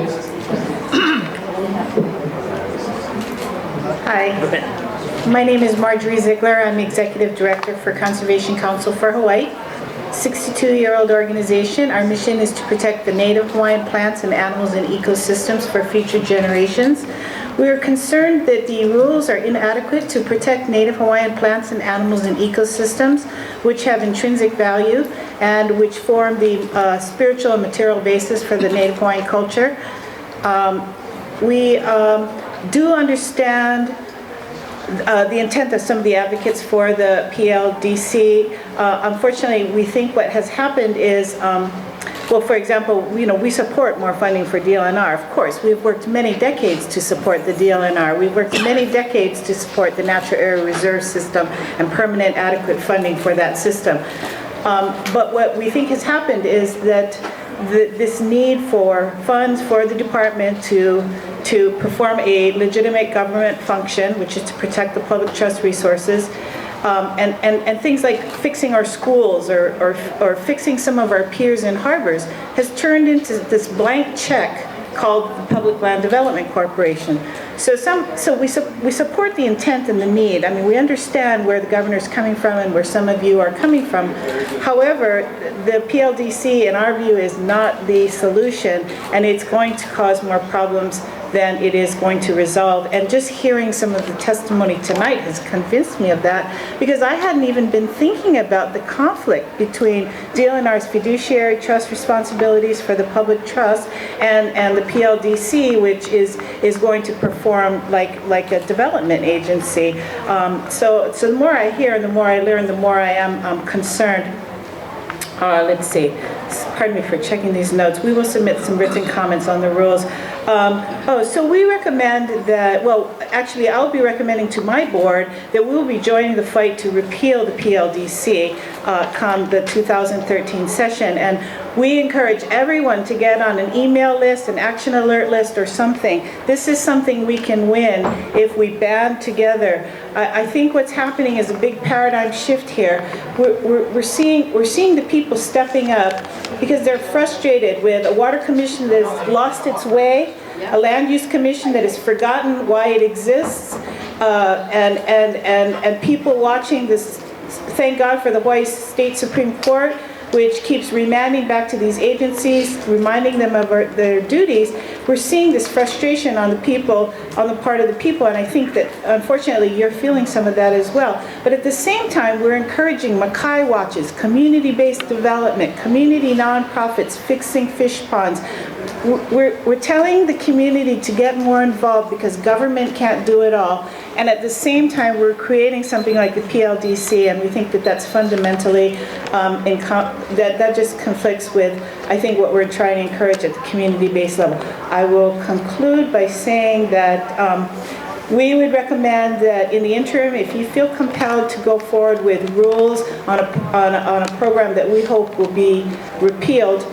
[SPEAKER 4] Hi, my name is Margerie Ziggler. I'm Executive Director for Conservation Council for Hawaii. 62-year-old organization. Our mission is to protect the native Hawaiian plants and animals and ecosystems for future generations. We are concerned that the rules are inadequate to protect native Hawaiian plants and animals and ecosystems, which have intrinsic value and which form the spiritual and material basis for the native Hawaiian culture. We do understand the intent of some of the advocates for the PLDC. Unfortunately, we think what has happened is, well, for example, we support more funding for DLNR. Of course, we've worked many decades to support the DLNR. We've worked many decades to support the Natural Area Reserve System and permanent adequate funding for that system. But what we think has happened is that this need for funds for the department to perform a legitimate government function, which is to protect the public trust resources, and things like fixing our schools or fixing some of our piers and harbors, has turned into this blank check called the Public Land Development Corporation. So we support the intent and the need. I mean, we understand where the governor's coming from and where some of you are coming from. However, the PLDC, in our view, is not the solution, and it's going to cause more problems than it is going to resolve. And just hearing some of the testimony tonight has convinced me of that, because I hadn't even been thinking about the conflict between DLNR's fiduciary trust responsibilities for the public trust and the PLDC, which is going to perform like a development agency. So the more I hear and the more I learn, the more I am concerned. Let's see. Pardon me for checking these notes. We will submit some written comments on the rules. So we recommend that, well, actually I'll be recommending to my board that we'll be joining the fight to repeal the PLDC come the 2013 session. And we encourage everyone to get on an email list, an action alert list, or something. This is something we can win if we band together. I think what's happening is a big paradigm shift here. We're seeing the people stepping up because they're frustrated with a water commission that has lost its way, a land use commission that has forgotten why it exists, and people watching this. Thank God for the Hawaii State Supreme Court, which keeps remanding back to these agencies, reminding them of their duties. We're seeing this frustration on the people, on the part of the people, and I think that unfortunately you're feeling some of that as well. But at the same time, we're encouraging Makai Watches, community-based development, community nonprofits, fixing fish ponds. We're telling the community to get more involved because government can't do it all. And at the same time, we're creating something like the PLDC, and we think that that's fundamentally, that just conflicts with, I think, what we're trying to encourage at the community-based level. I will conclude by saying that we would recommend that in the interim, if you feel compelled to go forward with rules on a program that we hope will be repealed,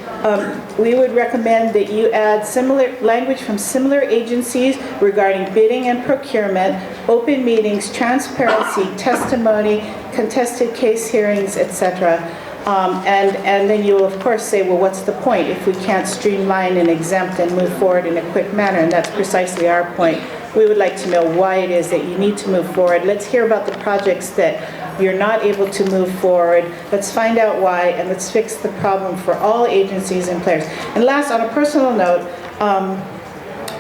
[SPEAKER 4] we would recommend that you add similar language from similar agencies regarding bidding and procurement, open meetings, transparency, testimony, contested case hearings, etc. And then you will, of course, say, well, what's the point if we can't streamline and exempt and move forward in a quick manner? And that's precisely our point. We would like to know why it is that you need to move forward. Let's hear about the projects that you're not able to move forward. Let's find out why, and let's fix the problem for all agencies and players. And last, on a personal note,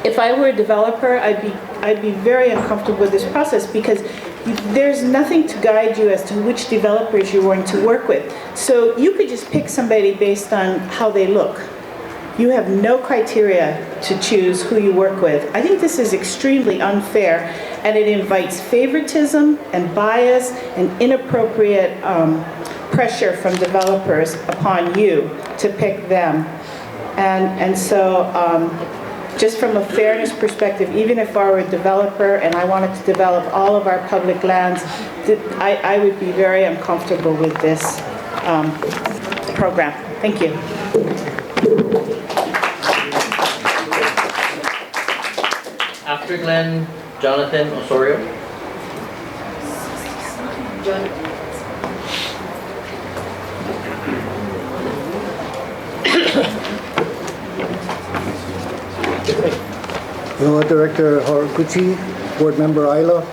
[SPEAKER 4] if I were a developer, I'd be very uncomfortable with this process because there's nothing to guide you as to which developers you're going to work with. So you could just pick somebody based on how they look. You have no criteria to choose who you work with. I think this is extremely unfair, and it invites favoritism and bias and inappropriate pressure from developers upon you to pick them. And so just from a fairness perspective, even if I were a developer and I wanted to develop all of our public lands, I would be very uncomfortable with this program. Thank you.
[SPEAKER 17] After Glenn, Jonathan Osorio.
[SPEAKER 1] Hello, Director Haraguchi, Board Member Ayla.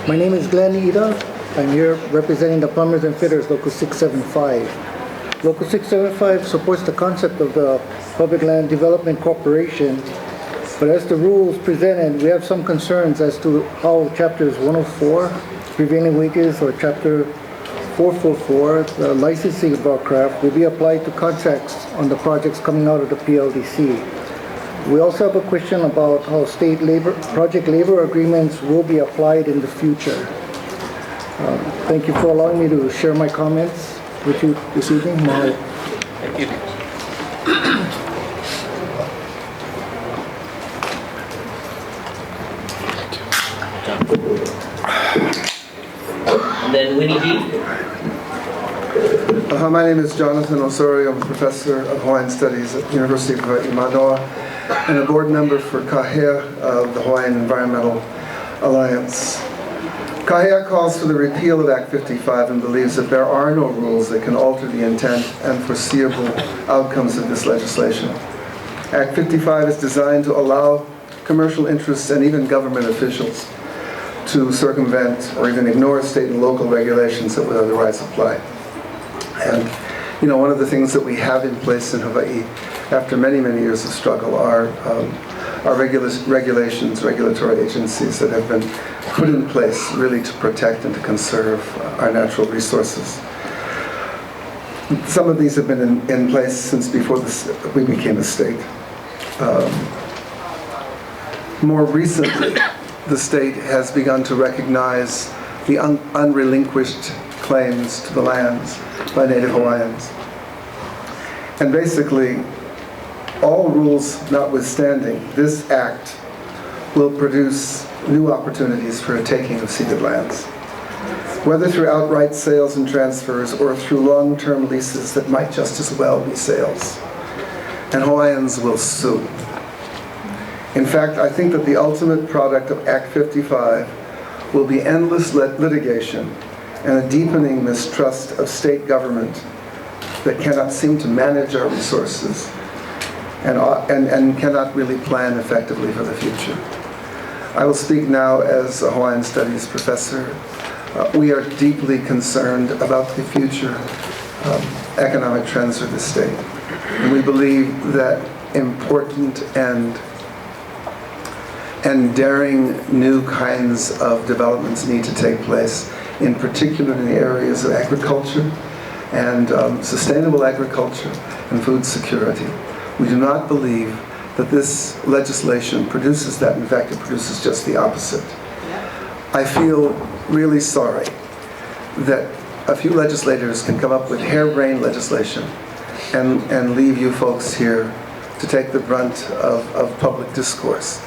[SPEAKER 1] My name is Glenn Ida. I'm here representing the Plumbers and Fitters, Local 675. Local 675 supports the concept of the Public Land Development Corporation, but as the rules presented, we have some concerns as to how Chapters 104, prevailing wages, or Chapter 444, the licensing of our craft, will be applied to contracts on the projects coming out of the PLDC. We also have a question about how state labor, project labor agreements will be applied in the future. Thank you for allowing me to share my comments with you this evening.
[SPEAKER 2] Thank you.
[SPEAKER 17] And then Winnie D.
[SPEAKER 21] My name is Jonathan Osorio. I'm a professor of Hawaiian Studies at the University of Hawaii, Manoa, and a board member for KAHEA of the Hawaiian Environmental Alliance. KAHEA calls for the repeal of Act 55 and believes that there are no rules that can alter the intent and foreseeable outcomes of this legislation. Act 55 is designed to allow commercial interests and even government officials to circumvent or even ignore state and local regulations that would otherwise apply. And, you know, one of the things that we have in place in Hawaii after many, many years of struggle are regulations, regulatory agencies that have been put in place really to protect and to conserve our natural resources. Some of these have been in place since before we became a state. More recently, the state has begun to recognize the unrelinquished claims to the lands by Native Hawaiians. And basically, all rules notwithstanding, this act will produce new opportunities for a taking of ceded lands, whether through outright sales and transfers or through long-term leases that might just as well be sales. And Hawaiians will sue. In fact, I think that the ultimate product of Act 55 will be endless litigation and a deepening mistrust of state government that cannot seem to manage our resources and cannot really plan effectively for the future. I will speak now as a Hawaiian Studies professor. We are deeply concerned about the future economic trends of the state. And we believe that important and daring new kinds of developments need to take place, in particular in the areas of agriculture and sustainable agriculture and food security. We do not believe that this legislation produces that. In fact, it produces just the opposite. I feel really sorry that a few legislators can come up with harebrained legislation and leave you folks here to take the brunt of public discourse.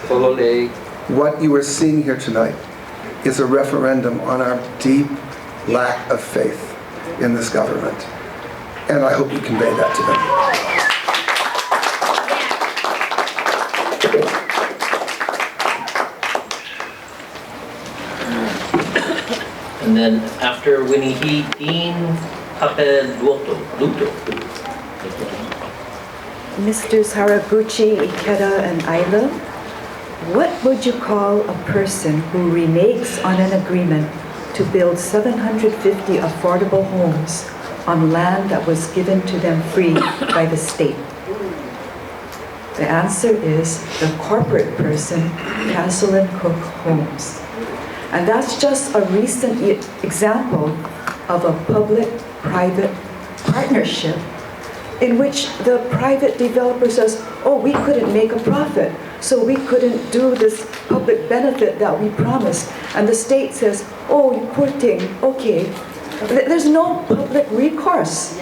[SPEAKER 21] What you are seeing here tonight is a referendum on our deep lack of faith in this government. And I hope you convey that to them.
[SPEAKER 17] And then after Winnie D, Dean Papeluto.
[SPEAKER 22] Misters Haraguchi, Ikeda, and Ayla, what would you call a person who reneges on an agreement to build 750 affordable homes on land that was given to them free by the state? The answer is the corporate person, Castle and Cook Homes. And that's just a recent example of a public-private partnership in which the private developer says, oh, we couldn't make a profit, so we couldn't do this public benefit that we promised. And the state says, oh, you poor thing, okay. There's no public recourse.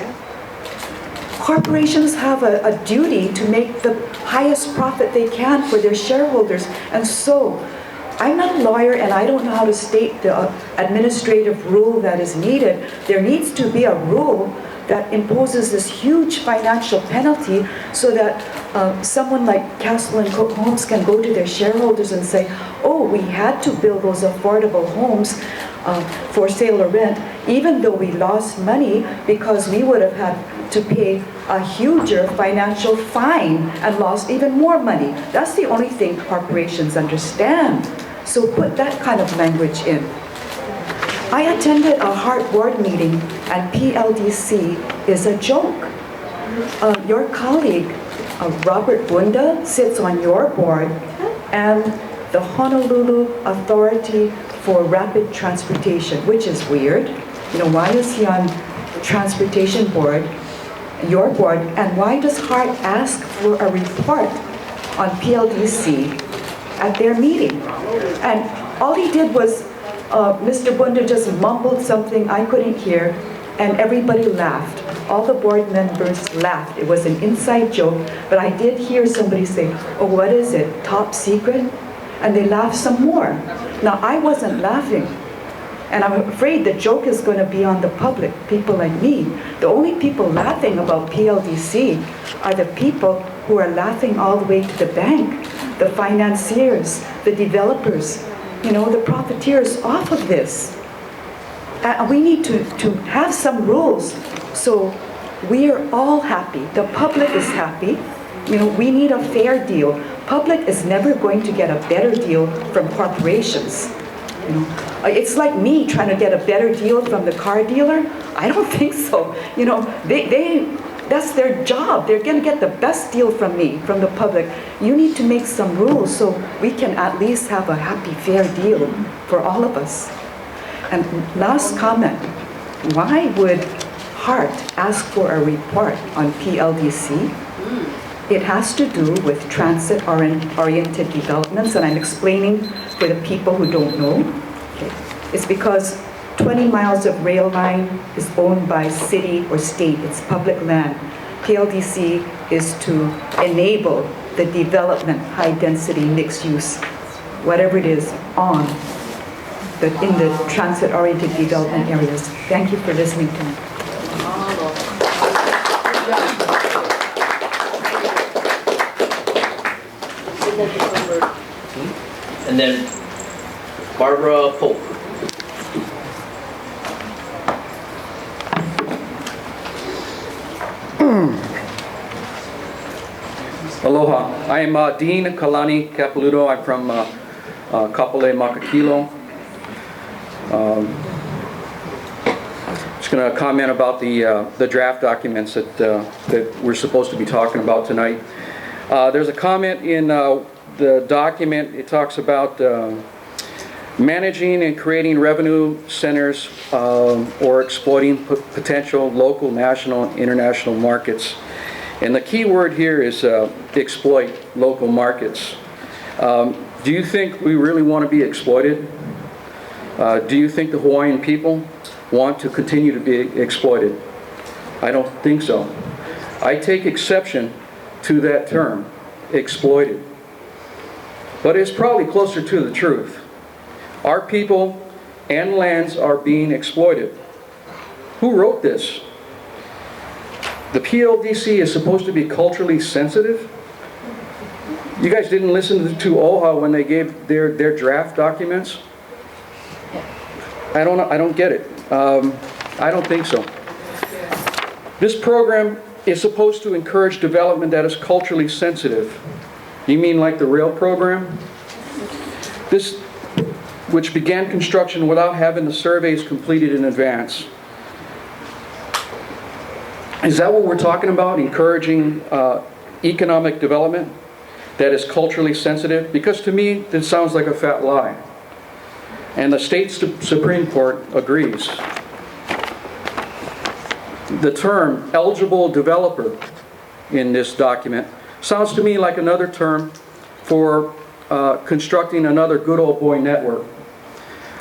[SPEAKER 22] Corporations have a duty to make the highest profit they can for their shareholders. And so, I'm not a lawyer and I don't know how to state the administrative rule that is needed. There needs to be a rule that imposes this huge financial penalty so that someone like Castle and Cook Homes can go to their shareholders and say, oh, we had to build those affordable homes for sale or rent, even though we lost money because we would have had to pay a huger financial fine and lost even more money. That's the only thing corporations understand. So put that kind of language in. I attended a HART board meeting, and PLDC is a joke. Your colleague, Robert Bunda, sits on your board, and the Honolulu Authority for Rapid Transportation, which is weird. You know, why is he on the transportation board, your board, and why does HART ask for a report on PLDC at their meeting? And all he did was, Mr. Bunda just mumbled something I couldn't hear, and everybody laughed. All the board members laughed. It was an inside joke, but I did hear somebody say, oh, what is it, top secret? And they laughed some more. Now, I wasn't laughing, and I'm afraid the joke is going to be on the public, people like me. The only people laughing about PLDC are the people who are laughing all the way to the bank, the financiers, the developers, you know, the profiteers off of this. We need to have some rules so we are all happy. The public is happy. You know, we need a fair deal. Public is never going to get a better deal from corporations. You know, it's like me trying to get a better deal from the car dealer. I don't think so. You know, that's their job. They're going to get the best deal from me, from the public. You need to make some rules so we can at least have a happy, fair deal for all of us. And last comment, why would HART ask for a report on PLDC? It has to do with transit-oriented developments, and I'm explaining for the people who don't know. Okay. It's because 20 miles of rail line is owned by city or state. It's public land. PLDC is to enable the development, high-density, mixed-use, whatever it is, in the transit-oriented development areas. Thank you for listening to me.
[SPEAKER 17] And then Barbara Polk.
[SPEAKER 7] Aloha. I am Dean Kalani Capeludo. I'm from Kapolei Makakilo. Just going to comment about the draft documents that we're supposed to be talking about tonight. There's a comment in the document. It talks about managing and creating revenue centers or exploiting potential local, national, international markets. And the key word here is exploit local markets. Do you think we really want to be exploited? Do you think the Hawaiian people want to continue to be exploited? I don't think so. I take exception to that term, exploited. But it's probably closer to the truth. Our people and lands are being exploited. Who wrote this? The PLDC is supposed to be culturally sensitive? You guys didn't listen to OHA when they gave their draft documents? I don't get it. I don't think so. This program is supposed to encourage development that is culturally sensitive. You mean like the rail program? This, which began construction without having the surveys completed in advance. Is that what we're talking about? Encouraging economic development that is culturally sensitive? Because to me, this sounds like a fat lie. And the state Supreme Court agrees. The term eligible developer in this document sounds to me like another term for constructing another good old boy network.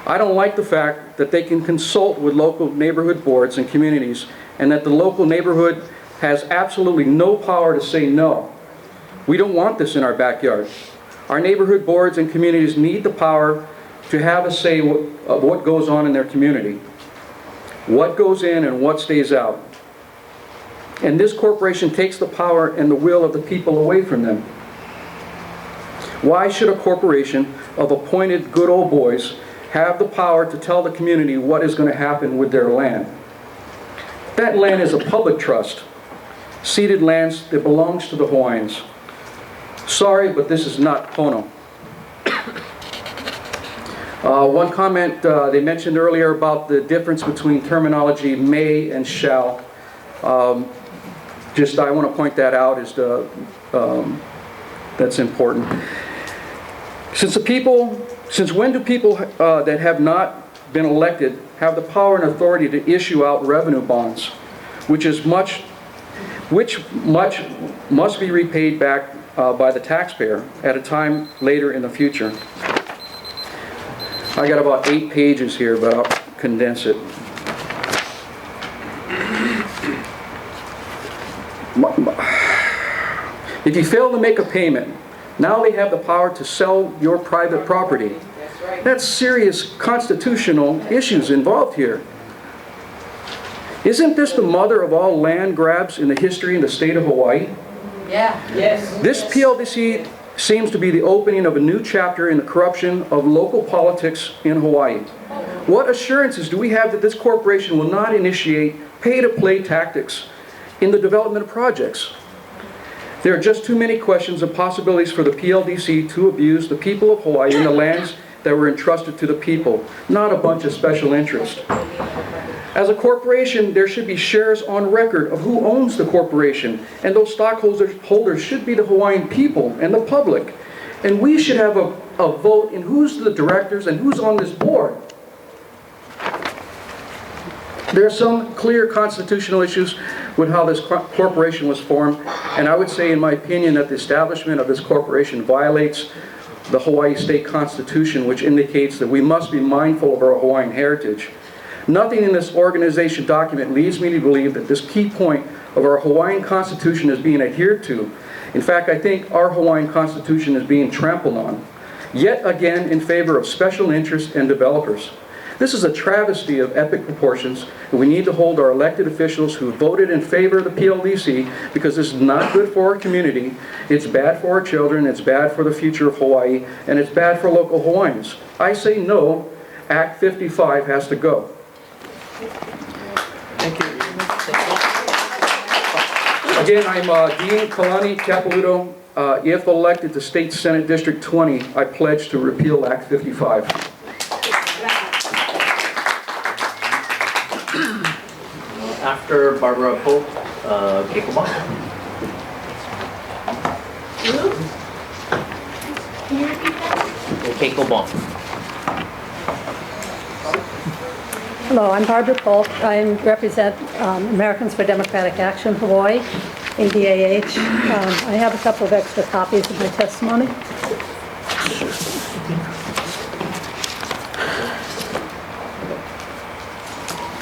[SPEAKER 7] I don't like the fact that they can consult with local neighborhood boards and communities, and that the local neighborhood has absolutely no power to say no. We don't want this in our backyard. Our neighborhood boards and communities need the power to have a say of what goes on in their community, what goes in and what stays out. And this corporation takes the power and the will of the people away from them. Why should a corporation of appointed good old boys have the power to tell the community what is going to happen with their land? That land is a public trust
[SPEAKER 6] ceded lands that belongs to the Hawaiians. Sorry, but this is not Pono. One comment they mentioned earlier about the difference between terminology may and shall. I want to point that out as that's important. Since when do people that have not been elected have the power and authority to issue out revenue bonds, which must be repaid back by the taxpayer at a time later in the future? I got about 8 pages here, but I'll condense it. If you fail to make a payment, now they have the power to sell your private property. That's serious constitutional issues involved here. Isn't this the mother of all land grabs in the history in the state of Hawaii?
[SPEAKER 9] Yeah. Yes.
[SPEAKER 6] This PLDC seems to be the opening of a new chapter in the corruption of local politics in Hawaii. What assurances do we have that this corporation will not initiate pay-to-play tactics in the development of projects? There are just too many questions and possibilities for the PLDC to abuse the people of Hawaii and the lands that were entrusted to the people, not a bunch of special interest. As a corporation, there should be shares on record of who owns the corporation, and those stockholders should be the Hawaiian people and the public. And we should have a vote in who's the directors and who's on this board. There are some clear constitutional issues with how this corporation was formed, and I would say, in my opinion, that the establishment of this corporation violates the Hawaii State Constitution, which indicates that we must be mindful of our Hawaiian heritage. Nothing in this organization document leads me to believe that this key point of our Hawaiian Constitution is being adhered to. In fact, I think our Hawaiian Constitution is being trampled on, yet again in favor of special interests and developers. This is a travesty of epic proportions, and we need to hold our elected officials who voted in favor of the PLDC, because this is not good for our community, it's bad for our children, it's bad for the future of Hawaii, and it's bad for local Hawaiians. I say no, Act 55 has to go.
[SPEAKER 3] Thank you.
[SPEAKER 6] Again, I'm Dean Kalani Capiluto. If elected to State Senate District 20, I pledge to repeal Act 55.
[SPEAKER 17] After Barbara Pope, Keiko Bong. Keiko Bong.
[SPEAKER 23] Hello, I'm Barbara Polk. I represent Americans for Democratic Action Hawaii, ADAH. I have a couple of extra copies of my testimony.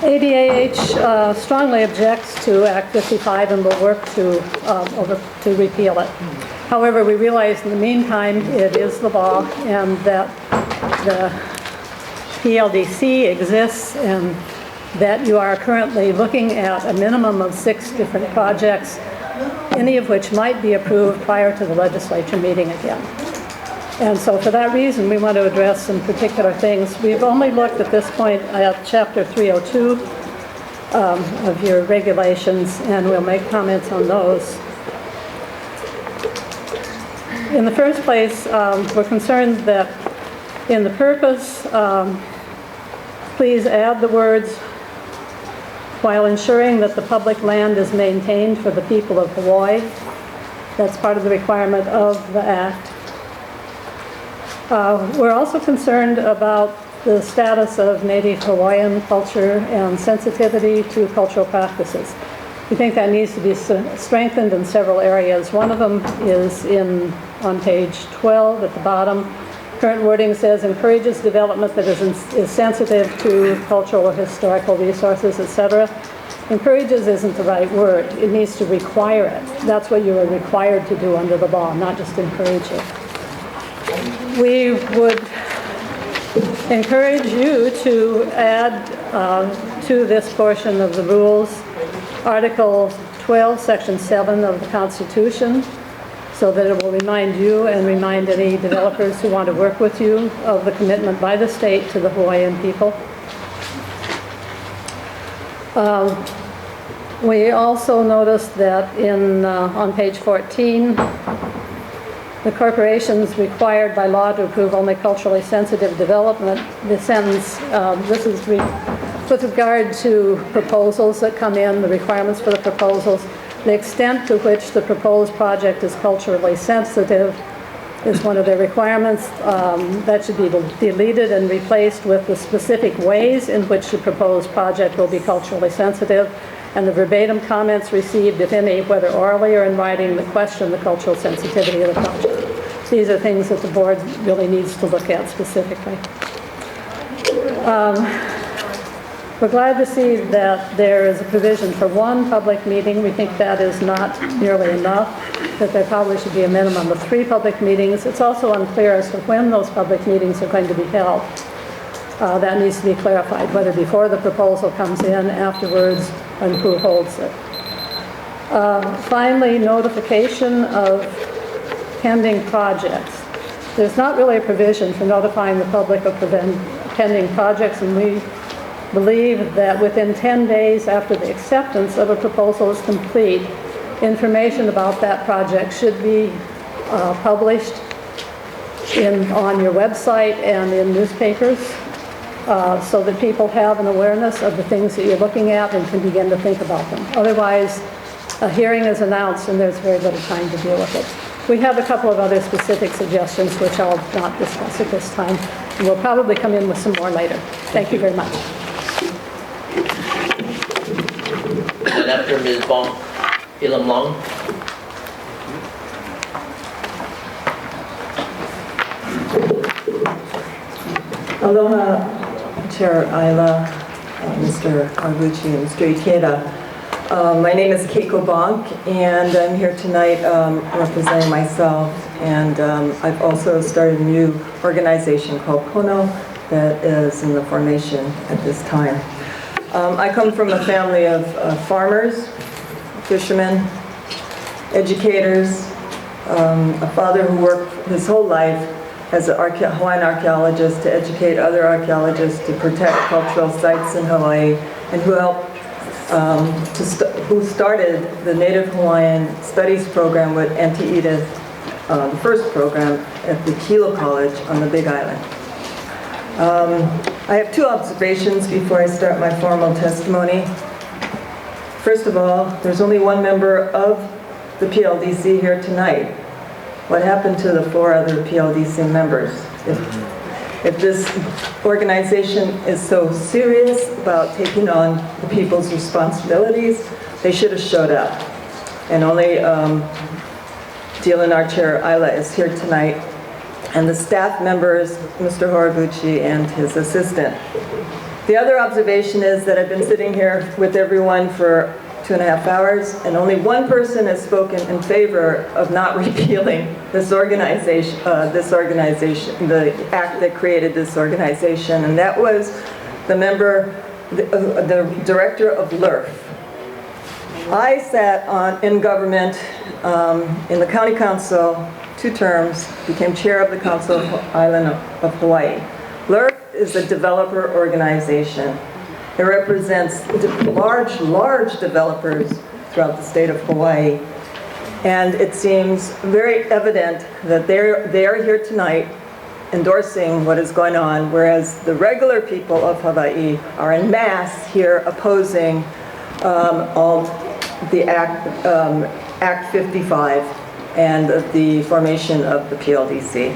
[SPEAKER 23] ADAH strongly objects to Act 55 and will work to repeal it. However, we realize in the meantime it is the law, and that the PLDC exists, and that you are currently looking at a minimum of 6 different projects, any of which might be approved prior to the legislature meeting again. And so for that reason, we want to address some particular things. We've only looked at this point at Chapter 302 of your regulations, and we'll make comments on those. In the first place, we're concerned that in the purpose, please add the words, while ensuring that the public land is maintained for the people of Hawaii. That's part of the requirement of the Act. We're also concerned about the status of Native Hawaiian culture and sensitivity to cultural practices. We think that needs to be strengthened in several areas. One of them is on page 12 at the bottom. Current wording says encourages development that is sensitive to cultural or historical resources, etc. Encourages isn't the right word. It needs to require it. That's what you are required to do under the law, not just encourage it. We would encourage you to add to this portion of the rules Article 12, Section 7 of the Constitution, so that it will remind you and remind any developers who want to work with you of the commitment by the state to the Hawaiian people. We also noticed that on page 14, the corporations required by law to approve only culturally sensitive development, the sentence, this is with regard to proposals that come in, the requirements for the proposals, the extent to which the proposed project is culturally sensitive is one of the requirements. That should be deleted and replaced with the specific ways in which the proposed project will be culturally sensitive, and the verbatim comments received, if any, whether orally or in writing, that question the cultural sensitivity of the project. These are things that the board really needs to look at specifically. We're glad to see that there is a provision for one public meeting. We think that is not nearly enough, that there probably should be a minimum of 3 public meetings. It's also unclear as to when those public meetings are going to be held. That needs to be clarified, whether before the proposal comes in, afterwards, and who holds it. Finally, notification of pending projects. There's not really a provision for notifying the public of pending projects, and we believe that within 10 days after the acceptance of a proposal is complete, information about that project should be published on your website and in newspapers, so that people have an awareness of the things that you're looking at and can begin to think about them. Otherwise, a hearing is announced and there's very little time to deal with it. We have a couple of other specific suggestions which I'll not discuss at this time. And we'll probably come in with some more later. Thank you very much.
[SPEAKER 17] And after Ms. Bong, Ilam Long.
[SPEAKER 8] Aloha, Chair Isla, Mr. Arbucci, and Mr. Ikeda. My name is Keiko Bonk, and I'm here tonight representing myself, and I've also started a new organization called Pono that is in the formation at this time. I come from a family of farmers, fishermen, educators, a father who worked his whole life as a Hawaiian archaeologist to educate other archaeologists to protect cultural sites in Hawaii, and who helped, who started the Native Hawaiian Studies program with Auntie Edith, the first program at the Kilo College on the Big Island. I have 2 observations before I start my formal testimony. First of all, there's only one member of the PLDC here tonight. What happened to the 4 other PLDC members? If this organization is so serious about taking on the people's responsibilities, they should have showed up. And only DLNR Chair Isla is here tonight, and the staff members, Mr. Horabuchi and his assistant. The other observation is that I've been sitting here with everyone for 2.5 hours, and only one person has spoken in favor of not repealing this organization, the act that created this organization, and that was the member, the director of LERF. I sat in government in the county council 2 terms, became chair of the Council of Island of Hawaii. LERF is a developer organization. It represents large developers throughout the state of Hawaii. And it seems very evident that they are here tonight endorsing what is going on, whereas the regular people of Hawaii are en masse here opposing all the Act 55 and the formation of the PLDC.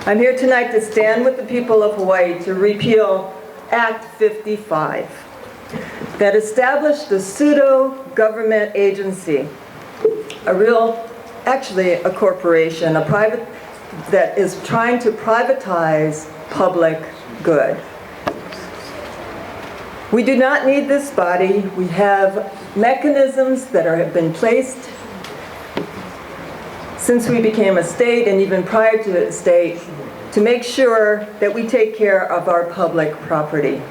[SPEAKER 8] I'm here tonight to stand with the people of Hawaii to repeal Act 55 that established a pseudo-government agency, actually a corporation, a private, that is trying to privatize public good. We do not need this body. We have mechanisms that have been placed since we became a state, and even prior to a state, to make sure that we take care of our public property.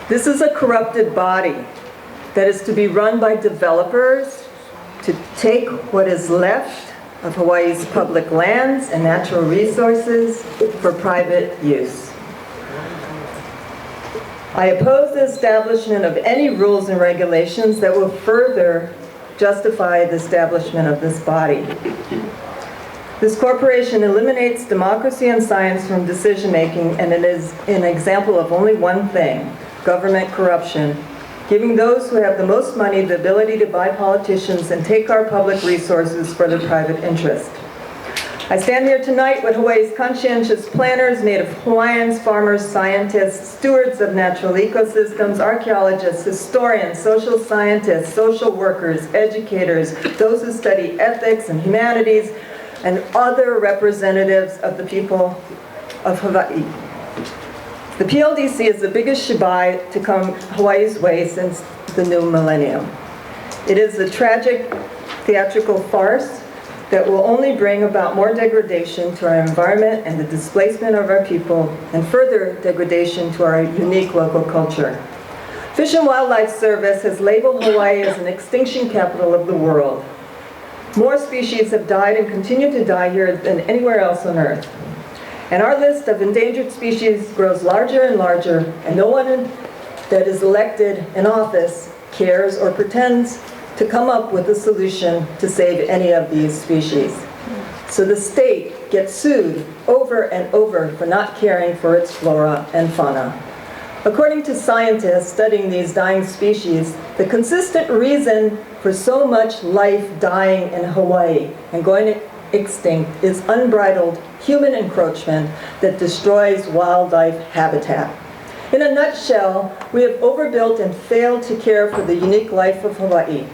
[SPEAKER 8] This is a corrupted body that is to be run by developers to take what is left of Hawaii's public lands and natural resources for private use. I oppose the establishment of any rules and regulations that will further justify the establishment of this body. This corporation eliminates democracy and science from decision-making, and it is an example of only one thing: government corruption, giving those who have the most money the ability to buy politicians and take our public resources for their private interest. I stand here tonight with Hawaii's conscientious planners, Native Hawaiians, farmers, scientists, stewards of natural ecosystems, archaeologists, historians, social scientists, social workers, educators, those who study ethics and humanities, and other representatives of the people of Hawaii. The PLDC is the biggest shibai to come Hawaii's way since the new millennium. It is a tragic theatrical farce that will only bring about more degradation to our environment and the displacement of our people, and further degradation to our unique local culture. Fish and Wildlife Service has labeled Hawaii as an extinction capital of the world. More species have died and continue to die here than anywhere else on Earth. And our list of endangered species grows larger and larger, and no one that is elected in office cares or pretends to come up with a solution to save any of these species. So the state gets sued over and over for not caring for its flora and fauna. According to scientists studying these dying species, the consistent reason for so much life dying in Hawaii and going extinct is unbridled human encroachment that destroys wildlife habitat. In a nutshell, we have overbuilt and failed to care for the unique life of Hawaii.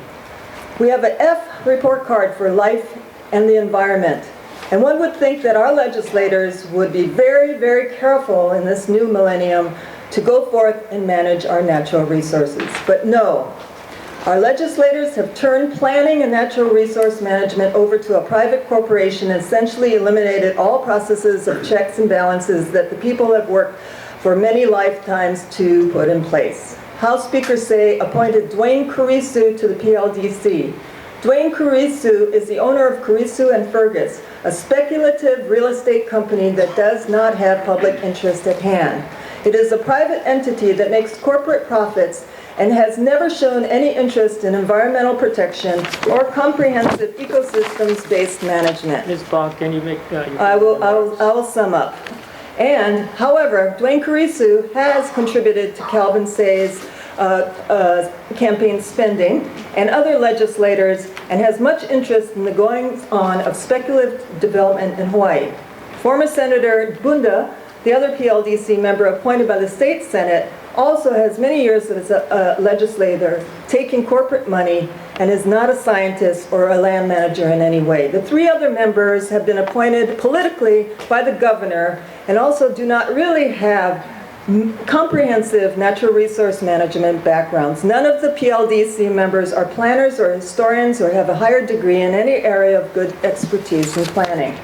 [SPEAKER 8] We have an F report card for life and the environment. And one would think that our legislators would be very, very careful in this new millennium to go forth and manage our natural resources. But no, our legislators have turned planning and natural resource management over to a private corporation and essentially eliminated all processes of checks and balances that the people have worked for many lifetimes to put in place. House Speaker Say appointed Dwayne Kurisu to the PLDC. Dwayne Kurisu is the owner of Kurisu and Fergus, a speculative real estate company that does not have public interest at hand. It is a private entity that makes corporate profits and has never shown any interest in environmental protection or comprehensive ecosystems-based management.
[SPEAKER 2] Ms. Bach, can you make...
[SPEAKER 8] I will sum up. And, however, Dwayne Kurisu has contributed to Calvin Say's campaign spending and other legislators, and has much interest in the goings-on of speculative development in Hawaii. Former Senator Bunda, the other PLDC member appointed by the state Senate, also has many years as a legislator taking corporate money and is not a scientist or a land manager in any way. The three other members have been appointed politically by the governor and also do not really have comprehensive natural resource management backgrounds. None of the PLDC members are planners or historians or have a higher degree in any area of good expertise in planning.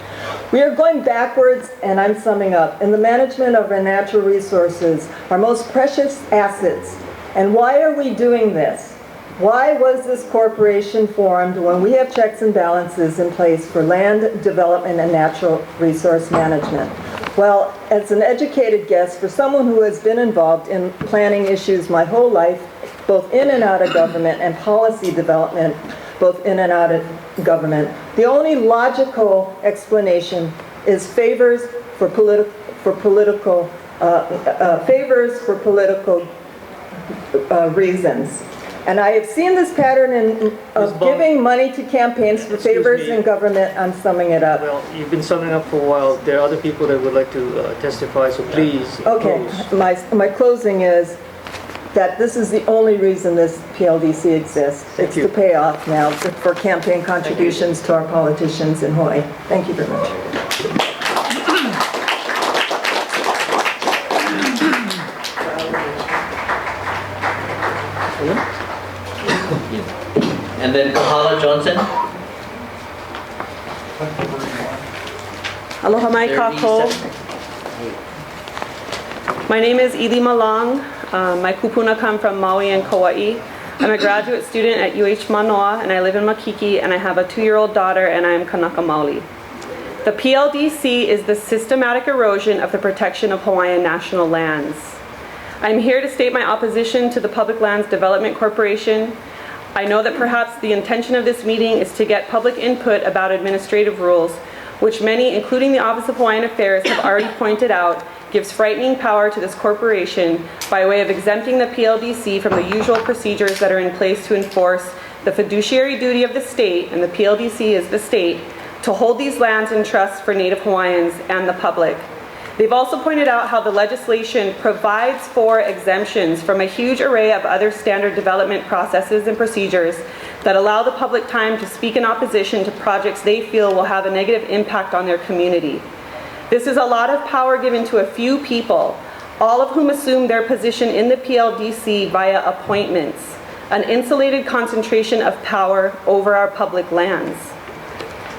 [SPEAKER 8] We are going backwards, and I'm summing up, in the management of our natural resources, our most precious assets. And why are we doing this? Why was this corporation formed when we have checks and balances in place for land development and natural resource management? Well, as an educated guess, for someone who has been involved in planning issues my whole life, both in and out of government and policy development, both in and out of government, the only logical explanation is favors for political reasons. And I have seen this pattern of giving money to campaigns for favors in government. I'm summing it up.
[SPEAKER 2] Well, you've been summing up for a while. There are other people that would like to testify, so please.
[SPEAKER 8] Okay, my closing is that this is the only reason this PLDC exists. It's to pay off now for campaign contributions to our politicians in Hawaii. Thank you very much.
[SPEAKER 17] And then Kalala Johnson.
[SPEAKER 9] Aloha mai kākou. My name is Ilima Long. My kupuna come from Maui and Kauai. I'm a graduate student at UH Manoa, and I live in Makiki, and I have a 2-year-old daughter, and I am Kanaka Maoli. The PLDC is the systematic erosion of the protection of Hawaiian national lands. I'm here to state my opposition to the Public Lands Development Corporation. I know that perhaps the intention of this meeting is to get public input about administrative rules, which many, including the Office of Hawaiian Affairs, have already pointed out gives frightening power to this corporation by way of exempting the PLDC from the usual procedures that are in place to enforce the fiduciary duty of the state, and the PLDC is the state, to hold these lands in trust for Native Hawaiians and the public. They've also pointed out how the legislation provides for exemptions from a huge array of other standard development processes and procedures that allow the public time to speak in opposition to projects they feel will have a negative impact on their community. This is a lot of power given to a few people, all of whom assume their position in the PLDC via appointments, an insulated concentration of power over our public lands.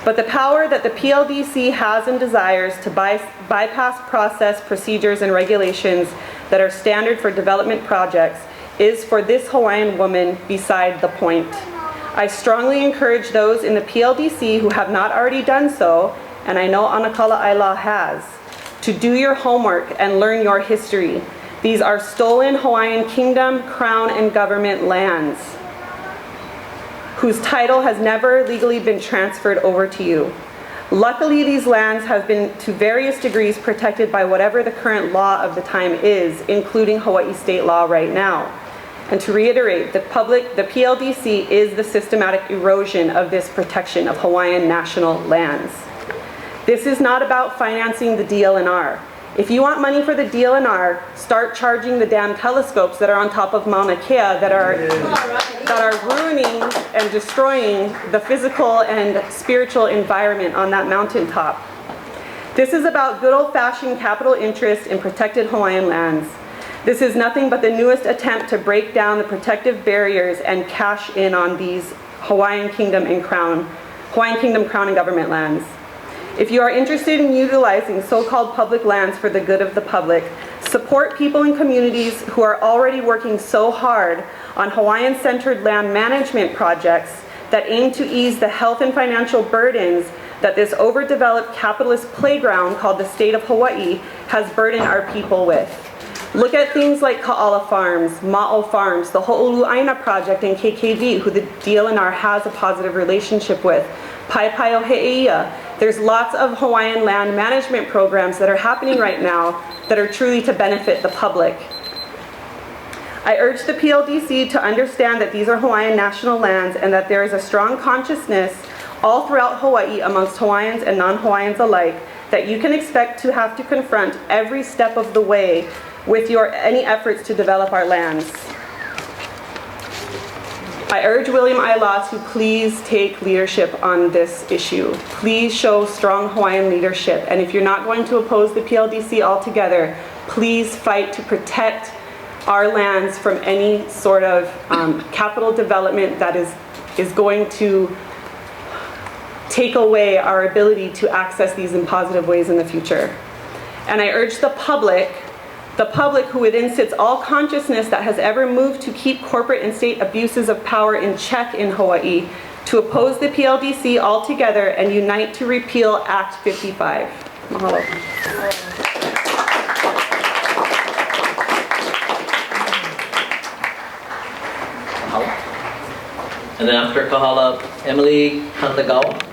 [SPEAKER 9] But the power that the PLDC has and desires to bypass process, procedures, and regulations that are standard for development projects is, for this Hawaiian woman, beside the point. I strongly encourage those in the PLDC who have not already done so, and I know Anakala Aila has, to do your homework and learn your history. These are stolen Hawaiian kingdom, crown, and government lands whose title has never legally been transferred over to you. Luckily, these lands have been to various degrees protected by whatever the current law of the time is, including Hawaii state law right now. And to reiterate, the PLDC is the systematic erosion of this protection of Hawaiian national lands. This is not about financing the DLNR. If you want money for the DLNR, start charging the damn telescopes that are on top of Mauna Kea that are ruining and destroying the physical and spiritual environment on that mountaintop. This is about good old-fashioned capital interest in protected Hawaiian lands. This is nothing but the newest attempt to break down the protective barriers and cash in on these Hawaiian Kingdom Crown and government lands. If you are interested in utilizing so-called public lands for the good of the public, support people in communities who are already working so hard on Hawaiian-centered land management projects that aim to ease the health and financial burdens that this overdeveloped capitalist playground called the state of Hawaii has burdened our people with. Look at things like Ka'ala Farms, Ma'o Farms, the Ho'olu'aina project in KKV, who the DLNR has a positive relationship with, Paepaeo He'eia. There's lots of Hawaiian land management programs that are happening right now that are truly to benefit the public. I urge the PLDC to understand that these are Hawaiian national lands and that there is a strong consciousness all throughout Hawaii amongst Hawaiians and non-Hawaiians alike that you can expect to have to confront every step of the way with any efforts to develop our lands. I urge William Aila to please take leadership on this issue. Please show strong Hawaiian leadership. And if you're not going to oppose the PLDC altogether, please fight to protect our lands from any sort of capital development that is going to take away our ability to access these in positive ways in the future. And I urge the public who within sits all consciousness that has ever moved to keep corporate and state abuses of power in check in Hawaii, to oppose the PLDC altogether and unite to repeal Act 55. Mahalo.
[SPEAKER 17] And then after Kahala, Emily Kandagawa.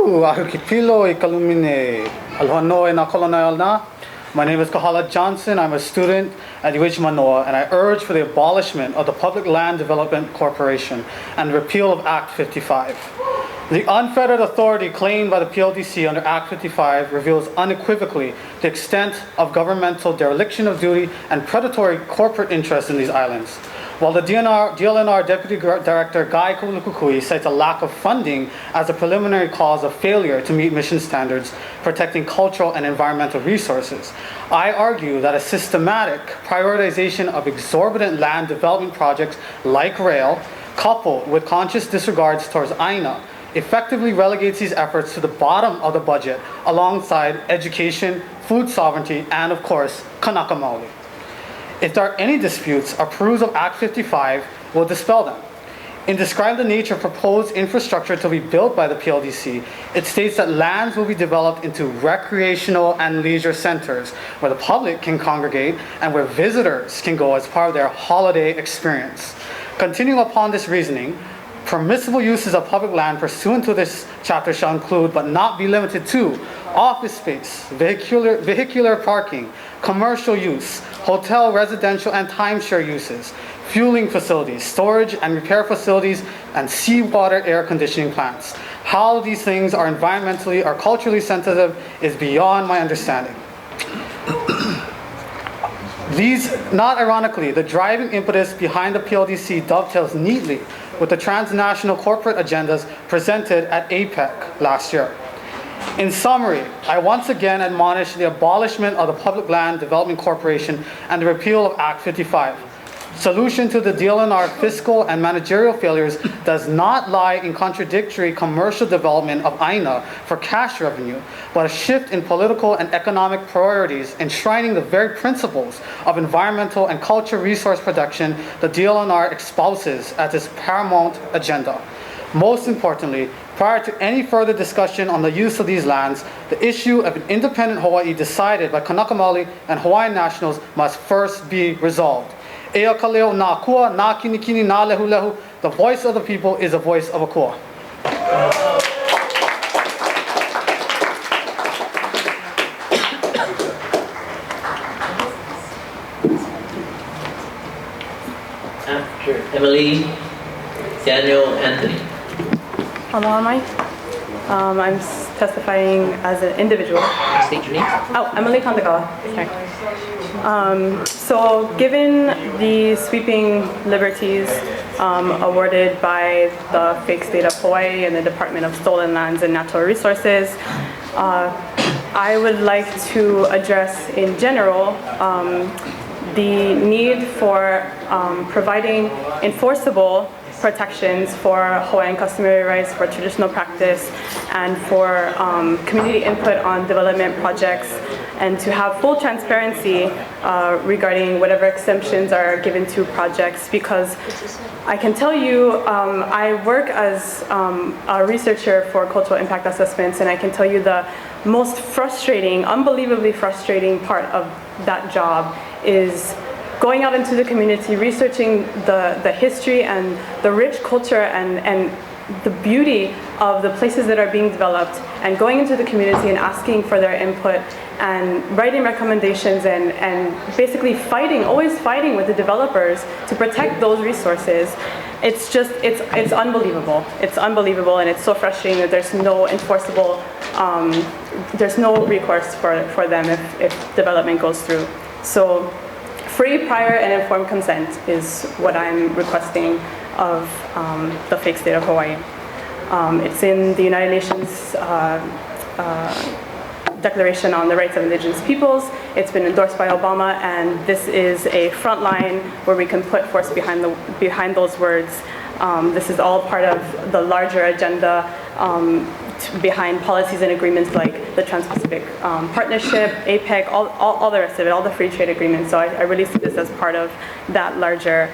[SPEAKER 11] Ahukipilo I kalumine alhono na kolonel na. My name is Kalala Johnson. I'm a student at UH Manoa, and I urge for the abolishment of the Public Land Development Corporation and the repeal of Act 55. The unfettered authority claimed by the PLDC under Act 55 reveals unequivocally the extent of governmental dereliction of duty and predatory corporate interest in these islands. While the DLNR Deputy Director Guy Kulukukui cites a lack of funding as a preliminary cause of failure to meet mission standards protecting cultural and environmental resources, I argue that a systematic prioritization of exorbitant land development projects like rail, coupled with conscious disregards towards Aina, effectively relegates these efforts to the bottom of the budget alongside education, food sovereignty, and of course, Kanaka Maoli. If there are any disputes, a peruse of Act 55 will dispel them. In describing the nature of proposed infrastructure to be built by the PLDC, it states that lands will be developed into recreational and leisure centers where the public can congregate and where visitors can go as part of their holiday experience. Continuing upon this reasoning, permissible uses of public land pursuant to this chapter shall include, but not be limited to, office space, vehicular parking, commercial use, hotel, residential, and timeshare uses, fueling facilities, storage and repair facilities, and seawater air conditioning plants. How these things are environmentally or culturally sensitive is beyond my understanding. Not ironically, the driving impetus behind the PLDC dovetails neatly with the transnational corporate agendas presented at APEC last year. In summary, I once again admonish the abolishment of the Public Land Development Corporation and the repeal of Act 55. Solution to the DLNR fiscal and managerial failures does not lie in contradictory commercial development of AINA for cash revenue, but a shift in political and economic priorities enshrining the very principles of environmental and cultural resource protection the DLNR espouses as its paramount agenda. Most importantly, prior to any further discussion on the use of these lands, the issue of an independent Hawaii decided by Kanaka Maoli and Hawaiian nationals must first be resolved. Ea kaleo na kua, na kinikini, na lehu lehu. The voice of the people is the voice of a kua.
[SPEAKER 17] After Emily, Daniel, Anthony.
[SPEAKER 9] Aloha mai. I'm testifying as an individual.
[SPEAKER 17] State your name.
[SPEAKER 9] Oh, Emily Kandagawa. Sorry. So given the sweeping liberties awarded by the fake state of Hawaii and the Department of Stolen Lands and Natural Resources, I would like to address in general the need for providing enforceable protections for Hawaiian customary rights, for traditional practice, and for community input on development projects, and to have full transparency regarding whatever exemptions are given to projects. Because I can tell you, I work as a researcher for cultural impact assessments, and I can tell you the most frustrating, unbelievably frustrating part of that job is going out into the community, researching the history and the rich culture and the beauty of the places that are being developed, and going into the community and asking for their input and writing recommendations and basically always fighting with the developers to protect those resources. It's just, it's unbelievable. It's unbelievable, and it's so frustrating that there's no enforceable, there's no recourse for them if development goes through. So free, prior, and informed consent is what I'm requesting of the fake state of Hawaii. It's in the United Nations Declaration on the Rights of Indigenous Peoples. It's been endorsed by Obama, and this is a front line where we can put force behind those words. This is all part of the larger agenda behind policies and agreements like the Trans-Pacific Partnership, APEC, all the rest of it, all the free trade agreements. So I really see this as part of that larger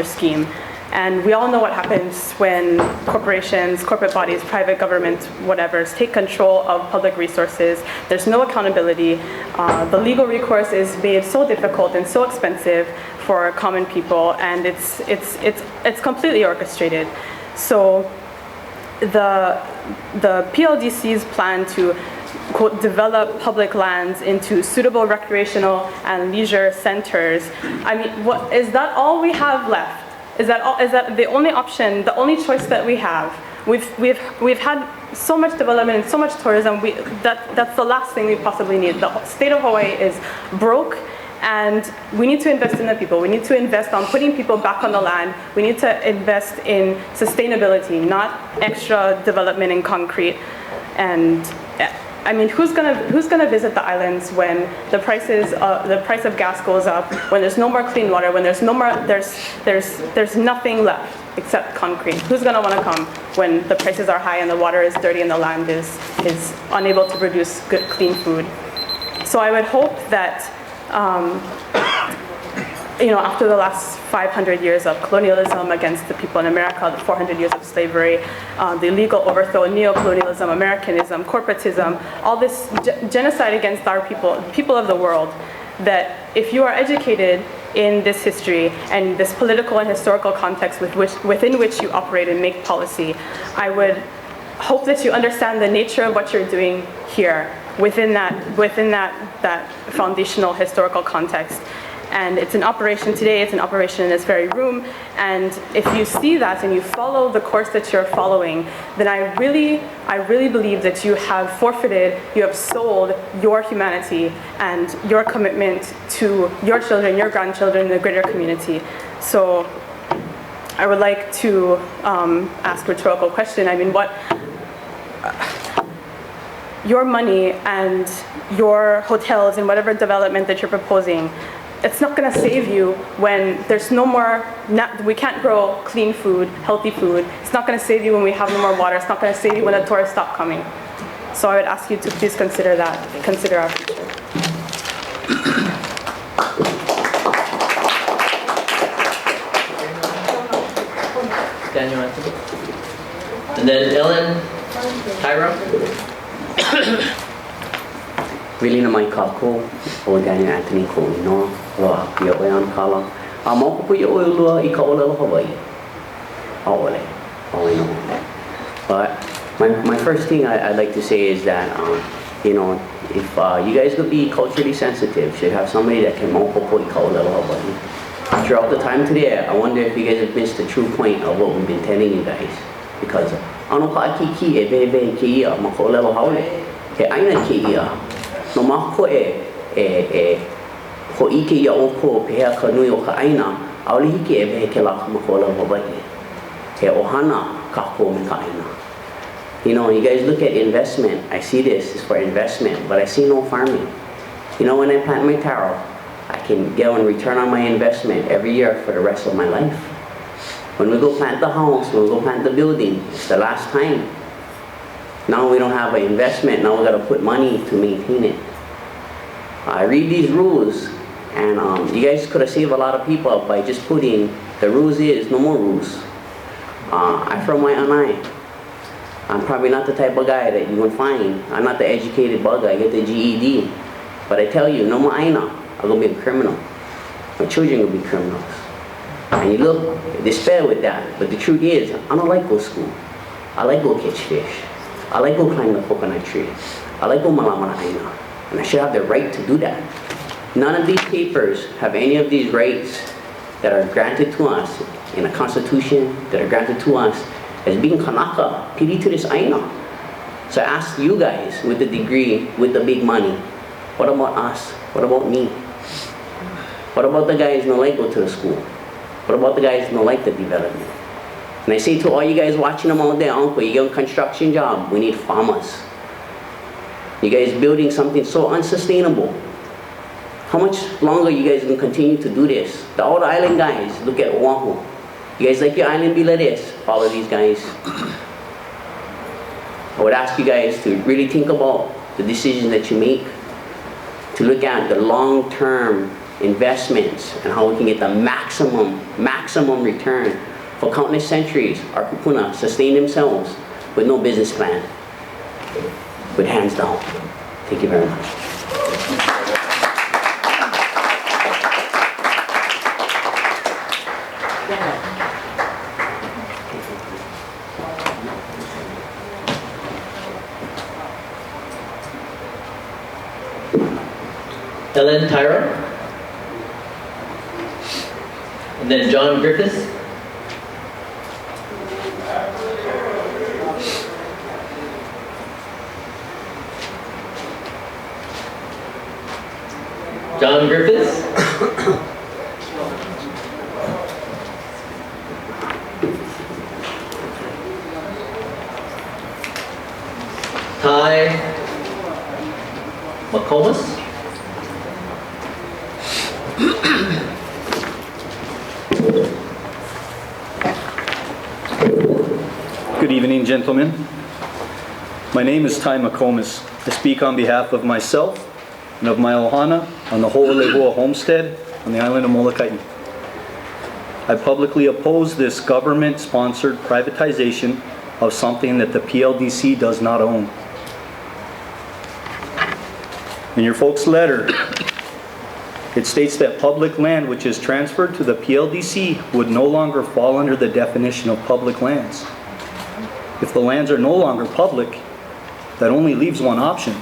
[SPEAKER 9] scheme. And we all know what happens when corporations, corporate bodies, private governments, whatever, take control of public resources. There's no accountability. The legal recourse is made so difficult and so expensive for common people, and it's completely orchestrated. So the PLDC's plan to, quote, develop public lands into suitable recreational and leisure centers, I mean, what is that all we have left? Is that the only option, the only choice that we have? We've had so much development and so much tourism. That's the last thing we possibly need. The state of Hawaii is broke, and we need to invest in the people. We need to invest on putting people back on the land. We need to invest in sustainability, not extra development in concrete. And I mean, who's gonna visit the islands when the price of gas goes up, when there's no more clean water, when there's nothing left except concrete? Who's gonna want to come when the prices are high and the water is dirty and the land is unable to produce good, clean food? So I would hope that after the last 500 years of colonialism against the people in America, the 400 years of slavery, the illegal overthrow, neocolonialism, Americanism, corporatism, all this genocide against our people of the world, that if you are educated in this history and this political and historical context within which you operate and make policy, I would hope that you understand the nature of what you're doing here within that foundational historical context. And it's an operation today, it's an operation in this very room, and if you see that and you follow the course that you're following, then I really believe that you have forfeited, you have sold your humanity and your commitment to your children, your grandchildren, the greater community. So I would like to ask a rhetorical question. I mean, your money and your hotels and whatever development that you're proposing, it's not going to save you when there's no more, we can't grow clean food, healthy food. It's not going to save you when we have no more water. It's not going to save you when the tourists stop coming. So I would ask you to please consider that, consider our future.
[SPEAKER 17] Daniel, and then Ellen, Tyra.
[SPEAKER 10] Really na mai kako o Daniel Anthony ko no wa pia o yan kala a mo ko yo lua I ka ola lo Hawaii ole no. But my first thing I'd like to say is that if you guys could be culturally sensitive, should have somebody that can mo ko I ka ola lo Hawaii. Throughout the time today, I wonder if you guys have missed the true point of what we've been telling you guys, because ano pa ki e be ki ia mo ko ola lo Hawaii he aina ki ia no mako ho ike ia o ko pehea ka nui o ka aina aole hiki e behe ke laka makola Hawaii he ohana kako me ka aina. You guys look at investment. I see this is for investment, but I see no farming. When I plant my taro, I can get a return on my investment every year for the rest of my life. When we go plant the house, when we go plant the building, it's the last time. Now we don't have an investment, now we got to put money to maintain it. I read these rules, and you guys could have saved a lot of people by just putting, the rules is no more rules. I'm from Waianae. I'm probably not the type of guy that you would find. I'm not the educated bug, I get the GED. But I tell you, no more aina, I'm going to be a criminal. My children will be criminals. And you look, despair with that, but the truth is, I don't like go to school. I like go catch fish. I like go climb the coconut tree. I like go malamana aina. And I should have the right to do that. None of these papers have any of these rights that are granted to us in a constitution, that are granted to us as being kanaka, pili to this aina. So I ask you guys with the degree, with the big money, what about us? What about me? What about the guys who don't like go to the school? What about the guys who don't like the development? And I say to all you guys watching them all day, uncle, you get a construction job, we need farmers. You guys building something so unsustainable. How much longer you guys can continue to do this? The outer island guys, look at Oahu. You guys like your island be like this? Follow these guys. I would ask you guys to really think about the decisions that you make, to look at the long-term investments and how we can get the maximum return. For countless centuries, our kupuna sustained themselves with no business plan, with hands down. Thank you very much.
[SPEAKER 17] Ellen, Tyra, and then John Griffiths. John Griffiths. Tai Momas.
[SPEAKER 12] Good evening, gentlemen. My name is Tai Momas. I speak on behalf of myself and of my ohana on the Ho'olehua homestead on the island of Molokai. I publicly oppose this government-sponsored privatization of something that the PLDC does not own. In your folks' letter, it states that public land which is transferred to the PLDC would no longer fall under the definition of public lands. If the lands are no longer public, that only leaves one option.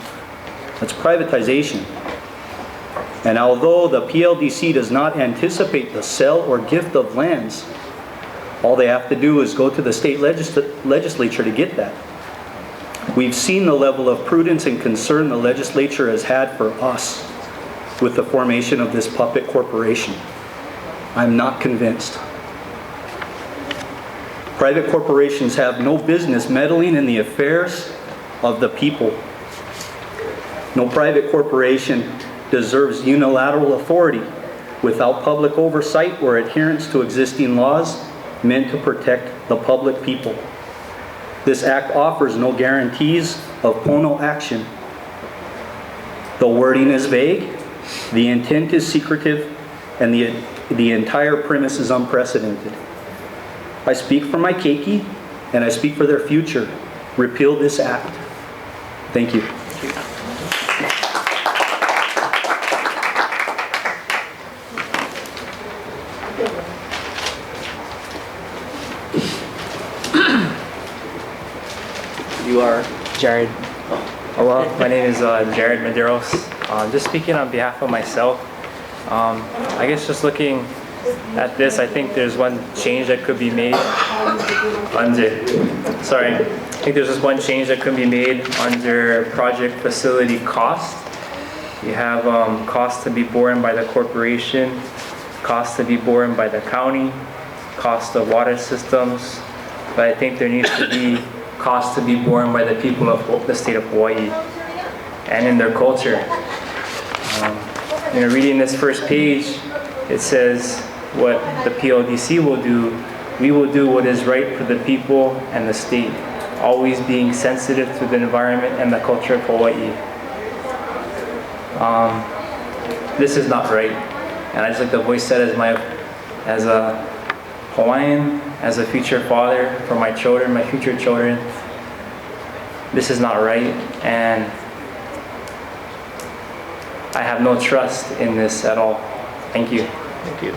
[SPEAKER 12] That's privatization. And although the PLDC does not anticipate the sale or gift of lands, all they have to do is go to the state legislature to get that. We've seen the level of prudence and concern the legislature has had for us with the formation of this puppet corporation. I'm not convinced. Private corporations have no business meddling in the affairs of the people. No private corporation deserves unilateral authority without public oversight or adherence to existing laws meant to protect the public people. This act offers no guarantees of pono action. The wording is vague, the intent is secretive, and the entire premise is unprecedented. I speak for my keiki, and I speak for their future. Repeal this act. Thank you.
[SPEAKER 13] You are Jared. Hello, my name is Jared Medeiros. Just speaking on behalf of myself, I guess just looking at this, I think there's one change that could be made under, I think there's just one change that could be made under project facility cost. You have costs to be borne by the corporation, costs to be borne by the county, cost of water systems, but I think there needs to be costs to be borne by the people of the state of Hawaii and in their culture. Reading this first page, it says what the PLDC will do. We will do what is right for the people and the state, always being sensitive to the environment and the culture of Hawaii. This is not right, and I just like to voice that as a Hawaiian, as a future father for my children, my future children. This is not right, and I have no trust in this at all. Thank you. Thank you.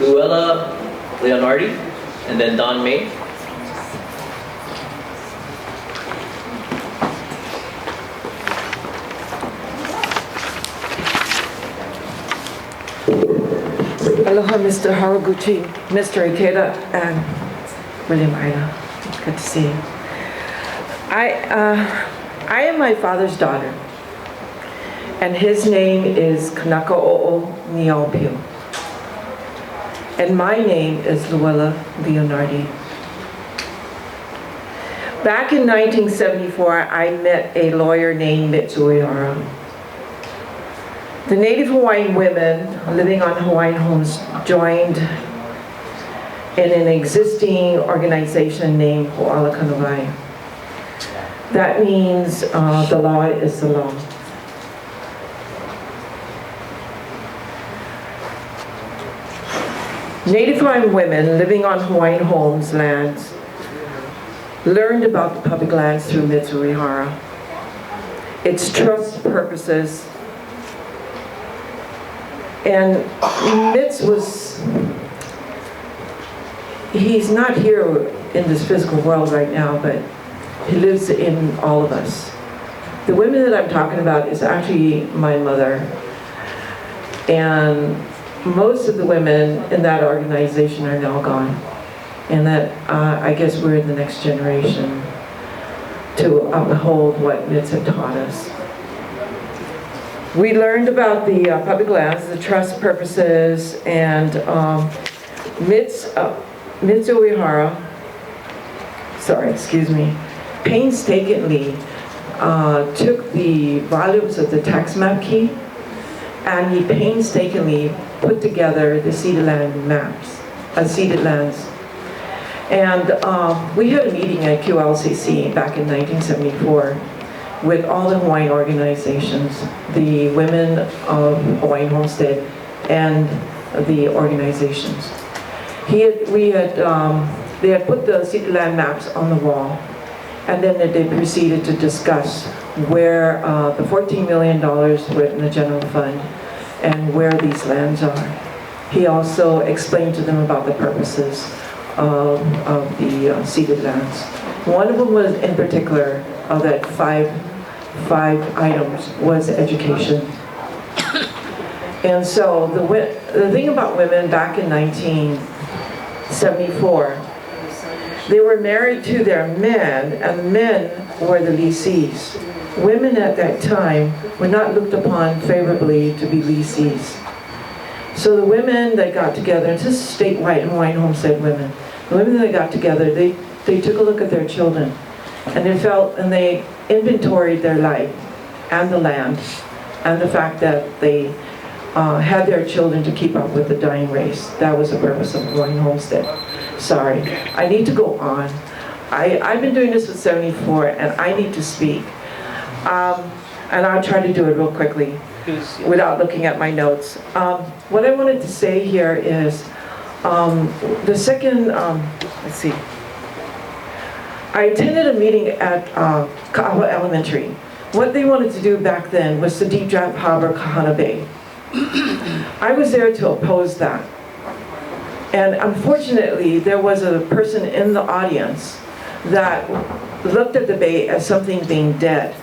[SPEAKER 2] Luella Leonardi, and then Don May.
[SPEAKER 14] Aloha, Mr. Haraguchi, Mr. Ikeda, and William Ida. Good to see you. I am my father's daughter, and his name is Kanakao'o Niaupio. And my name is Luella Leonardi. Back in 1974, I met a lawyer named Mitsuihara. The Native Hawaiian women living on Hawaiian homes joined in an existing organization named Ho'ala Kanawai. That means the law is the law. Native Hawaiian women living on Hawaiian homes lands learned about the public lands through Mitsuihara, its trust purposes, and Mitz he's not here in this physical world right now, but he lives in all of us. The women that I'm talking about is actually my mother, and most of the women in that organization are now gone, and that I guess we're in the next generation to uphold what Mitz had taught us. We learned about the public lands, the trust purposes, and Mitsuihara, painstakingly took the volumes of the tax map key, and he painstakingly put together the ceded land maps, ceded lands. And we had a meeting at QLCC back in 1974, with all the Hawaiian organizations, the women of Hawaiian Homestead, and the organizations. They had put the city land maps on the wall, and then they proceeded to discuss where the $14 million went in the general fund and where these lands are. He also explained to them about the purposes of the ceded lands. One of them was, in particular, of that five items was education. And so the thing about women back in 1974, they were married to their men, and the men were the lessees. Women at that time were not looked upon favorably to be lessees. So the women that got together, and this is statewide Hawaiian Homestead women, the women that got together, they took a look at their children, and they inventoried their life and the land, and the fact that they had their children to keep up with the dying race. That was the purpose of Hawaiian Homestead. Sorry, I need to go on. I've been doing this for 74, and I need to speak. And I'll try to do it real quickly without looking at my notes. What I wanted to say here is the second, let's see. I attended a meeting at Ka'awa Elementary. What they wanted to do back then was to deep draft harbor Kahana Bay. I was there to oppose that. And unfortunately, there was a person in the audience that looked at the bay as something being dead.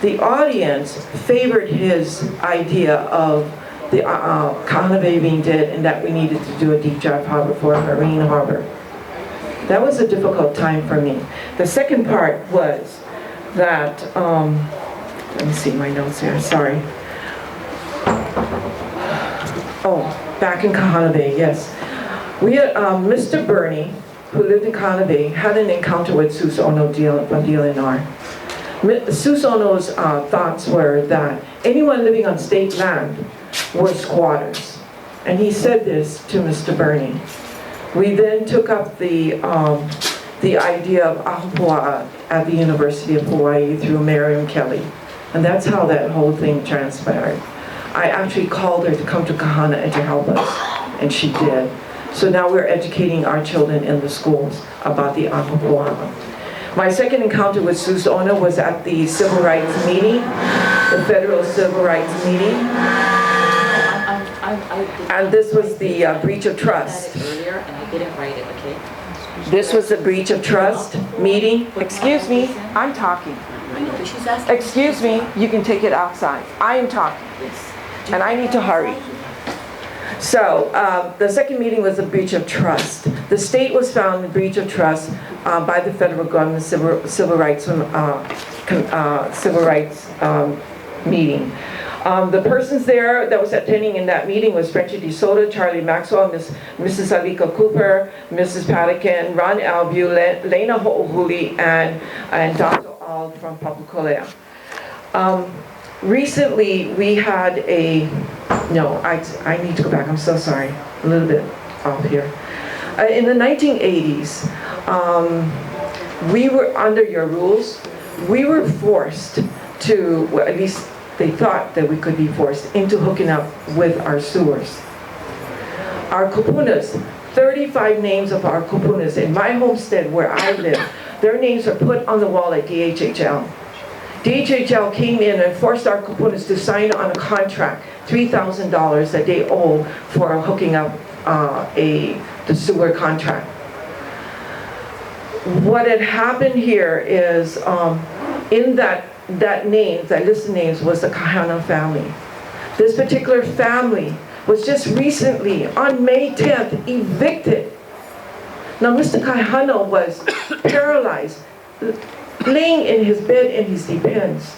[SPEAKER 14] The audience favored his idea of the Kahana Bay being dead and that we needed to do a deep draft harbor for a marine harbor. That was a difficult time for me. The second part was that, let me see my notes here, sorry. Oh, back in Kahana Bay, yes. We had Mr. Bernie, who lived in Kahana Bay, had an encounter with Sus Ono from DLNR. Sus Ono's thoughts were that anyone living on state land were squatters. And he said this to Mr. Bernie. We then took up the idea of Ahupua at the University of Hawaii through Miriam Kelly. And that's how that whole thing transpired. I actually called her to come to Kahana and to help us, and she did. So now we're educating our children in the schools about the Ahupua. My second encounter with Sus Ono was at the civil rights meeting, the federal civil rights meeting. And this was the breach of trust.
[SPEAKER 5] Earlier, and I didn't write it, okay?
[SPEAKER 14] This was the breach of trust meeting. Excuse me, I'm talking. Excuse me, you can take it outside. I am talking, and I need to hurry. So the second meeting was a breach of trust. The state was found in breach of trust by the federal government civil rights meeting. The persons there that was attending in that meeting was Frenchie DeSoto, Charlie Maxwell, Mrs. Alika Cooper, Mrs. Patakin, Ron Albu, Lena Ho'ohuli, and Dr. Ald from Papukolea. Recently, we had I need to go back, I'm so sorry, a little bit off here. In the 1980s, we were under your rules, we were forced to, well, at least they thought that we could be forced into hooking up with our sewers. Our kupunas, 35 names of our kupunas in my homestead where I live, their names are put on the wall at DHHL. DHHL came in and forced our kupunas to sign on a contract, $3,000 that they owe for hooking up the sewer contract. What had happened here is in that list of names was the Kahana family. This particular family was just recently, on May 10th, evicted. Now, Mr. Kahana was paralyzed, laying in his bed and he depends.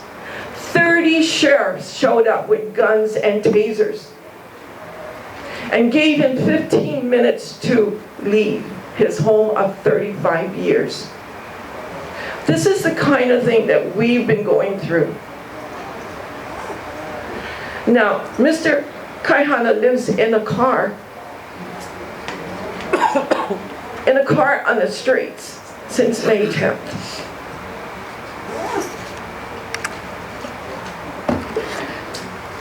[SPEAKER 14] 30 sheriffs showed up with guns and tasers and gave him 15 minutes to leave his home of 35 years. This is the kind of thing that we've been going through. Now, Mr. Kahana lives in a car, on the streets since May 10th.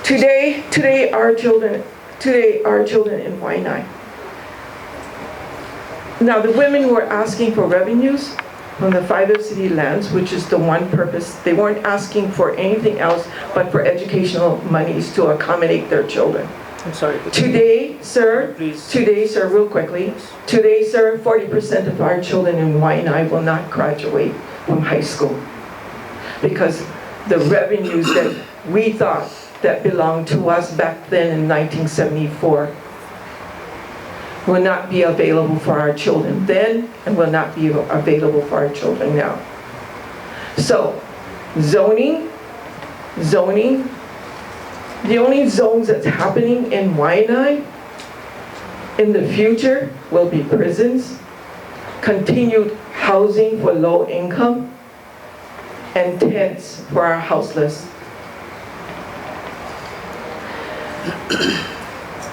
[SPEAKER 14] Today our children in Waianae. Now the women were asking for revenues from the 5 city lands, which is the one purpose. They weren't asking for anything else but for educational monies to accommodate their children.
[SPEAKER 3] I'm sorry.
[SPEAKER 14] Today, sir, real quickly. Today, sir, 40% of our children in Waianae will not graduate from high school because the revenues that we thought that belonged to us back then in 1974 will not be available for our children then and will not be available for our children now. So, zoning, the only zones that's happening in Waianae in the future will be prisons, continued housing for low income, and tents for our houseless.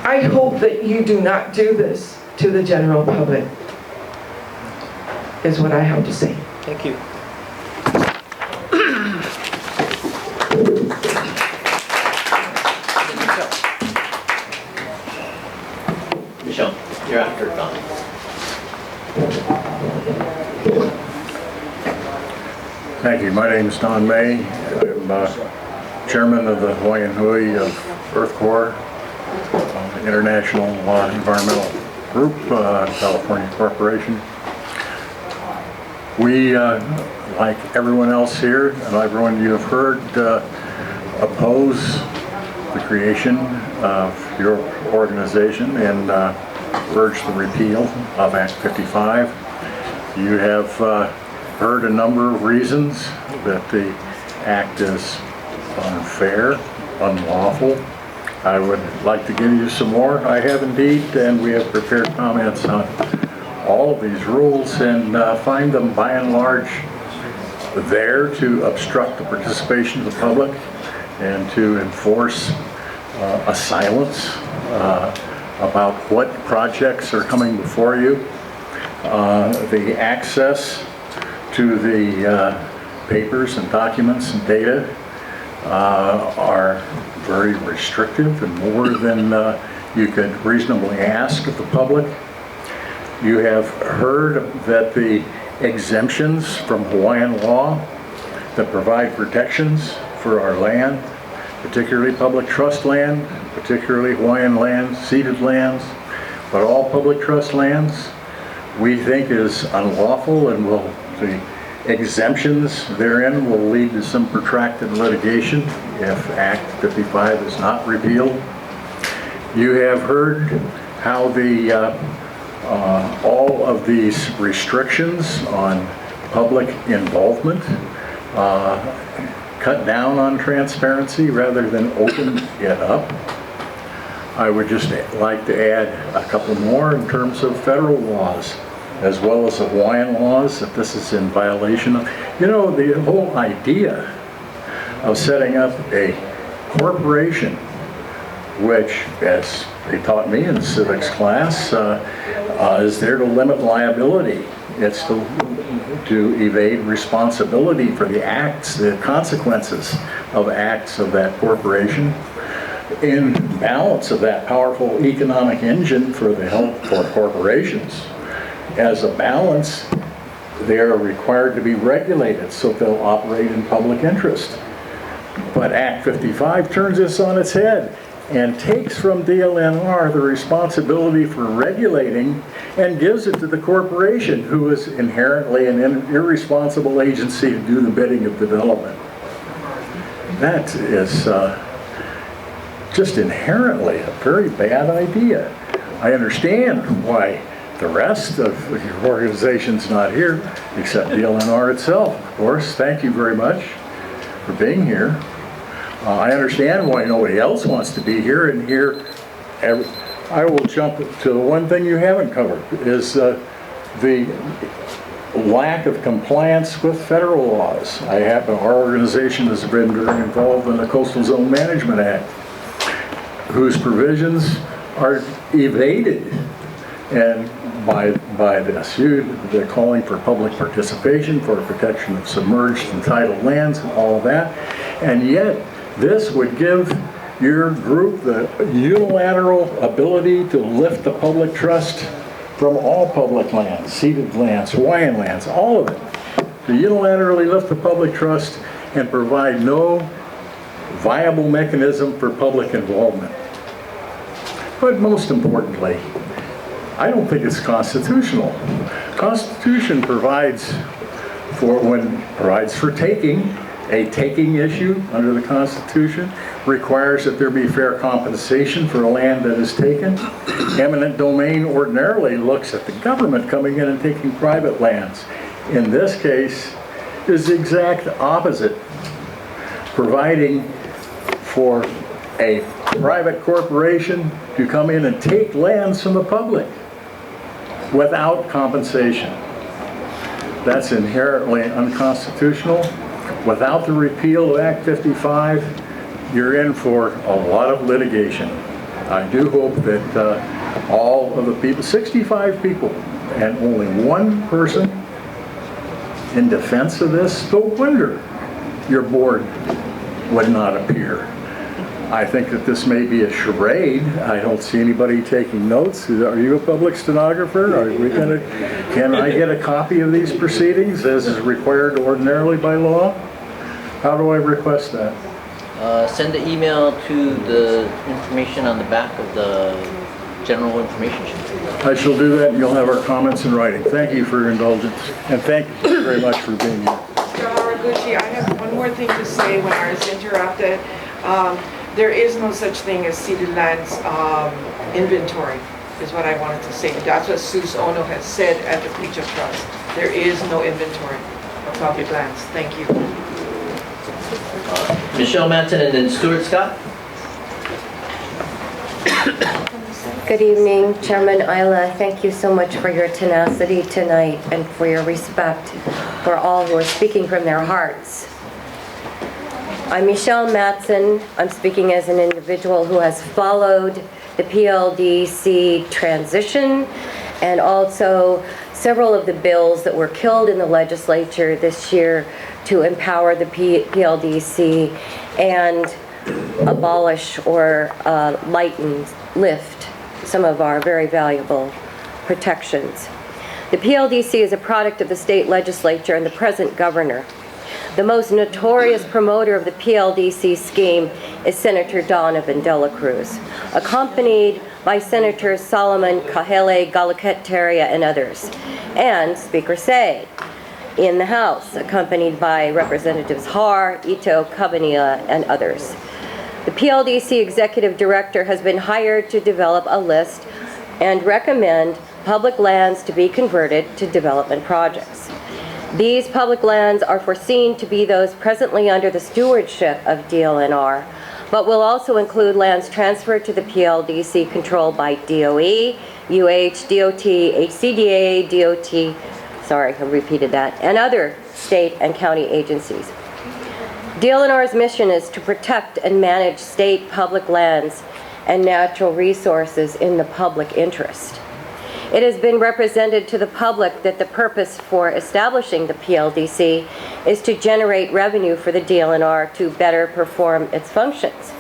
[SPEAKER 14] I hope that you do not do this to the general public, is what I have to say.
[SPEAKER 3] Thank you.
[SPEAKER 17] Michelle, you're after Don.
[SPEAKER 15] Thank you. My name is Don May. I'm chairman of the Hawaiian Hui of Earth Corps, International Environmental Group, California Corporation. We, like everyone else here, and everyone you have heard, oppose the creation of your organization and urge the repeal of Act 55. You have heard a number of reasons that the act is unfair, unlawful. I would like to give you some more. I have indeed, and we have prepared comments on all of these rules and find them by and large there to obstruct the participation of the public and to enforce a silence about what projects are coming before you. The access to the papers and documents and data are very restrictive and more than you could reasonably ask of the public. You have heard that the exemptions from Hawaiian law that provide protections for our land, particularly public trust land, particularly Hawaiian lands, ceded lands, but all public trust lands, we think is unlawful, and the exemptions therein will lead to some protracted litigation if Act 55 is not repealed. You have heard how all of these restrictions on public involvement cut down on transparency rather than open it up. I would just like to add a couple more in terms of federal laws, as well as the Hawaiian laws, that this is in violation of. You know, the whole idea of setting up a corporation, which, as they taught me in the civics class, is there to limit liability. It's to evade responsibility for the acts, the consequences of acts of that corporation. In balance of that powerful economic engine for the help for corporations, as a balance, they are required to be regulated so they'll operate in public interest. But Act 55 turns this on its head and takes from DLNR the responsibility for regulating and gives it to the corporation, who is inherently an irresponsible agency to do the bidding of development. That is just inherently a very bad idea. I understand why the rest of your organization's not here, except DLNR itself, of course. Thank you very much for being here. I understand why nobody else wants to be here, and here I will jump to the one thing you haven't covered, is the lack of compliance with federal laws. Our organization has been very involved in the Coastal Zone Management Act, whose provisions are evaded and by this. They're calling for public participation, for protection of submerged and tidal lands and all of that, and yet this would give your group the unilateral ability to lift the public trust from all public lands, ceded lands, Hawaiian lands, all of it. To unilaterally lift the public trust and provide no viable mechanism for public involvement. But most importantly, I don't think it's constitutional. Constitution provides for taking. A taking issue under the Constitution requires that there be fair compensation for the land that is taken. Eminent domain ordinarily looks at the government coming in and taking private lands. In this case, is the exact opposite, providing for a private corporation to come in and take lands from the public without compensation. That's inherently unconstitutional. Without the repeal of Act 55, you're in for a lot of litigation. I do hope that all of the people, 65 people, and only one person in defense of this, no wonder your board would not appear. I think that this may be a charade. I don't see anybody taking notes. Are you a public stenographer? Are we gonna, can I get a copy of these proceedings as is required ordinarily by law? How do I request that?
[SPEAKER 3] Send the email to the information on the back of the general information sheet.
[SPEAKER 15] I shall do that, and you'll have our comments in writing. Thank you for your indulgence, and thank you very much for being here.
[SPEAKER 14] Mr. Haraguchi, I have one more thing to say when I was interrupted. There is no such thing as ceded lands inventory, is what I wanted to say. That's what Sus Ono has said at the breach of trust. There is no inventory of public lands. Thank you.
[SPEAKER 17] Michelle Manton and then Stuart Scott.
[SPEAKER 16] Good evening, Chairman Isla. Thank you so much for your tenacity tonight and for your respect for all who are speaking from their hearts. I'm Michelle Matson. I'm speaking as an individual who has followed the PLDC transition and also several of the bills that were killed in the legislature this year to empower the PLDC and abolish or lift some of our very valuable protections. The PLDC is a product of the state legislature and the present governor. The most notorious promoter of the PLDC scheme is Senator Donovan Dela Cruz, accompanied by Senators Solomon, Kahele, Galaketteria, and others, and Speaker Say in the House, accompanied by Representatives Har, Ito, Kabania, and others. The PLDC Executive Director has been hired to develop a list and recommend public lands to be converted to development projects. These public lands are foreseen to be those presently under the stewardship of DLNR, but will also include lands transferred to the PLDC controlled by DOE, UH, DOT, HCDA, DOT, sorry, I repeated that, and other state and county agencies. DLNR's mission is to protect and manage state public lands and natural resources in the public interest. It has been represented to the public that the purpose for establishing the PLDC is to generate revenue for the DLNR to better perform its functions.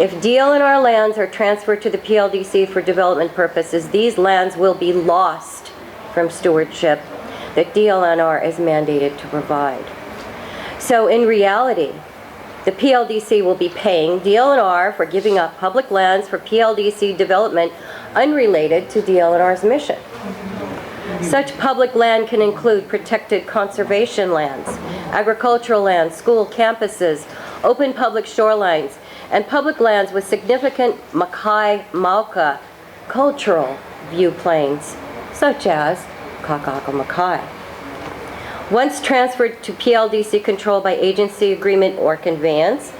[SPEAKER 16] If DLNR lands are transferred to the PLDC for development purposes, these lands will be lost from stewardship that DLNR is mandated to provide. So in reality, the PLDC will be paying DLNR for giving up public lands for PLDC development unrelated to DLNR's mission. Such public land can include protected conservation lands, agricultural lands, school campuses, open public shorelines, and public lands with significant Makai Mauka cultural viewplanes, such as Kakaka Makai. Once transferred to PLDC control by agency agreement or conveyance,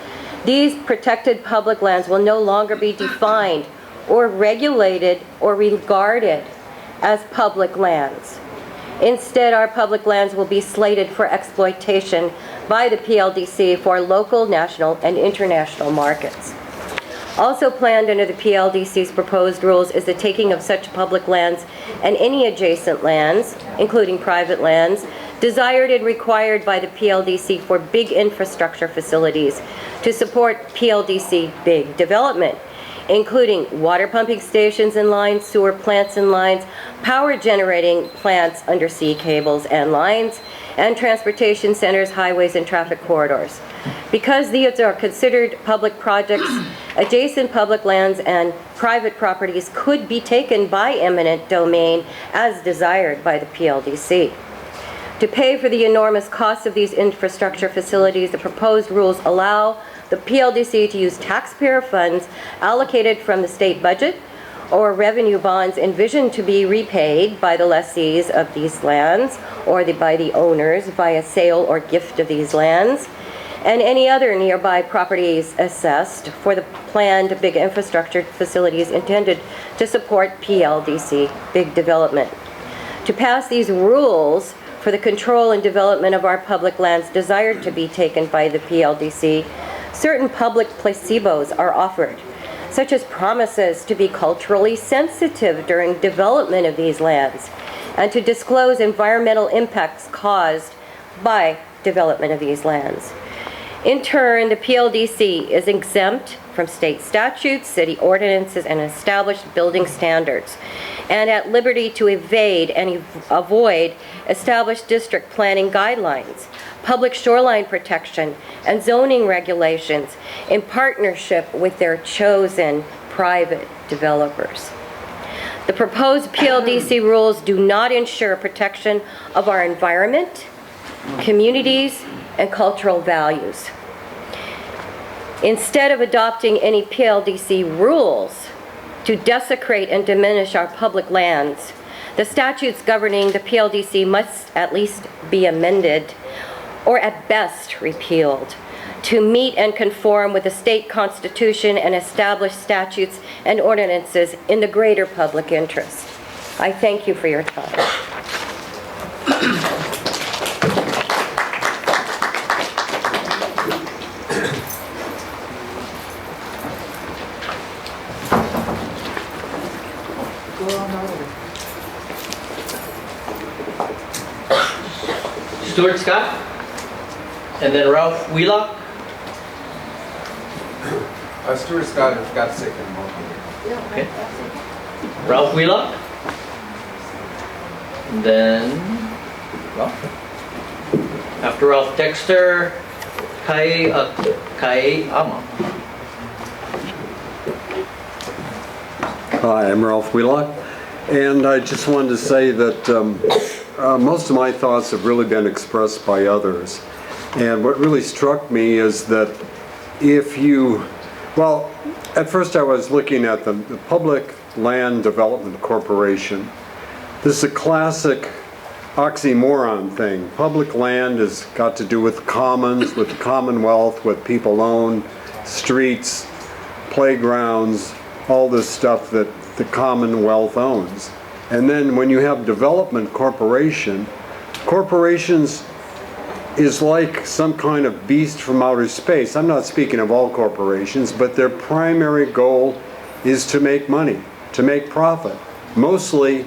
[SPEAKER 16] these protected public lands will no longer be defined or regulated or regarded as public lands. Instead, our public lands will be slated for exploitation by the PLDC for local, national, and international markets. Also planned under the PLDC's proposed rules is the taking of such public lands and any adjacent lands, including private lands, desired and required by the PLDC for big infrastructure facilities to support PLDC big development, including water pumping stations and lines, sewer plants and lines, power generating plants, undersea cables and lines, and transportation centers, highways, and traffic corridors. Because these are considered public projects, adjacent public lands and private properties could be taken by eminent domain as desired by the PLDC. To pay for the enormous costs of these infrastructure facilities, the proposed rules allow the PLDC to use taxpayer funds allocated from the state budget or revenue bonds envisioned to be repaid by the lessees of these lands or by the owners via sale or gift of these lands, and any other nearby properties assessed for the planned big infrastructure facilities intended to support PLDC big development. To pass these rules for the control and development of our public lands desired to be taken by the PLDC, certain public placebos are offered, such as promises to be culturally sensitive during development of these lands and to disclose environmental impacts caused by development of these lands. In turn, the PLDC is exempt from state statutes, city ordinances, and established building standards, and at liberty to evade and avoid established district planning guidelines, public shoreline protection, and zoning regulations in partnership with their chosen private developers. The proposed PLDC rules do not ensure protection of our environment, communities, and cultural values. Instead of adopting any PLDC rules to desecrate and diminish our public lands, the statutes governing the PLDC must at least be amended or at best repealed to meet and conform with the state constitution and established statutes and ordinances in the greater public interest. I thank you for your time.
[SPEAKER 17] Stuart Scott, and then Ralph Wheelock.
[SPEAKER 18] Stuart Scott has got a second.
[SPEAKER 17] Okay. Ralph Wheelock. And then Ralph. After Ralph, Dexter Keion.
[SPEAKER 19] Hi, I'm Ralph Wheelock, and I just wanted to say that most of my thoughts have really been expressed by others. And what really struck me is that if you, well, at first I was looking at the Public Land Development Corporation. This is a classic oxymoron thing. Public land has got to do with commons, with the Commonwealth, what people own, streets, playgrounds, all this stuff that the Commonwealth owns. And then when you have development corporation, corporations is like some kind of beast from outer space. I'm not speaking of all corporations, but their primary goal is to make money, to make profit, mostly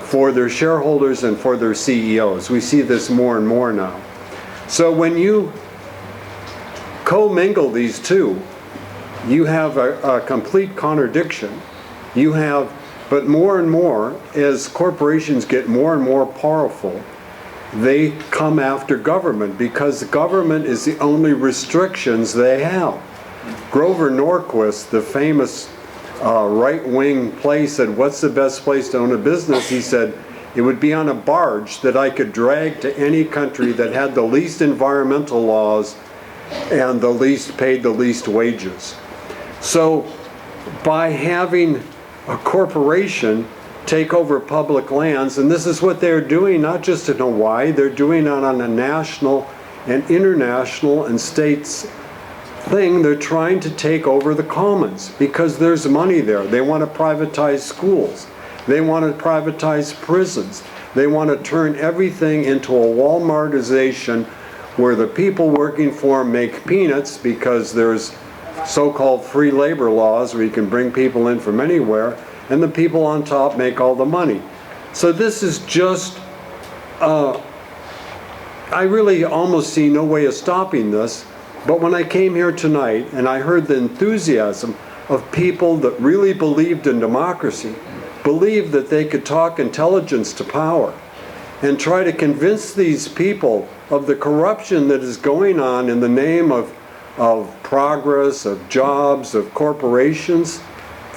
[SPEAKER 19] for their shareholders and for their CEOs. We see this more and more now. So when you commingle these two, you have a complete contradiction. You have, but more and more, as corporations get more and more powerful, they come after government because the government is the only restrictions they have. Grover Norquist, the famous right-wing place, said, what's the best place to own a business? He said, it would be on a barge that I could drag to any country that had the least environmental laws and the least paid the least wages. So by having a corporation take over public lands, and this is what they're doing not just in Hawaii, they're doing it on a national and international and states thing. They're trying to take over the commons because there's money there. They want to privatize schools. They want to privatize prisons. They want to turn everything into a Walmartization where the people working for them make peanuts because there's so-called free labor laws where you can bring people in from anywhere, and the people on top make all the money. So this is just I really almost see no way of stopping this, but when I came here tonight and I heard the enthusiasm of people that really believed in democracy, believed that they could talk intelligence to power, and try to convince these people of the corruption that is going on in the name of progress, of jobs, of corporations,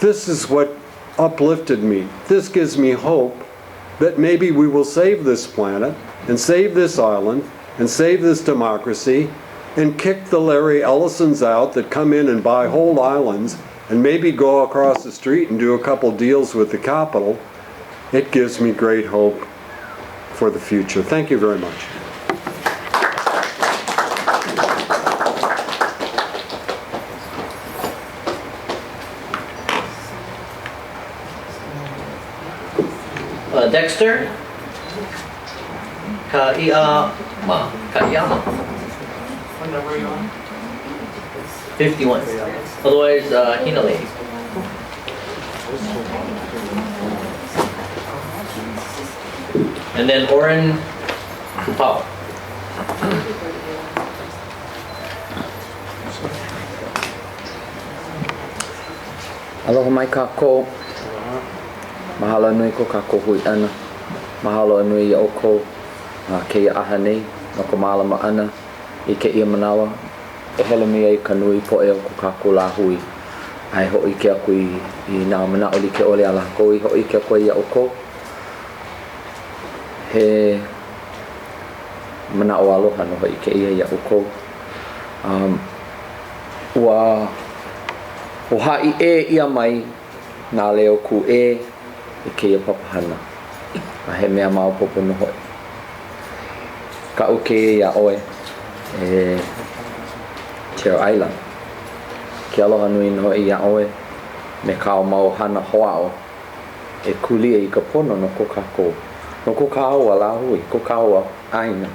[SPEAKER 19] this is what uplifted me. This gives me hope that maybe we will save this planet and save this island and save this democracy and kick the Larry Ellisons out that come in and buy whole islands and maybe go across the street and do a couple deals with the capital. It gives me great hope for the future. Thank you very much.
[SPEAKER 3] Dexter Kaiama.
[SPEAKER 1] What number are you on?
[SPEAKER 3] 51. Otherwise, Hina Lady. And then Oren Kupao.
[SPEAKER 4] Aloha mai kako. Mahalo nui ko kako hui ana. Mahalo nui ia oko ke ia aha nei no ko malama ana I ke ia manawa. E hele mi ai ka nui po e o ko kako la hui. Ai ho I ke aku I nā mana o li ke ole ala ko I ho I ke aku ia oko. He mana o aloha no I ke ia oko. Ua o hai ia mai nā leo ku I ke ia papahana. A he mea maopopo no hoi. Ka o ke ia oe Chair Island. Ke aloha nui no ia oe me kao mau hana hoao e kulia I ka pono no ko kako. No ko kao ala hui, ko kao aina.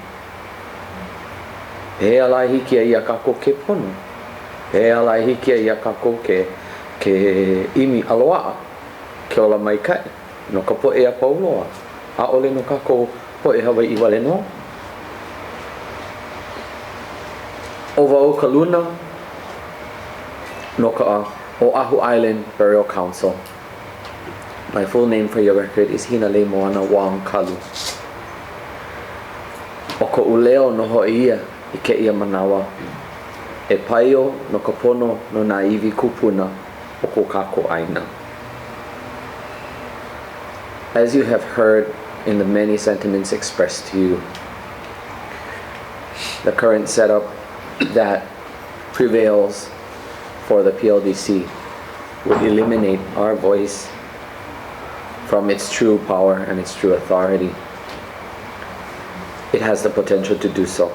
[SPEAKER 4] E ala hiki ia kako ke pono. E ala hiki ia kako ke imi aloa. Ke ola mai kai, no ka po e a pauloa. A ole no kako po e Hawaii wale no. O wau ka luna, no ka Oahu Island Burial Council. My full name for your record is Hina Le Moana Wang Kalu. O ka uleo no ho ia I ke ia manawa. E paio no ka pono no nā iwi kupuna o ko kako aina. As you have heard in the many sentiments expressed to you, the current setup that prevails for the PLDC would eliminate our voice from its true power and its true authority. It has the potential to do so.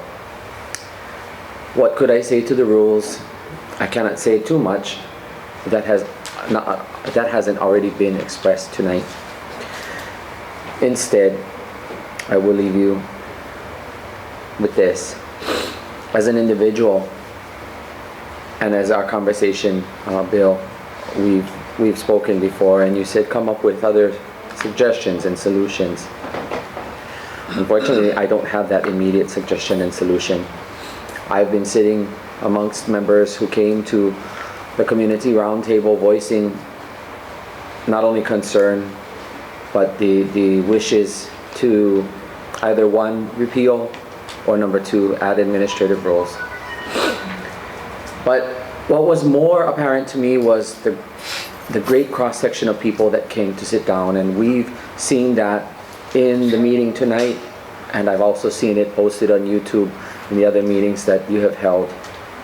[SPEAKER 4] What could I say to the rules? I cannot say too much that hasn't already been expressed tonight. Instead, I will leave you with this. As an individual, and as our conversation, Bill, we've spoken before, and you said come up with other suggestions and solutions. Unfortunately, I don't have that immediate suggestion and solution. I've been sitting amongst members who came to the community roundtable voicing not only concern, but the wishes to either one, repeal, or number two, add administrative roles. But what was more apparent to me was the great cross-section of people that came to sit down, and we've seen that in the meeting tonight, and I've also seen it posted on YouTube in the other meetings that you have held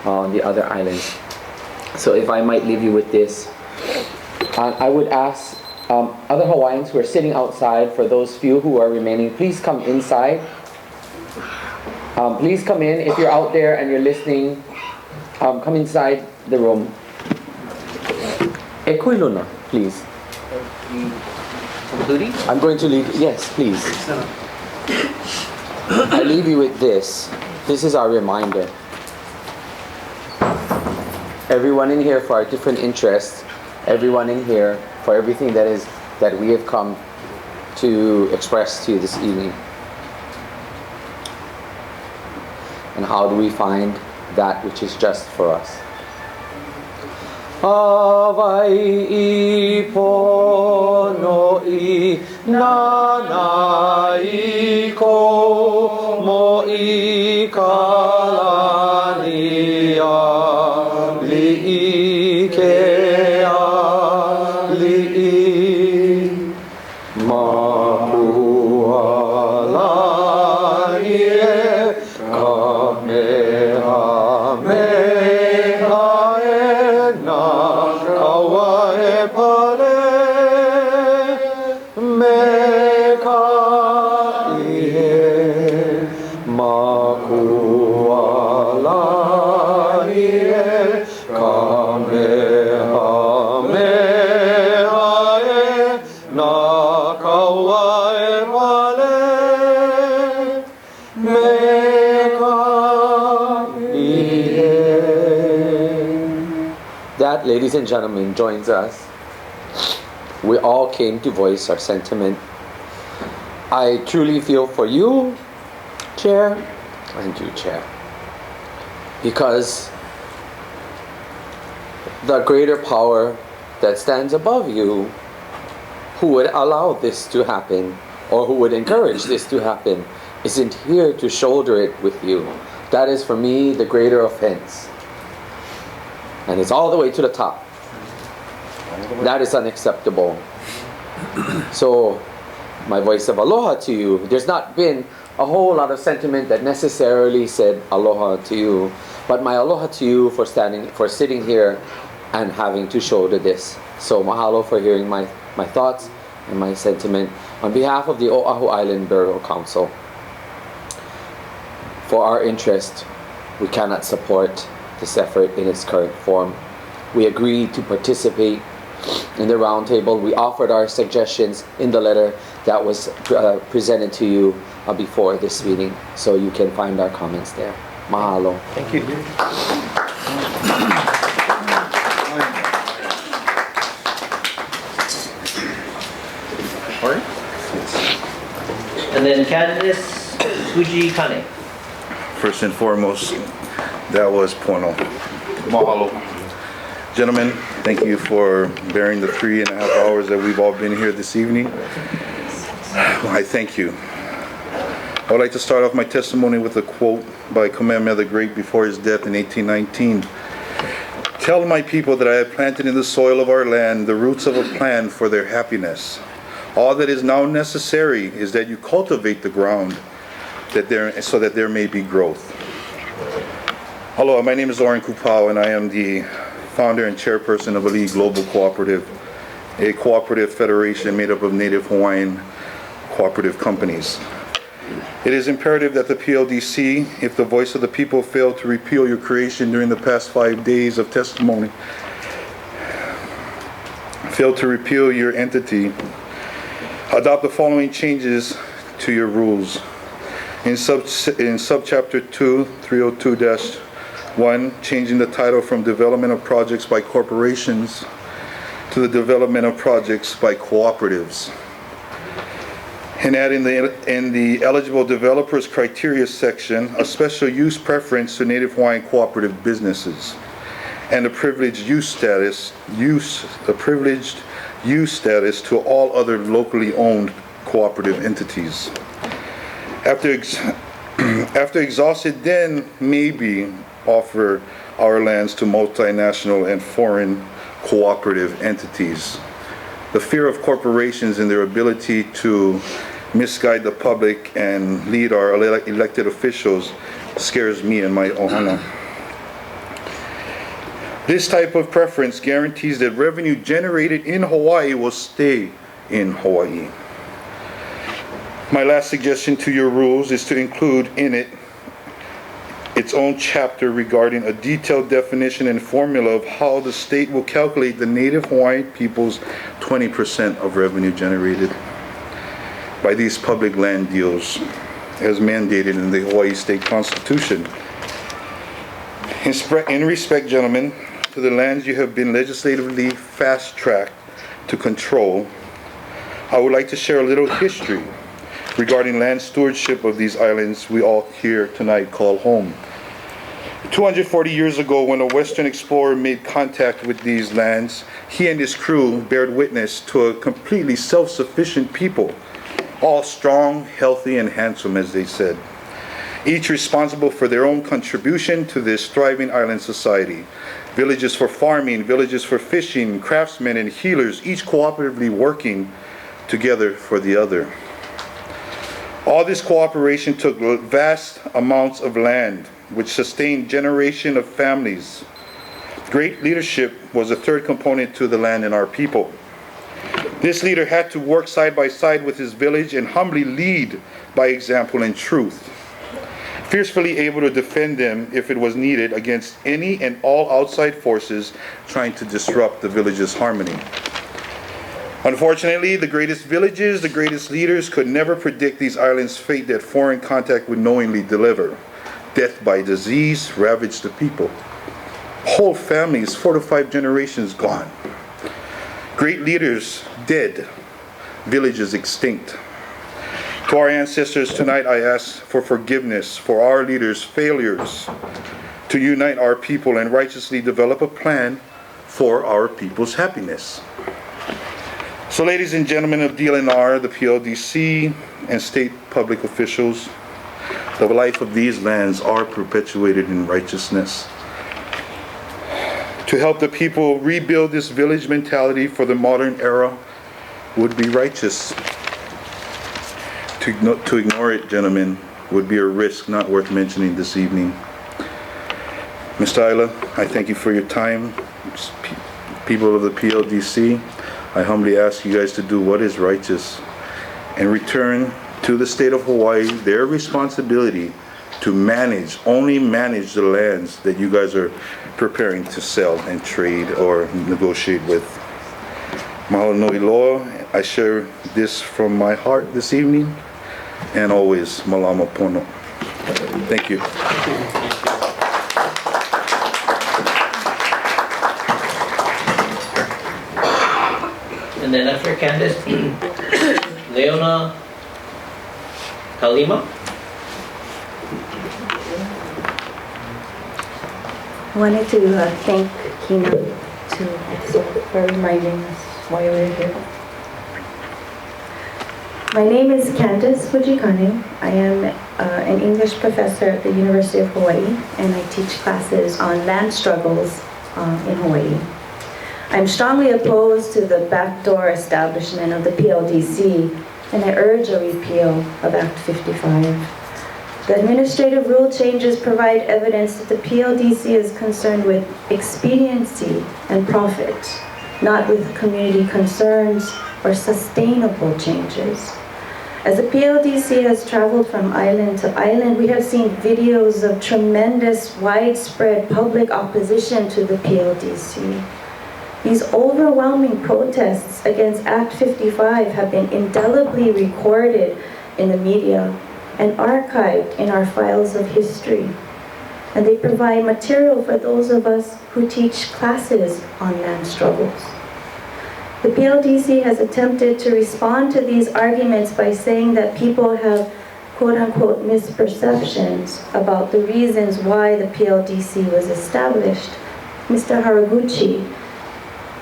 [SPEAKER 4] on the other islands. So if I might leave you with this, I would ask other Hawaiians who are sitting outside, for those few who are remaining, please come inside. Please come in. If you're out there and you're listening, come inside the room. E kui luna, please. I'm going to leave. Yes, please. I leave you with this. This is our reminder. Everyone in here for our different interests, everyone in here for everything that we have come to express to you this evening. And how do we find that which is just for us? Awai pono I nana iko mo I kalani li ke li makuala ie That, ladies and gentlemen, joins us. We all came to voice our sentiment. I truly feel for you, Chair, and you, Chair, because the greater power that stands above you, who would allow this to happen, or who would encourage this to happen, isn't here to shoulder it with you. That is, for me, the greater offense. And it's all the way to the top. That is unacceptable. So, my voice of aloha to you. There's not been a whole lot of sentiment that necessarily said aloha to you, but my aloha to you for sitting here and having to shoulder this. So mahalo for hearing my thoughts and my sentiment on behalf of the Oahu Island Borough Council. For our interest, we cannot support this effort in its current form. We agreed to participate in the roundtable. We offered our suggestions in the letter that was presented to you before this meeting, so you can find our comments there. Mahalo.
[SPEAKER 12] Thank you.
[SPEAKER 3] All right. And then Candace Fujian.
[SPEAKER 1] First and foremost, that was pono. Mahalo. Gentlemen, thank you for bearing the 3.5 hours that we've all been here this evening. I thank you. I would like to start off my testimony with a quote by Kamehameha the Great before his death in 1819. Tell my people that I have planted in the soil of our land the roots of a plan for their happiness. All that is now necessary is that you cultivate the ground so that there may be growth. Hello, my name is Laurin Koa, and I am the founder and chairperson of Ali Global Cooperative, a cooperative federation made up of Native Hawaiian cooperative companies. It is imperative that the PLDC, if the voice of the people failed to repeal your creation during the past 5 days of testimony, failed to repeal your entity, adopt the following changes to your rules. In subchapter 2, 302-1, changing the title from Development of Projects by Corporations to the Development of Projects by Cooperatives. And adding in the eligible developers criteria section, a special use preference to Native Hawaiian cooperative businesses, and a privileged use status to all other locally owned cooperative entities. After exhausted, then maybe offer our lands to multinational and foreign cooperative entities. The fear of corporations and their ability to misguide the public and lead our elected officials scares me and my ohana. This type of preference guarantees that revenue generated in Hawaii will stay in Hawaii. My last suggestion to your rules is to include in it its own chapter regarding a detailed definition and formula of how the state will calculate the Native Hawaiian people's 20% of revenue generated by these public land deals as mandated in the Hawaii State Constitution. In respect, gentlemen, to the lands you have been legislatively fast-tracked to control, I would like to share a little history regarding land stewardship of these islands we all here tonight call home. 240 years ago, when a Western explorer made contact with these lands, he and his crew bared witness to a completely self-sufficient people, all strong, healthy, and handsome, as they said, each responsible for their own contribution to this thriving island society. Villages for farming, villages for fishing, craftsmen and healers, each cooperatively working together for the other. All this cooperation took vast amounts of land, which sustained generation of families. Great leadership was a third component to the land and our people. This leader had to work side by side with his village and humbly lead by example and truth, fiercely able to defend them if it was needed against any and all outside forces trying to disrupt the village's harmony. Unfortunately, the greatest villages, the greatest leaders could never predict these islands' fate that foreign contact would knowingly deliver. Death by disease ravaged the people. Whole families, 4 to 5 generations gone. Great leaders dead, villages extinct. To our ancestors tonight, I ask for forgiveness for our leaders' failures to unite our people and righteously develop a plan for our people's happiness. So ladies and gentlemen of DLNR, the PLDC, and state public officials, the life of these lands are perpetuated in righteousness. To help the people rebuild this village mentality for the modern era would be righteous. To ignore it, gentlemen, would be a risk not worth mentioning this evening. Mr. Isla, I thank you for your time. People of the PLDC, I humbly ask you guys to do what is righteous and return to the state of Hawaii their responsibility to manage, only manage the lands that you guys are preparing to sell and trade or negotiate with. Mahalo nui loa. I share this from my heart this evening, and always malama pono. Thank you.
[SPEAKER 17] And then after Candace, Leona Kalima.
[SPEAKER 20] I wanted to thank Kina for reminding us why we're here. My name is Candace Fujian. I am an English professor at the University of Hawaii, and I teach classes on land struggles in Hawaii. I'm strongly opposed to the backdoor establishment of the PLDC, and I urge a repeal of Act 55. The administrative rule changes provide evidence that the PLDC is concerned with expediency and profit, not with community concerns or sustainable changes. As the PLDC has traveled from island to island, we have seen videos of tremendous, widespread public opposition to the PLDC. These overwhelming protests against Act 55 have been indelibly recorded in the media and archived in our files of history. And they provide material for those of us who teach classes on land struggles. The PLDC has attempted to respond to these arguments by saying that people have quote-unquote misperceptions about the reasons why the PLDC was established. Mr. Haraguchi,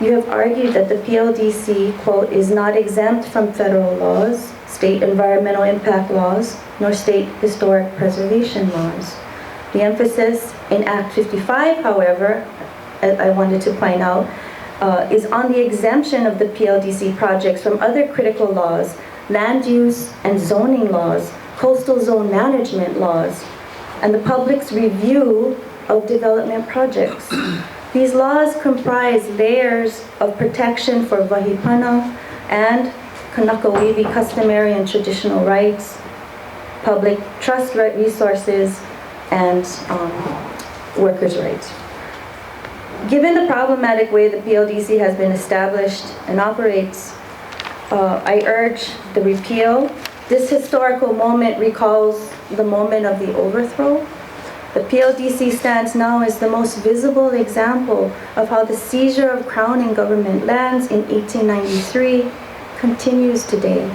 [SPEAKER 20] you have argued that the PLDC, quote, is not exempt from federal laws, state environmental impact laws, nor state historic preservation laws. The emphasis in Act 55, however, I wanted to point out, is on the exemption of the PLDC projects from other critical laws, land use and zoning laws, coastal zone management laws, and the public's review of development projects. These laws comprise layers of protection for Wahipana and Kanakawiwi customary and traditional rights, public trust resources, and workers' rights. Given the problematic way the PLDC has been established and operates, I urge the repeal. This historical moment recalls the moment of the overthrow. The PLDC stands now as the most visible example of how the seizure of Crown and government lands in 1893 continues today.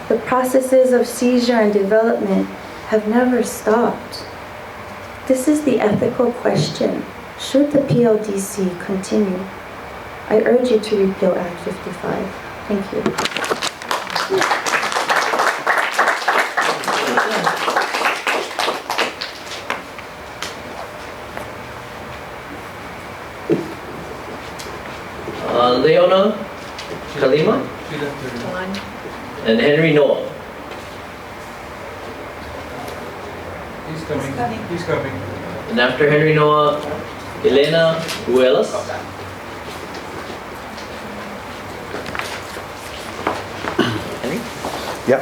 [SPEAKER 20] The processes of seizure and development have never stopped. This is the ethical question. Should the PLDC continue? I urge you to repeal Act 55. Thank you.
[SPEAKER 17] Leona Kalima and Henry Noah.
[SPEAKER 18] He's coming. He's coming.
[SPEAKER 17] And after Henry Noah, Elena Hry.
[SPEAKER 7] Yeah.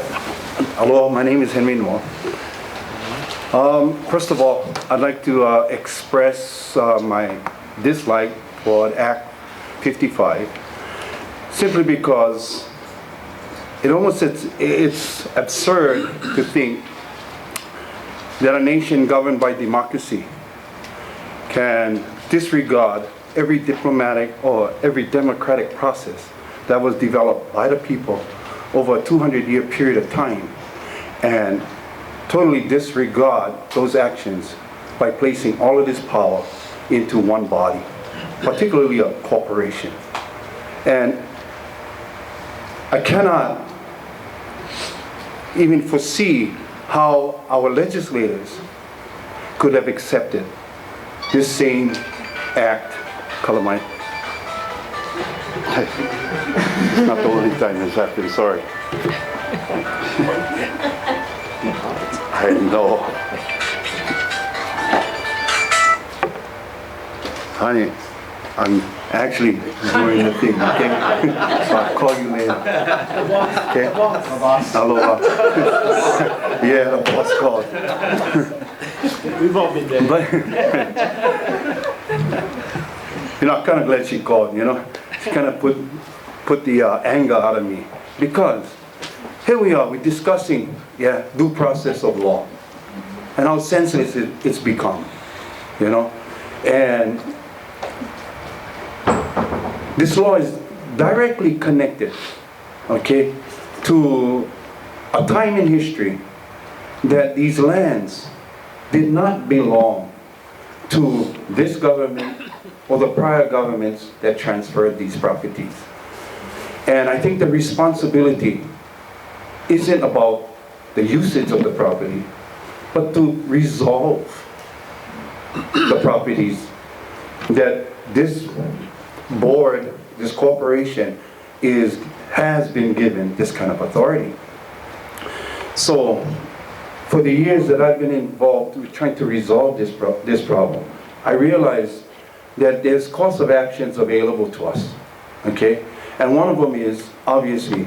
[SPEAKER 7] Hello, my name is Henry Noah. First of all, I'd like to express my dislike for Act 55, simply because it's absurd to think that a nation governed by democracy can disregard every diplomatic or every democratic process that was developed by the people over a 200-year period of time and totally disregard those actions by placing all of this power into one body, particularly a corporation. And I cannot even foresee how our legislators could have accepted this same act. Kalamai. It's not the only time this happened, sorry. I know. Honey, I'm actually doing the thing, okay? So I'll call you later. Okay? Aloha. Yeah, the boss called.
[SPEAKER 21] We've all been there.
[SPEAKER 7] But, you know, I'm kind of glad she called, you know? She kind of put the anger out of me. Because here we are, we're discussing, due process of law. And how senseless it's become, you know? And this law is directly connected, okay, to a time in history that these lands did not belong to this government or the prior governments that transferred these properties. And I think the responsibility isn't about the usage of the property, but to resolve the properties that this board, this corporation has been given this kind of authority. So for the years that I've been involved with trying to resolve this problem, I realized that there's course of actions available to us, okay? And one of them is, obviously,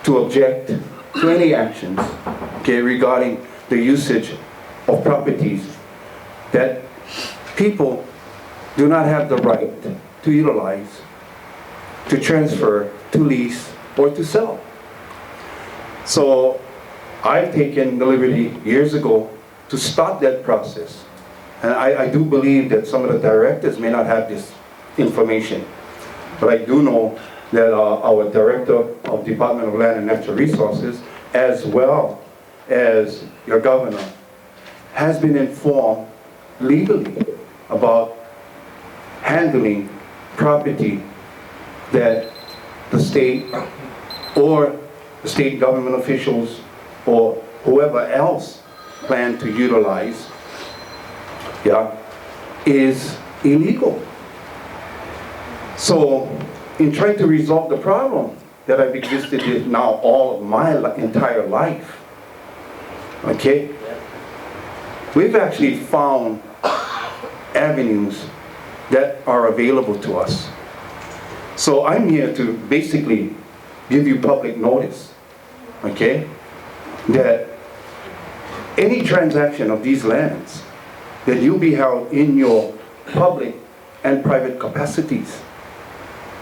[SPEAKER 7] to object to any actions, okay, regarding the usage of properties that people do not have the right to utilize, to transfer, to lease, or to sell. So I've taken the liberty years ago to start that process. And I do believe that some of the directors may not have this information, but I do know that our Director of Department of Land and Natural Resources, as well as your governor, has been informed legally about handling property that the state or the state government officials or whoever else plan to utilize is illegal. So in trying to resolve the problem that I've existed in now all of my entire life, okay, we've actually found avenues that are available to us. So I'm here to basically give you public notice, okay, that any transaction of these lands, that you'll be held in your public and private capacities,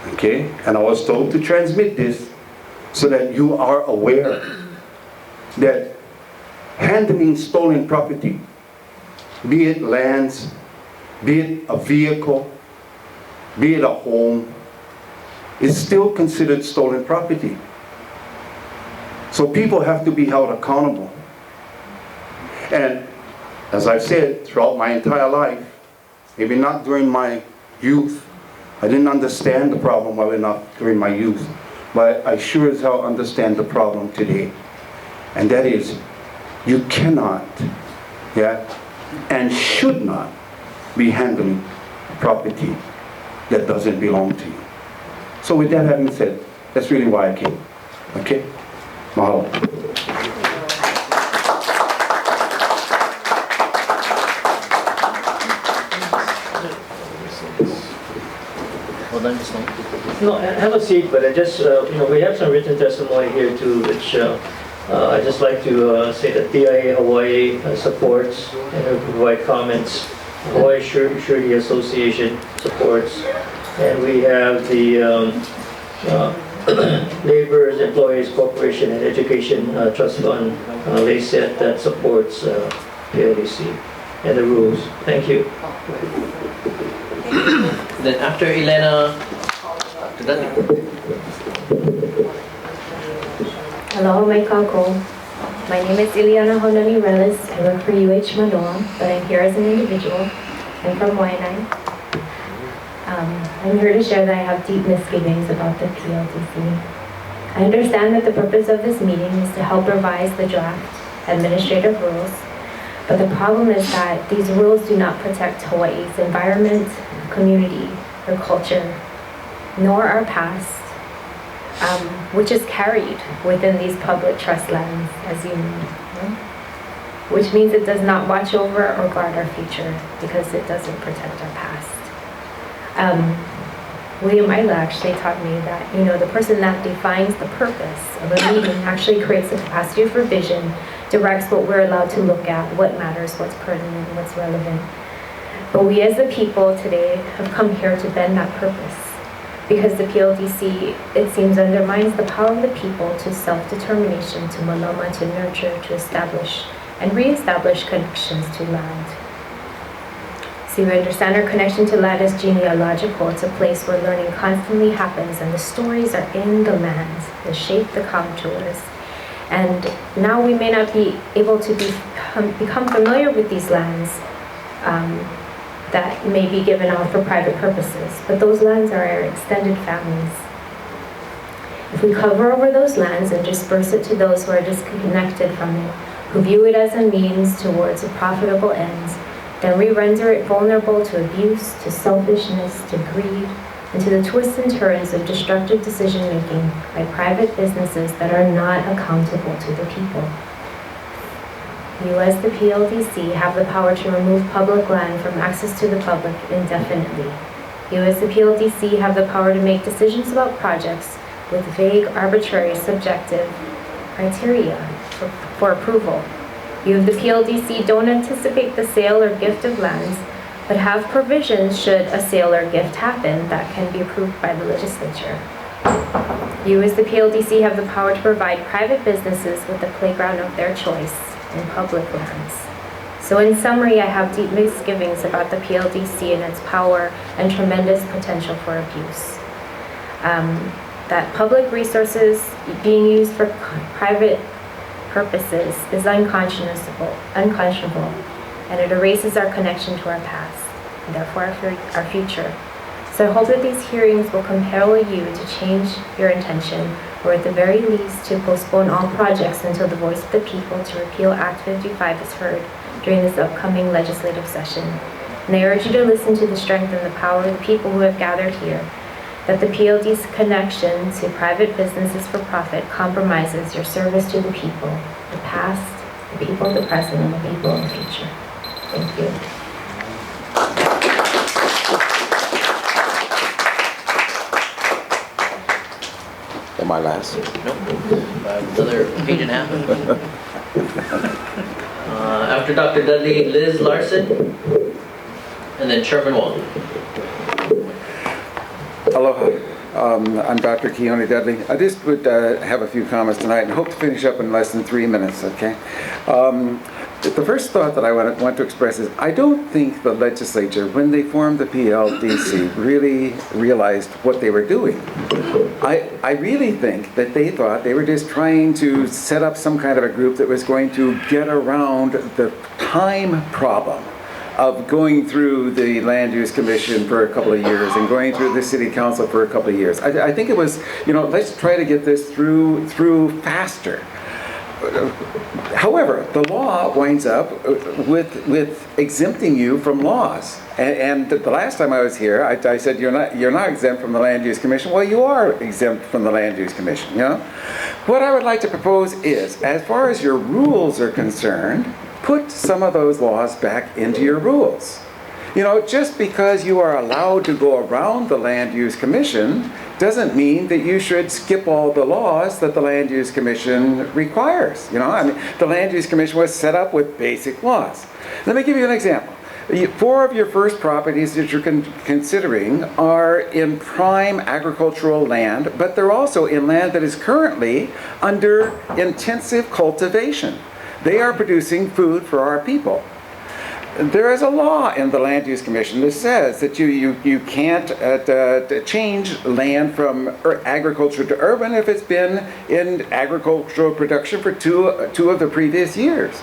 [SPEAKER 7] okay? And I was told to transmit this so that you are aware that handling stolen property, be it lands, be it a vehicle, be it a home, is still considered stolen property. So people have to be held accountable. And As I've said throughout my entire life, maybe not during my youth, I didn't understand the problem well enough during my youth, but I sure as hell understand the problem today. And that is, you cannot, and should not be handling property that doesn't belong to you. So with that having said, that's really why I came. Okay? Mahalo.
[SPEAKER 3] Hold on just a moment.
[SPEAKER 2] No, have a seat, but I just, we have some written testimony here too, which I'd just like to say that DIA Hawaii supports and provide comments. Hawaii Surety Association supports. And we have the Laborers, Employees, Corporation, and Education Trust Fund, LACET, that supports PLDC and the rules. Thank you.
[SPEAKER 3] Then after Elena, Dr. Dudley.
[SPEAKER 20] Aloha mai kākou. My name is Elena Honyis. I work for UH Manoa, but I'm here as an individual. I'm from Waianae. I'm here to share that I have deep misgivings about the PLDC. I understand that the purpose of this meeting is to help revise the draft administrative rules, but the problem is that these rules do not protect Hawaii's environment, community, or culture, nor our past, which is carried within these public trust lands, as you know, which means it does not watch over or guard our future because it doesn't protect our past. William Ila actually taught me that, the person that defines the purpose of a meeting actually creates the capacity for vision, directs what we're allowed to look at, what matters, what's pertinent, what's relevant. But we as a people today have come here to bend that purpose because the PLDC, it seems, undermines the power of the people to self-determination, to malama, to nurture, to establish and re-establish connections to land. See, we understand our connection to land is genealogical. It's a place where learning constantly happens and the stories are in the land that shape the contours. And now we may not be able to become familiar with these lands that may be given out for private purposes, but those lands are our extended families. If we cover over those lands and disperse it to those who are disconnected from it, who view it as a means towards a profitable end, then we render it vulnerable to abuse, to selfishness, to greed, and to the twists and turns of destructive decision-making by private businesses that are not accountable to the people. You as the PLDC have the power to remove public land from access to the public indefinitely. You as the PLDC have the power to make decisions about projects with vague, arbitrary, subjective criteria for approval. You of the PLDC don't anticipate the sale or gift of lands, but have provisions should a sale or gift happen that can be approved by the legislature. You as the PLDC have the power to provide private businesses with the playground of their choice in public lands. So in summary, I have deep misgivings about the PLDC and its power and tremendous potential for abuse. That public resources being used for private purposes is unconscionable, and it erases our connection to our past, and therefore our future. So I hope that these hearings will compel you to change your intention, or at the very least to postpone all projects until the voice of the people to repeal Act 55 is heard during this upcoming legislative session. And I urge you to listen to the strength and the power of the people who have gathered here, that the PLD's connection to private businesses for profit compromises your service to the people, the past, the people of the present, and the people of the future. Thank you.
[SPEAKER 4] Am I last?
[SPEAKER 3] Nope. Another page and a half. After Dr. Dudley, Liz Larson, and then Sherman Wong.
[SPEAKER 1] Aloha.
[SPEAKER 6] I'm Dr. Keion Dudley. I just would have a few comments tonight and hope to finish up in less than 3 minutes, okay? The first thought that I want to express is I don't think the legislature, when they formed the PLDC, really realized what they were doing. I really think that they thought they were just trying to set up some kind of a group that was going to get around the time problem of going through the Land Use Commission for a couple of years and going through the City Council for a couple of years. I think it was, let's try to get this through faster. However, the law winds up with exempting you from laws. And the last time I was here, I said you're not exempt from the Land Use Commission. Well, you are exempt from the Land Use Commission. What I would like to propose is, as far as your rules are concerned, put some of those laws back into your rules. Just because you are allowed to go around the Land Use Commission doesn't mean that you should skip all the laws that the Land Use Commission requires. The Land Use Commission was set up with basic laws. Let me give you an example. 4 of your first properties that you're considering are in prime agricultural land, but they're also in land that is currently under intensive cultivation. They are producing food for our people. There is a law in the Land Use Commission that says that you can't change land from agriculture to urban if it's been in agricultural production for two of the previous years.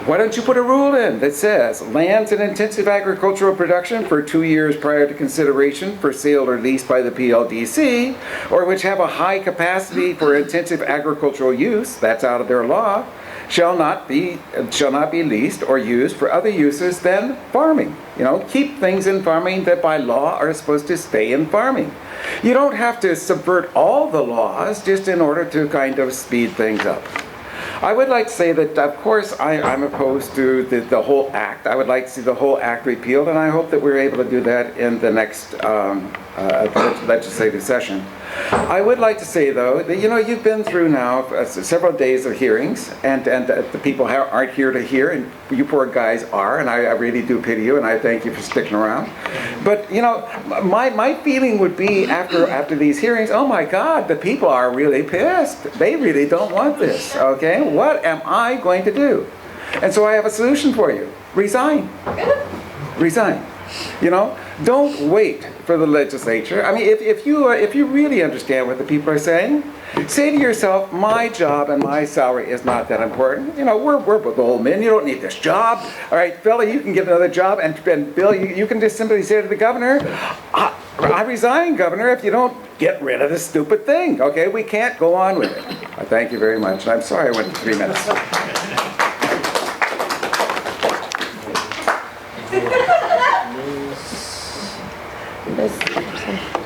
[SPEAKER 6] Why don't you put a rule in that says lands in intensive agricultural production for 2 years prior to consideration for sale or lease by the PLDC, or which have a high capacity for intensive agricultural use, that's out of their law, shall not be leased or used for other uses than farming. Keep things in farming that by law are supposed to stay in farming. You don't have to subvert all the laws just in order to kind of speed things up. I would like to say that, of course, I'm opposed to the whole act. I would like to see the whole act repealed, and I hope that we're able to do that in the next legislative session. I would like to say, though, that you've been through now several days of hearings, and the people aren't here to hear, and you poor guys are, and I really do pity you, and I thank you for sticking around. But my feeling would be after these hearings, oh my God, the people are really pissed. They really don't want this. Okay, what am I going to do? And so I have a solution for you. Resign. Resign. Don't wait for the legislature. I mean, if you really understand what the people are saying, say to yourself, my job and my salary is not that important. We're both old men. You don't need this job. All right, fella, you can get another job. And Bill, you can just simply say to the governor, I resign, Governor, if you don't get rid of this stupid thing. Okay, we can't go on with it. I thank you very much. And I'm sorry I went to 3 minutes.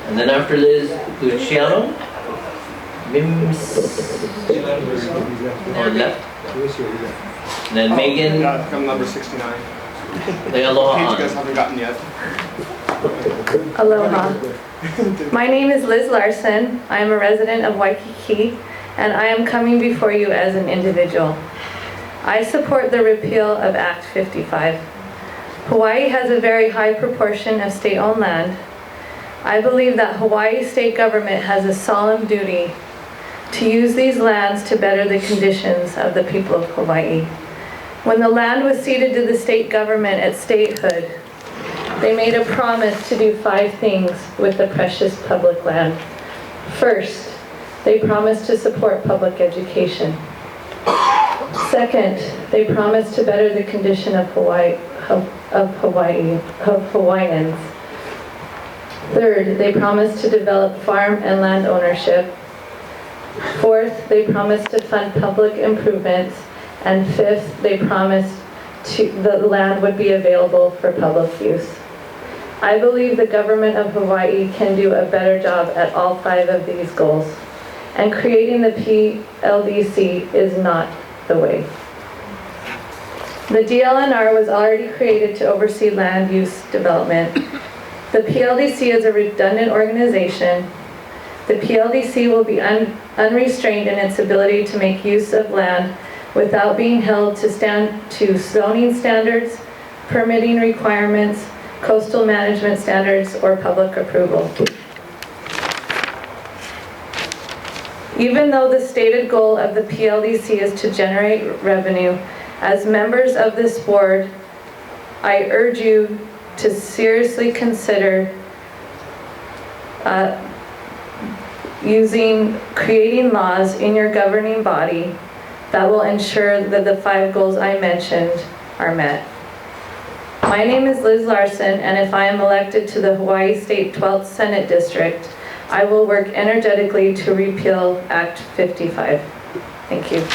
[SPEAKER 17] And then after Liz, Luciano, Mims on left. And then Megan.
[SPEAKER 18] Come number 69.
[SPEAKER 17] Aloha.
[SPEAKER 18] You guys haven't gotten yet.
[SPEAKER 22] Aloha. My name is Liz Larson. I am a resident of Waikiki, and I am coming before you as an individual. I support the repeal of Act 55. Hawaii has a very high proportion of state-owned land. I believe that Hawaii state government has a solemn duty to use these lands to better the conditions of the people of Hawaii. When the land was ceded to the state government at statehood, they made a promise to do 5 things with the precious public land. First, they promised to support public education. Second, they promised to better the condition of Hawaiians. Third, they promised to develop farm and land ownership. Fourth, they promised to fund public improvements. And fifth, they promised the land would be available for public use. I believe the government of Hawaii can do a better job at all 5 of these goals. And creating the PLDC is not the way. The DLNR was already created to oversee land use development. The PLDC is a redundant organization. The PLDC will be unrestrained in its ability to make use of land without being held to zoning standards, permitting requirements, coastal management standards, or public approval. Even though the stated goal of the PLDC is to generate revenue, as members of this board, I urge you to seriously consider creating laws in your governing body that will ensure that the 5 goals I mentioned are met. My name is Liz Larson, and if I am elected to the Hawaii State 12th Senate District, I will work energetically to repeal Act 55. Thank you.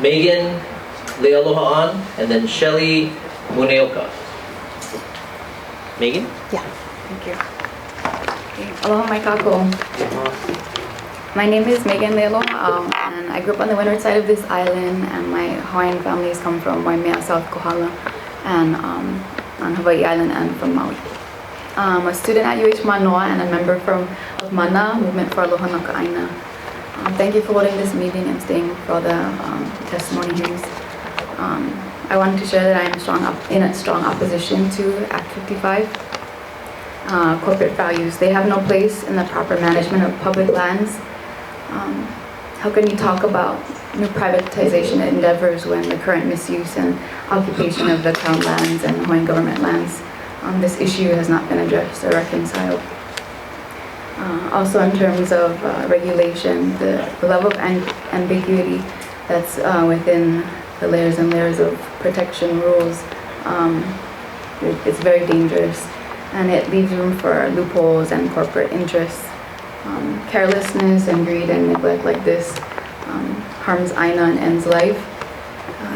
[SPEAKER 3] Megan Lealoha on, and then Shelly Muneoka. Megan?
[SPEAKER 8] Yeah, thank you. Okay. Aloha mai kako. My name is Megan Lealoha, and I grew up on the windward side of this island, and my Hawaiian families come from Waimea, South Kohala, and on Hawaii Island and from Maui. I'm a student at UH Manoa and a member of MANA, Movement for Aloha no Ka'aina. Thank you for holding this meeting and staying for all the testimony hearings. I wanted to share that I am in a strong opposition to Act 55. Corporate values, they have no place in the proper management of public lands. How can you talk about new privatization endeavors when the current misuse and occupation of the Crown lands and Hawaiian government lands, this issue has not been addressed or reconciled. Also in terms of regulation, the level of ambiguity that's within the layers and layers of protection rules, it's very dangerous, and it leaves room for loopholes and corporate interests. Carelessness and greed and neglect like this harms Aina and ends life.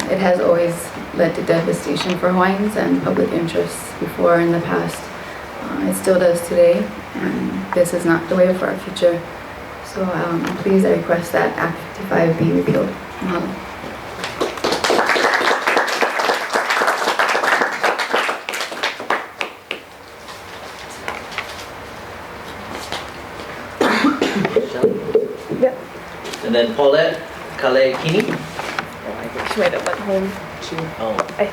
[SPEAKER 8] It has always led to devastation for Hawaiians and public interests before in the past. It still does today, and this is not the way for our future. So please, I request that Act 55 be repealed. Mahalo.
[SPEAKER 22] Yep.
[SPEAKER 3] And then Paulette Kalekini.
[SPEAKER 22] She might have went home.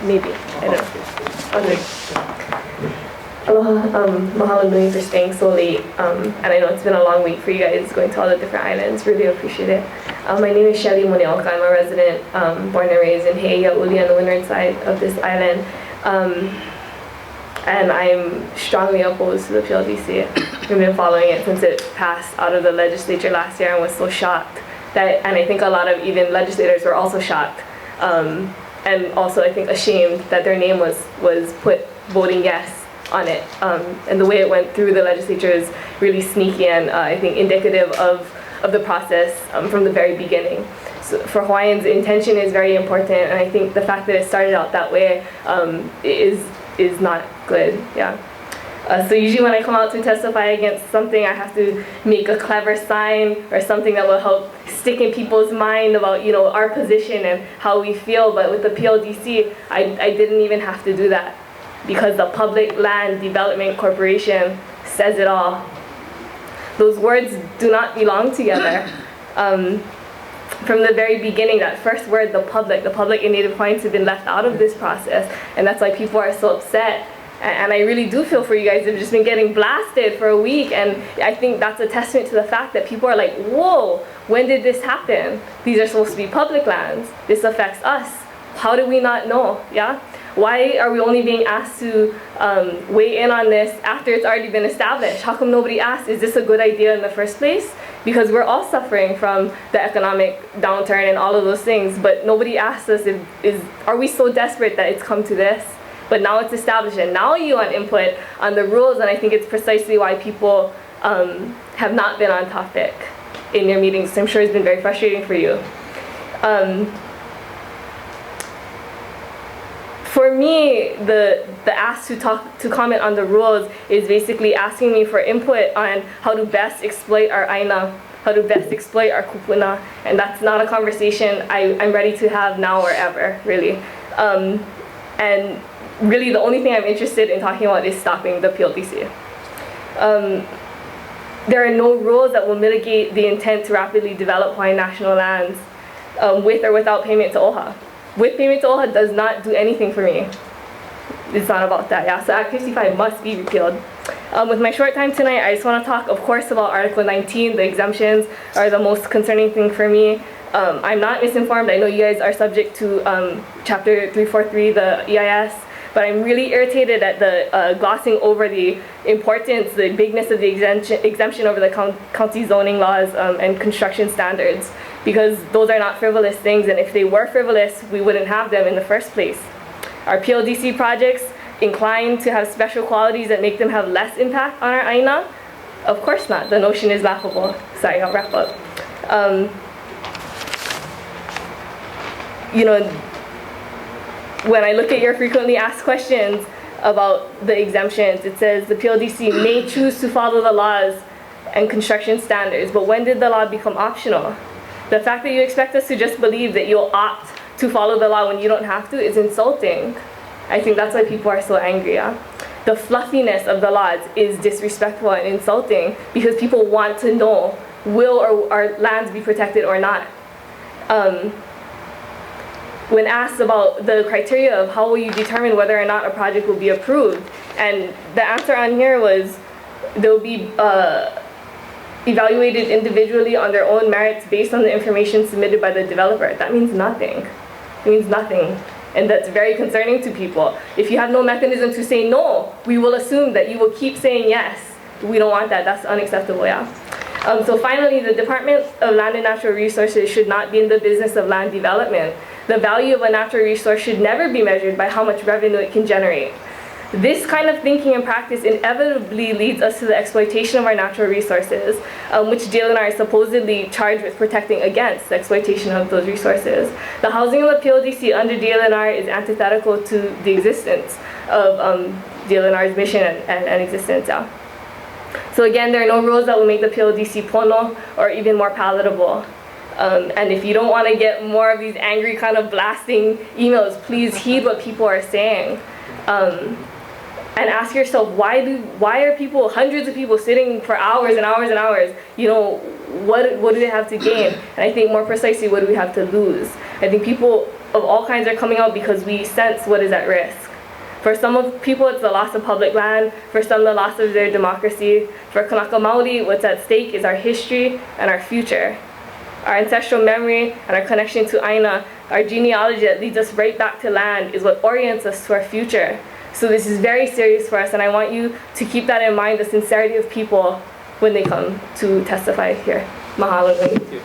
[SPEAKER 22] Maybe. I don't know. Okay. Aloha, mahalo nui for staying so late. And I know it's been a long week for you guys going to all the different islands. Really appreciate it. My name is Shelly Muneoka. I'm a resident, born and raised in Heiauli on the windward side of this island. And I'm strongly opposed to the PLDC. I've been following it since it passed out of the legislature last year and was so shocked that, and I think a lot of even legislators were also shocked. And also I think ashamed that their name was put voting yes on it. And the way it went through the legislature is really sneaky and I think indicative of the process from the very beginning. So for Hawaiians, intention is very important, and I think the fact that it started out that way is not good. Yeah. So usually when I come out to testify against something, I have to make a clever sign or something that will help stick in people's mind about, you know, our position and how we feel. But with the PLDC, I didn't even have to do that because the Public Land Development Corporation says it all. Those words do not belong together. From the very beginning, that first word, the public and Native Hawaiians have been left out of this process, and that's why people are so upset. And I really do feel for you guys. They've just been getting blasted for a week, and I think that's a testament to the fact that people are like, whoa, when did this happen? These are supposed to be public lands. This affects us. How do we not know? Yeah? Why are we only being asked to weigh in on this after it's already been established? How come nobody asked, is this a good idea in the first place? Because we're all suffering from the economic downturn and all of those things, but nobody asked us, are we so desperate that it's come to this? But now it's established, and now you want input on the rules, and I think it's precisely why people have not been on topic in your meetings. So I'm sure it's been very frustrating for you. For me, the ask to comment on the rules is basically asking me for input on how to best exploit our aina, how to best exploit our kupuna, and that's not a conversation I'm ready to have now or ever, really. And really the only thing I'm interested in talking about is stopping the PLDC. There are no rules that will mitigate the intent to rapidly develop Hawaiian national lands with or without payment to OHA.
[SPEAKER 9] with payment to OHA does not do anything for me. It's not about that, yeah. So Act 55 must be repealed. With my short time tonight, I just want to talk, of course, about Article 19. The exemptions are the most concerning thing for me. I'm not misinformed. I know you guys are subject to Chapter 343, the EIS, but I'm really irritated at the glossing over the importance, the bigness of the exemption over the county zoning laws and construction standards, because those are not frivolous things, and if they were frivolous, we wouldn't have them in the first place. Are PLDC projects inclined to have special qualities that make them have less impact on our aina? Of course not. The notion is laughable. Sorry, I'll wrap up. You know, when I look at your frequently asked questions about the exemptions, it says the PLDC may choose to follow the laws and construction standards, but when did the law become optional? The fact that you expect us to just believe that you'll opt to follow the law when you don't have to is insulting. I think that's why people are so angry. Yeah? The fluffiness of the laws is disrespectful and insulting because people want to know, will our lands be protected or not? When asked about the criteria of how will you determine whether or not a project will be approved, and the answer on here was they'll be evaluated individually on their own merits based on the information submitted by the developer. That means nothing. It means nothing. And that's very concerning to people. If you have no mechanism to say no, we will assume that you will keep saying yes. We don't want that. That's unacceptable, yeah. So finally, the Department of Land and Natural Resources should not be in the business of land development. The value of a natural resource should never be measured by how much revenue it can generate. This kind of thinking and practice inevitably leads us to the exploitation of our natural resources, which DLNR is supposedly charged with protecting against the exploitation of those resources. The housing of the PLDC under DLNR is antithetical to the existence of DLNR's mission and existence. Yeah. So again, there are no rules that will make the PLDC pono or even more palatable. And if you don't want to get more of these angry kind of blasting emails, please heed what people are saying. And ask yourself, why are people, hundreds of people sitting for hours and hours and hours, you know, what do they have to gain? And I think more precisely, what do we have to lose? I think people of all kinds are coming out because we sense what is at risk. For some people, it's the loss of public land. For some, the loss of their democracy. For Kanaka Maoli, what's at stake is our history and our future. Our ancestral memory and our connection to aina, our genealogy that leads us right back to land, is what orients us to our future. So this is very serious for us, and I want you to keep that in mind, the sincerity of people when they come to testify here. Mahalo. Thank you.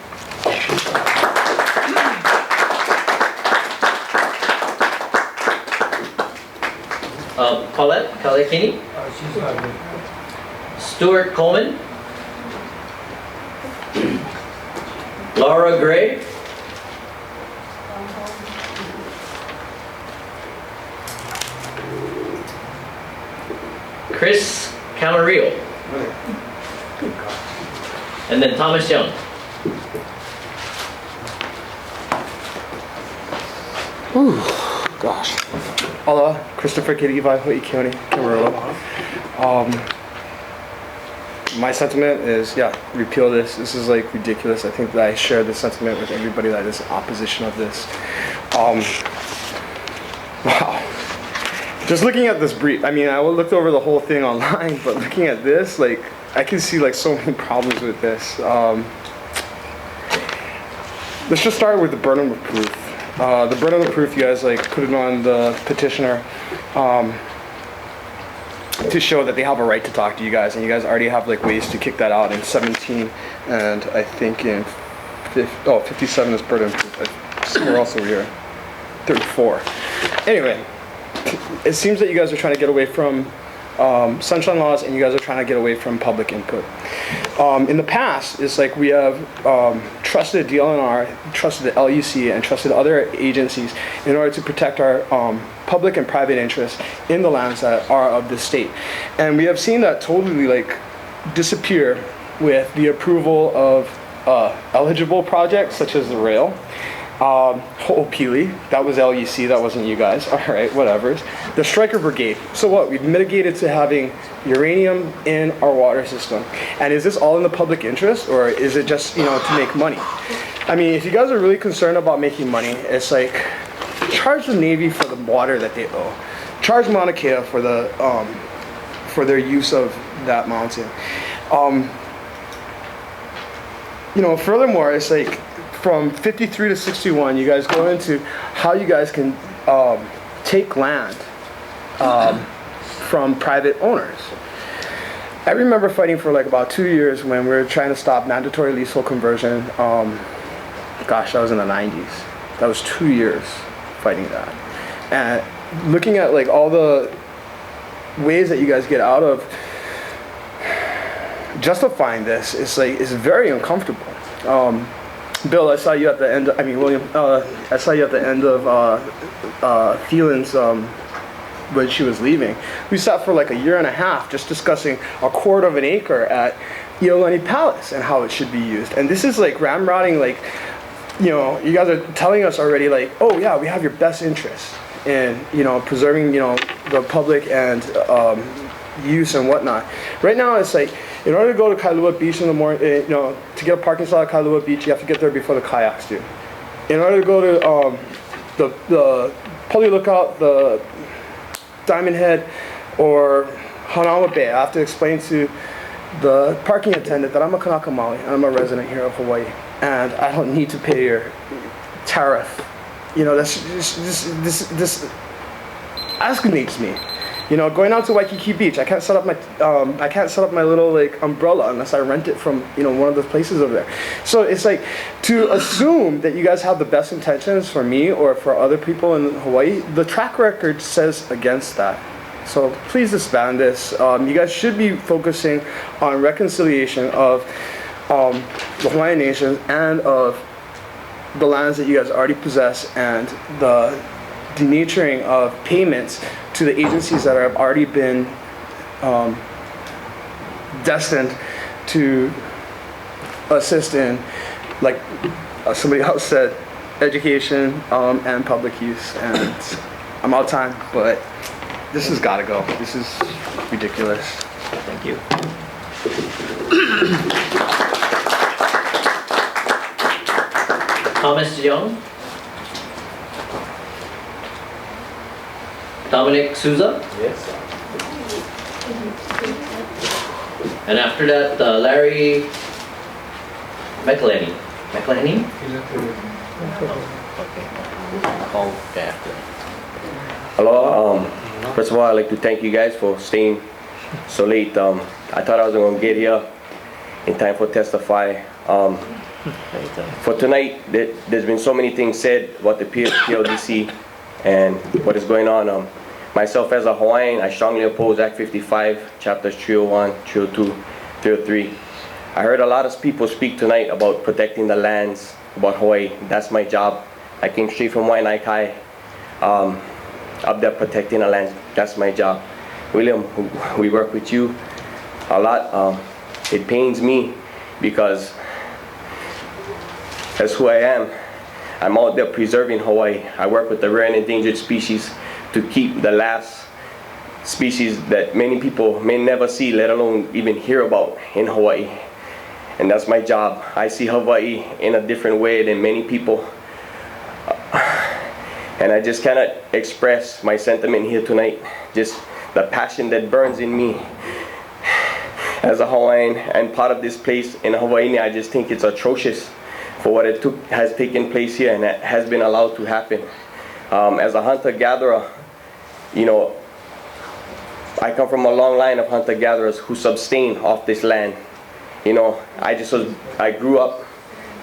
[SPEAKER 17] Colette Kalekini. Stuart Coleman. Laura Gray. Chris Camarillo. And then Thomas Young.
[SPEAKER 11] Ooh, gosh. Aloha, Christopher Kiriva, Hawaii County, Camarillo. My sentiment is, yeah, repeal this. This is like ridiculous. I think that I share this sentiment with everybody that is in opposition of this. Wow. Just looking at this brief, I mean, I looked over the whole thing online, but looking at this, like, I can see like so many problems with this. Let's just start with the burden of proof. The burden of proof, you guys like put it on the petitioner to show that they have a right to talk to you guys, and you guys already have like ways to kick that out in 17, and I think in 57 is burden of proof. Somewhere else over here, 34. Anyway. It seems that you guys are trying to get away from sunshine laws, and you guys are trying to get away from public input. In the past, it's like we have trusted DLNR, trusted the LUC, and trusted other agencies in order to protect our public and private interests in the lands that are of the state. And we have seen that totally like disappear with the approval of eligible projects such as the rail. Ho'opili, that was LUC, that wasn't you guys. All right, whatever. The Striker Brigade. So what? We've mitigated to having uranium in our water system. And is this all in the public interest, or is it just, you know, to make money? I mean, if you guys are really concerned about making money, it's like, charge the Navy for the water that they owe. Charge Mauna Kea for for their use of that mountain. Furthermore, it's like from 53 to 61, you guys go into how you guys can take land from private owners. I remember fighting for like about 2 years when we were trying to stop mandatory leasehold conversion. Gosh, that was in the 90s. That was 2 years fighting that. And looking at like all the ways that you guys get out of justifying this, it's very uncomfortable. Bill, I saw you at the end. William, I saw you at the end of Thelen's when she was leaving. We sat for like a year and a half just discussing 1/4 of an acre at Iolani Palace and how it should be used. And this is like ramrodding, like, you guys are telling us already, like, oh yeah, we have your best interests in, preserving, the public and use and whatnot. Right now, it's like, in order to go to Kailua Beach in the morning, to get a parking spot at Kailua Beach, you have to get there before the kayaks do. In order to go to the Puli Lookout, the Diamond Head, or Hanauma Bay, I have to explain to the parking attendant that I'm a Kanaka Maoli and I'm a resident here of Hawaii, and I don't need to pay your tariff. That's this aggravates me. Going out to Waikiki Beach, I can't set up my little like umbrella unless I rent it from one of the places over there. So it's like, to assume that you guys have the best intentions for me or for other people in Hawaii, the track record says against that. So please disband this. You guys should be focusing on reconciliation of the Hawaiian Nation and of the lands that you guys already possess, and the denaturing of payments to the agencies that have already been destined to assist in, like somebody else said, education and public use. And I'm out of time, but this has got to go. This is ridiculous.
[SPEAKER 2] Thank you. Thomas Young. Dominic Souza.
[SPEAKER 10] Yes.
[SPEAKER 2] And after that, Larry McElhenney. McElhenney?
[SPEAKER 3] Call after.
[SPEAKER 10] Hello. First of all, I'd like to thank you guys for staying so late. I thought I was going to get here in time for testify. For tonight, there's been so many things said about the PLDC and what is going on. Myself as a Hawaiian, I strongly oppose Act 55, Chapters 301, 302, 303. I heard a lot of people speak tonight about protecting the lands, about Hawaii. That's my job. I came straight from Waianakai, up there protecting the lands. That's my job. William, we work with you a lot. It pains me because that's who I am. I'm out there preserving Hawaii. I work with the rare and endangered species to keep the last species that many people may never see, let alone even hear about in Hawaii. And that's my job. I see Hawaii in a different way than many people. And I just cannot express my sentiment here tonight. Just the passion that burns in me as a Hawaiian and part of this place in Hawaii. I just think it's atrocious for what has taken place here and that has been allowed to happen. As a hunter-gatherer, I come from a long line of hunter-gatherers who sustain off this land. I grew up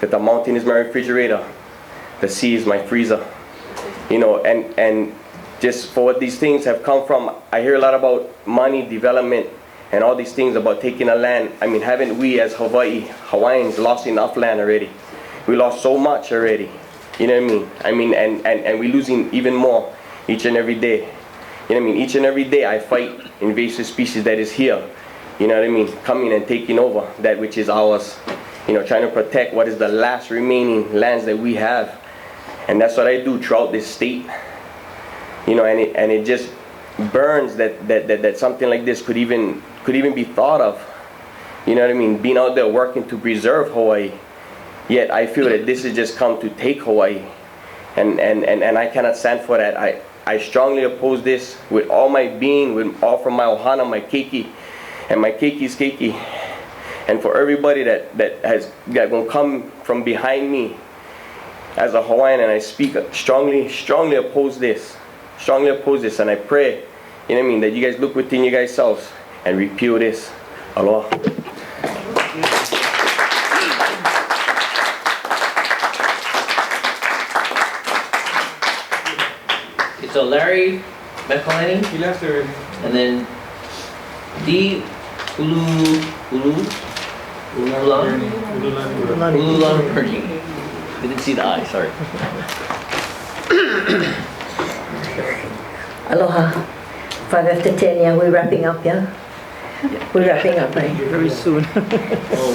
[SPEAKER 10] that the mountain is my refrigerator, the sea is my freezer. And just for what these things have come from, I hear a lot about money, development, and all these things about taking a land. Haven't we as Hawaiians lost enough land already? We lost so much already. You know what I mean? And we're losing even more each and every day. You know what I mean? Each and every day I fight invasive species that is here. You know what I mean? Coming and taking over that which is ours. Trying to protect what is the last remaining lands that we have. And that's what I do throughout this state. And it just burns that something like this could even be thought of. You know what I mean? Being out there working to preserve Hawaii. Yet I feel that this has just come to take Hawaii. And I cannot stand for that. I strongly oppose this with all my being, with all from my ohana, my keiki, and my keiki's keiki. And for everybody that will come from behind me as a Hawaiian, and I speak strongly oppose this. Strongly oppose this, and I pray, you know what I mean, that you guys look within your guys' selves and repeal this. Aloha.
[SPEAKER 17] So Larry McElhenney.
[SPEAKER 18] He left already.
[SPEAKER 17] And then D. Ululan Bernie. Didn't see the I, sorry.
[SPEAKER 5] Aloha. 5 after 10, yeah, we're wrapping up, yeah? We're wrapping up, right?
[SPEAKER 2] Very soon.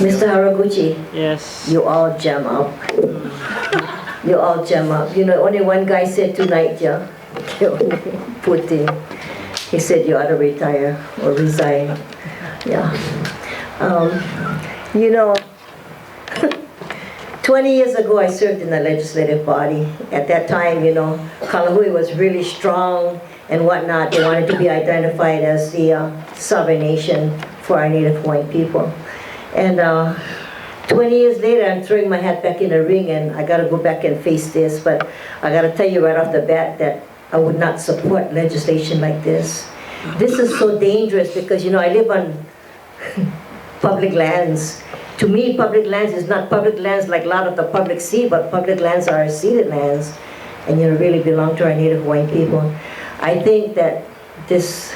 [SPEAKER 5] Mr. Haraguchi.
[SPEAKER 2] Yes.
[SPEAKER 5] You all jam up. You all jam up. You know, only one guy said tonight, yeah? Putin. He said you ought to retire or resign. Yeah. You know, 20 years ago I served in the legislative body. At that time, you know, Kalahui was really strong and whatnot. They wanted to be identified as the sovereign nation for our Native Hawaiian people. And 20 years later, I'm throwing my hat back in the ring, and I got to go back and face this. But I got to tell you right off the bat that I would not support legislation like this. This is so dangerous because, you know, I live on public lands. To me, public lands is not public lands like a lot of the public sea, but public lands are ceded lands and, you know, really belong to our Native Hawaiian people. I think that this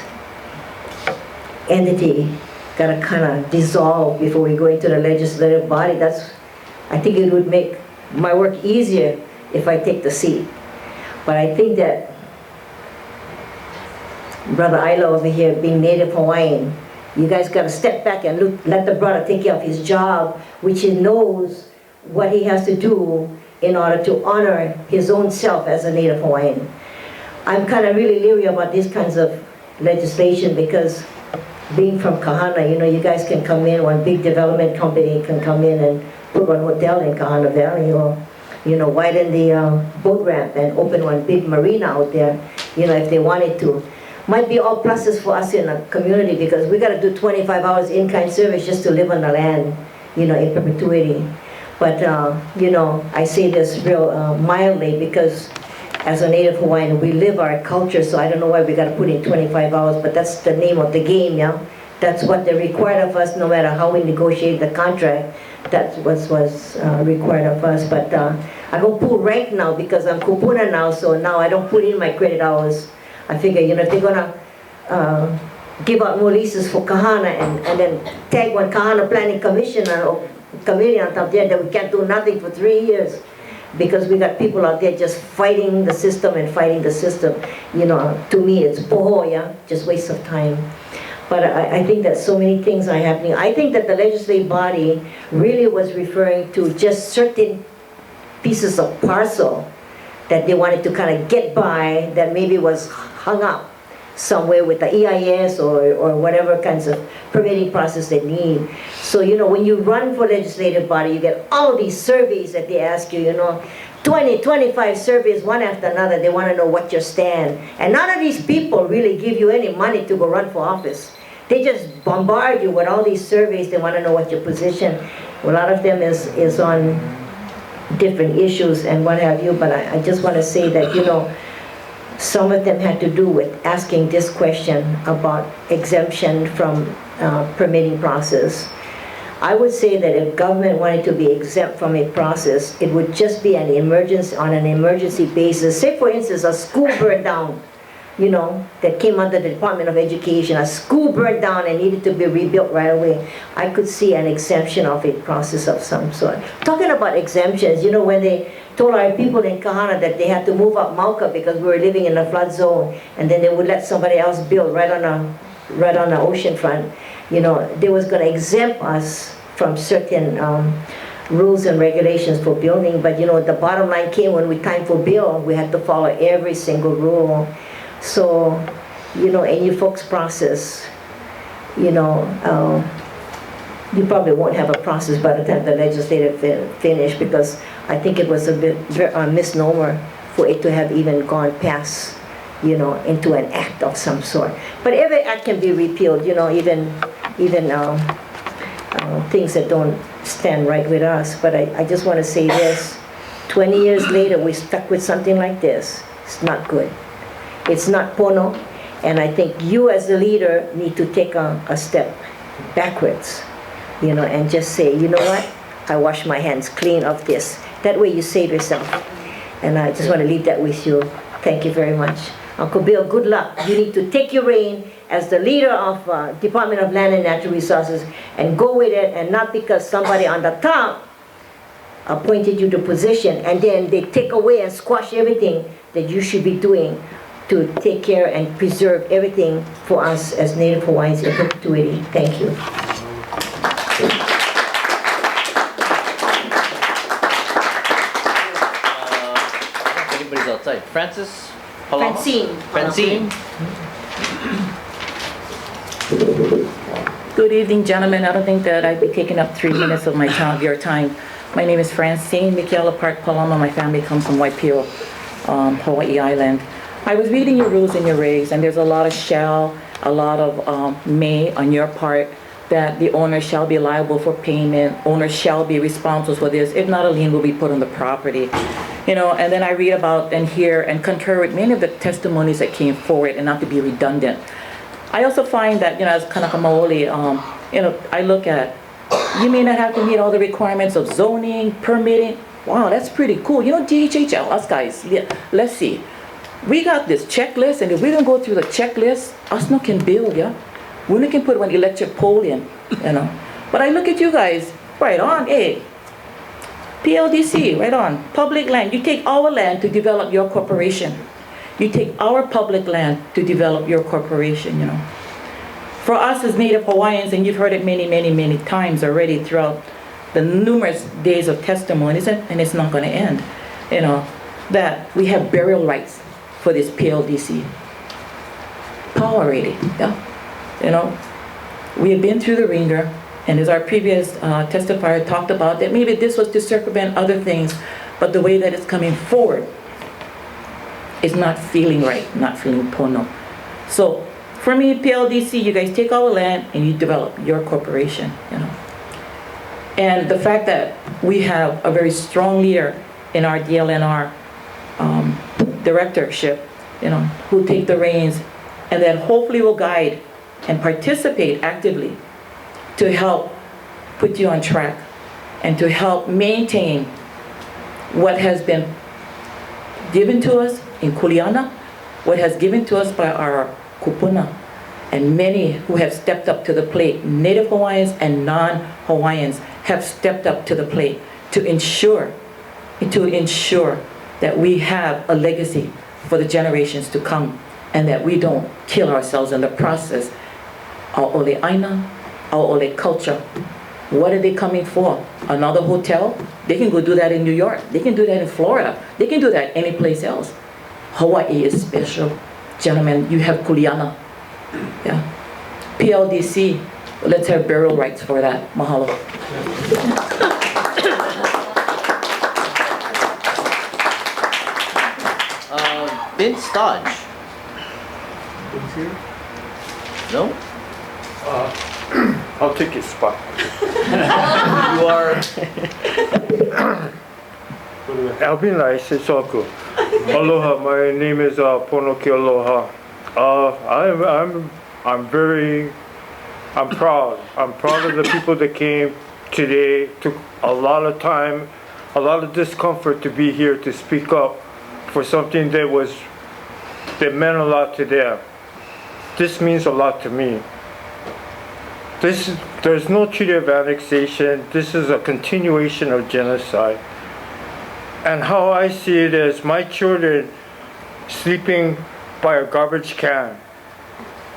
[SPEAKER 5] entity got to kind of dissolve before we go into the legislative body. I think it would make my work easier if I take the seat. But I think that Brother Ilo over here, being Native Hawaiian, you guys got to step back and let the brother take care of his job, which he knows what he has to do in order to honor his own self as a Native Hawaiian. I'm kind of really leery about these kinds of legislation because being from Kahana, you know, you guys can come in, one big development company can come in and put one hotel in Kahana Valley, or, you know, widen the boat ramp and open one big marina out there, you know, if they wanted to. Might be all pluses for us in a community because we got to do 25 hours in-kind service just to live on the land, you know, in perpetuity. But, you know, I say this real mildly because as a Native Hawaiian, we live our culture, so I don't know why we got to put in 25 hours, but that's the name of the game, yeah? That's what they required of us, no matter how we negotiate the contract. That's what was required of us. But I don't pull rank now because I'm kupuna now, so now I don't put in my credit hours. I figure, you know, if they're gonna give out more leases for Kahana and then tag one Kahana Planning Commissioner or committee on top there that we can't do nothing for 3 years because we got people out there just fighting the system and fighting the system. You know, to me it's poho, yeah, just waste of time. But I think that so many things are happening. I think that the legislative body really was referring to just certain pieces of parcel that they wanted to kind of get by that maybe was hung up somewhere with the EIS or whatever kinds of permitting process they need. So, you know, when you run for legislative body, you get all these surveys that they ask you, you know, 20, 25 surveys, one after another. They want to know what your stand. And none of these people really give you any money to go run for office. They just bombard you with all these surveys. They want to know what your position. A lot of them is on different issues and what have you, but I just want to say that, you know, some of them had to do with asking this question about exemption from permitting process. I would say that if government wanted to be exempt from a process, it would just be on an emergency basis. Say, for instance, a school burned down, you know, that came under the Department of Education. A school burned down and needed to be rebuilt right away. I could see an exemption of a process of some sort. Talking about exemptions, you know, when they told our people in Kahana that they had to move up Mauka because we were living in a flood zone, and then they would let somebody else build right on the ocean front, you know, they was going to exempt us from certain rules and regulations for building. But, you know, the bottom line came when we time for build, we had to follow every single rule. So, you know, in your folks' process, you know, you probably won't have a process by the time the legislative finish because I think it was a bit misnomer for it to have even gone past, into an act of some sort. But every act can be repealed, even things that don't stand right with us. But I just want to say this, 20 years later, we're stuck with something like this. It's not good. It's not pono, and I think you as the leader need to take a step backwards, and just say, you know what, I wash my hands clean of this. That way you save yourself. And I just want to leave that with you. Thank you very much. Uncle Bill, good luck. You need to take your reign as the leader of Department of Land and Natural Resources and go with it, and not because somebody on the top appointed you to position and then they take away and squash everything that you should be doing to take care and preserve everything for us as Native Hawaiians in perpetuity. Thank you.
[SPEAKER 3] Anybody's outside. Francis?
[SPEAKER 5] Francine.
[SPEAKER 3] Francine.
[SPEAKER 13] Good evening, gentlemen. I don't think that I'd be taking up 3 minutes of your time. My name is Francine Michaela Park Paloma. My family comes from Waipio, Hawaii Island. I was reading your rules and your regs, and there's a lot of shall, a lot of may on your part, that the owner shall be liable for payment, owner shall be responsible for this, if not, a lien will be put on the property. And then I read about and hear and concur with many of the testimonies that came forward, and not to be redundant. I also find that, as Kanaka Maoli, I look at, you may not have to meet all the requirements of zoning, permitting. Wow, that's pretty cool. DHHL, us guys, let's see. We got this checklist, and if we don't go through the checklist, us no can build, yeah? We can put one electric pole in, But I look at you guys, right on, hey, PLDC, right on, public land. You take our land to develop your corporation. You take our public land to develop your corporation, For us as Native Hawaiians, and you've heard it many, many, many times already throughout the numerous days of testimonies, and it's not going to end, that we have burial rights for this PLDC. Power already, yeah? We have been through the ringer, and as our previous testifier talked about, that maybe this was to circumvent other things, but the way that it's coming forward is not feeling right, not feeling pono. So for me, PLDC, you guys take our land and you develop your corporation, And the fact that we have a very strong leader in our DLNR directorship, who take the reins and then hopefully will guide and participate actively to help put you on track and to help maintain what has been given to us in Kuleana, what has given to us by our kupuna, and many who have stepped up to the plate, Native Hawaiians and non-Hawaiians have stepped up to the plate to ensure that we have a legacy for the generations to come, and that we don't kill ourselves in the process. Our ole aina, our ole culture. What are they coming for? Another hotel? They can go do that in New York. They can do that in Florida. They can do that any place else. Hawaii is special. Gentlemen, you have Kuleana. Yeah. PLDC, let's have burial rights for that. Mahalo.
[SPEAKER 3] Vince Dodge.
[SPEAKER 15] Vince here?
[SPEAKER 3] No?
[SPEAKER 15] I'll take his spot.
[SPEAKER 3] You are...
[SPEAKER 15] Albina Isisoku. Aloha, my name is Ponoki Aloha. I'm proud. I'm proud of the people that came today. Took a lot of time, a lot of discomfort to be here to speak up for something that meant a lot to them. This means a lot to me. There's no treaty of annexation. This is a continuation of genocide. And how I see it is my children sleeping by a garbage can,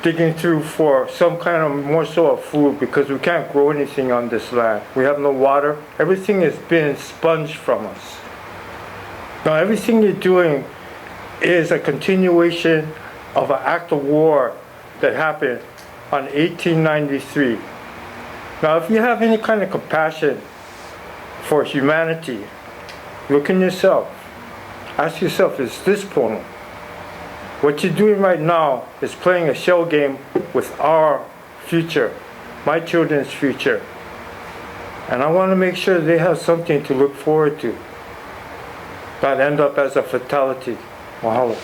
[SPEAKER 15] digging through for some kind of morsel of food because we can't grow anything on this land. We have no water. Everything has been sponged from us. Now everything you're doing is a continuation of an act of war that happened on 1893. Now if you have any kind of compassion for humanity, look in yourself. ask yourself, is this pono? What you're doing right now is playing a shell game with our future, my children's future. And I want to make sure they have something to look forward to, not end up as a fatality. Mahalo.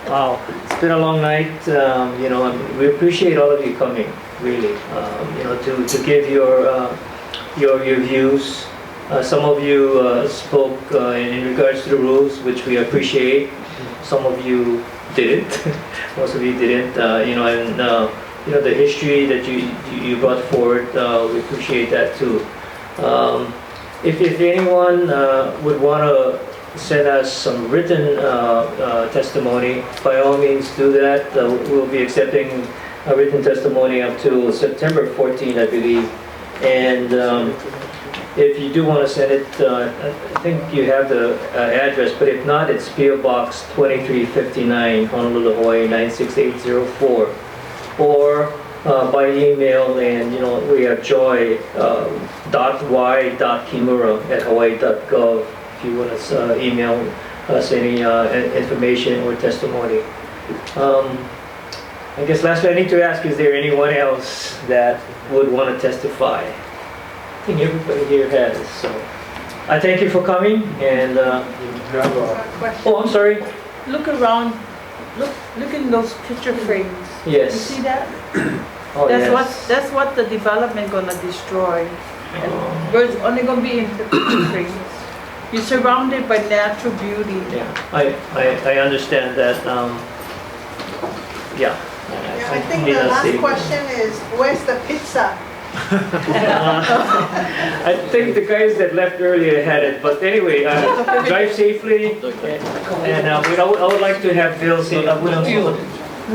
[SPEAKER 2] Wow, it's been a long night. You know, and we appreciate all of you coming, really. You know, to give your views. Some of you spoke in regards to the rules, which we appreciate. Some of you didn't. Most of you didn't. You know, and you know, the history that you brought forward, we appreciate that too. If anyone would want to send us some written testimony, by all means do that. We'll be accepting a written testimony up to September 14, I believe. And if you do want to send it, I think you have the address, but if not, it's P.O. Box 2359, Honolulu, Hawaii 96804. Or by email, and you know, we have joy.y.kimura@hawaii.gov if you want to email us any information or testimony. I guess lastly, I need to ask, is there anyone else that would want to testify? I think everybody here has, so I thank you for coming, and oh, I'm sorry.
[SPEAKER 14] Look around, look in those picture frames.
[SPEAKER 2] Yes.
[SPEAKER 14] You see that?
[SPEAKER 2] Oh,
[SPEAKER 14] That's what the development gonna destroy. And birds only gonna be in the picture frames. You're surrounded by natural beauty.
[SPEAKER 2] Yeah, I understand that. Yeah.
[SPEAKER 16] I think the last question is, where's the pizza?
[SPEAKER 2] I think the guys that left earlier had it, but anyway, drive safely, and I would like to have Bill say,
[SPEAKER 23] I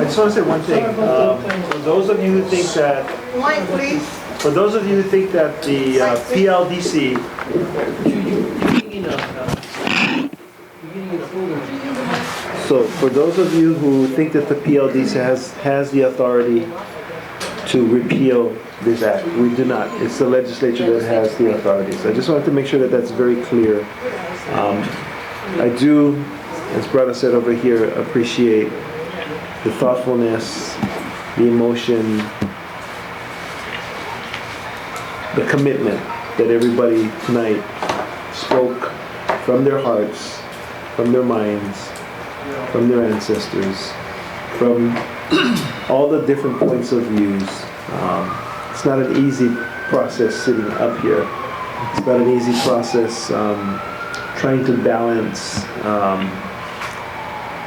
[SPEAKER 23] just want to say one thing. For those of you who think that,
[SPEAKER 16] Mike, please.
[SPEAKER 23] For those of you who think that the PLDC, so for those of you who think that the PLDC has the authority to repeal this act, we do not. It's the legislature that has the authority. So I just wanted to make sure that that's very clear. I do, as Brada said over here, appreciate the thoughtfulness, the emotion, the commitment that everybody tonight spoke from their hearts, from their minds, from their ancestors, from all the different points of views. It's not an easy process sitting up here. It's not an easy process trying to balance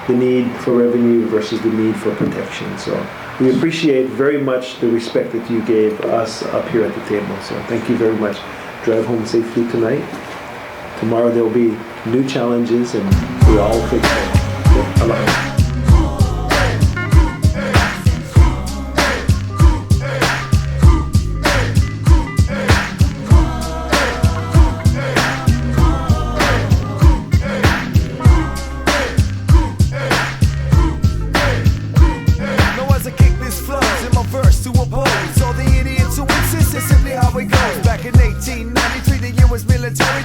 [SPEAKER 23] the need for revenue versus the need for protection. So we appreciate very much the respect that you gave us up here at the table. So thank you very much. Drive home safely tonight. Tomorrow there will be new challenges, and we all take care. Aloha.
[SPEAKER 24] Military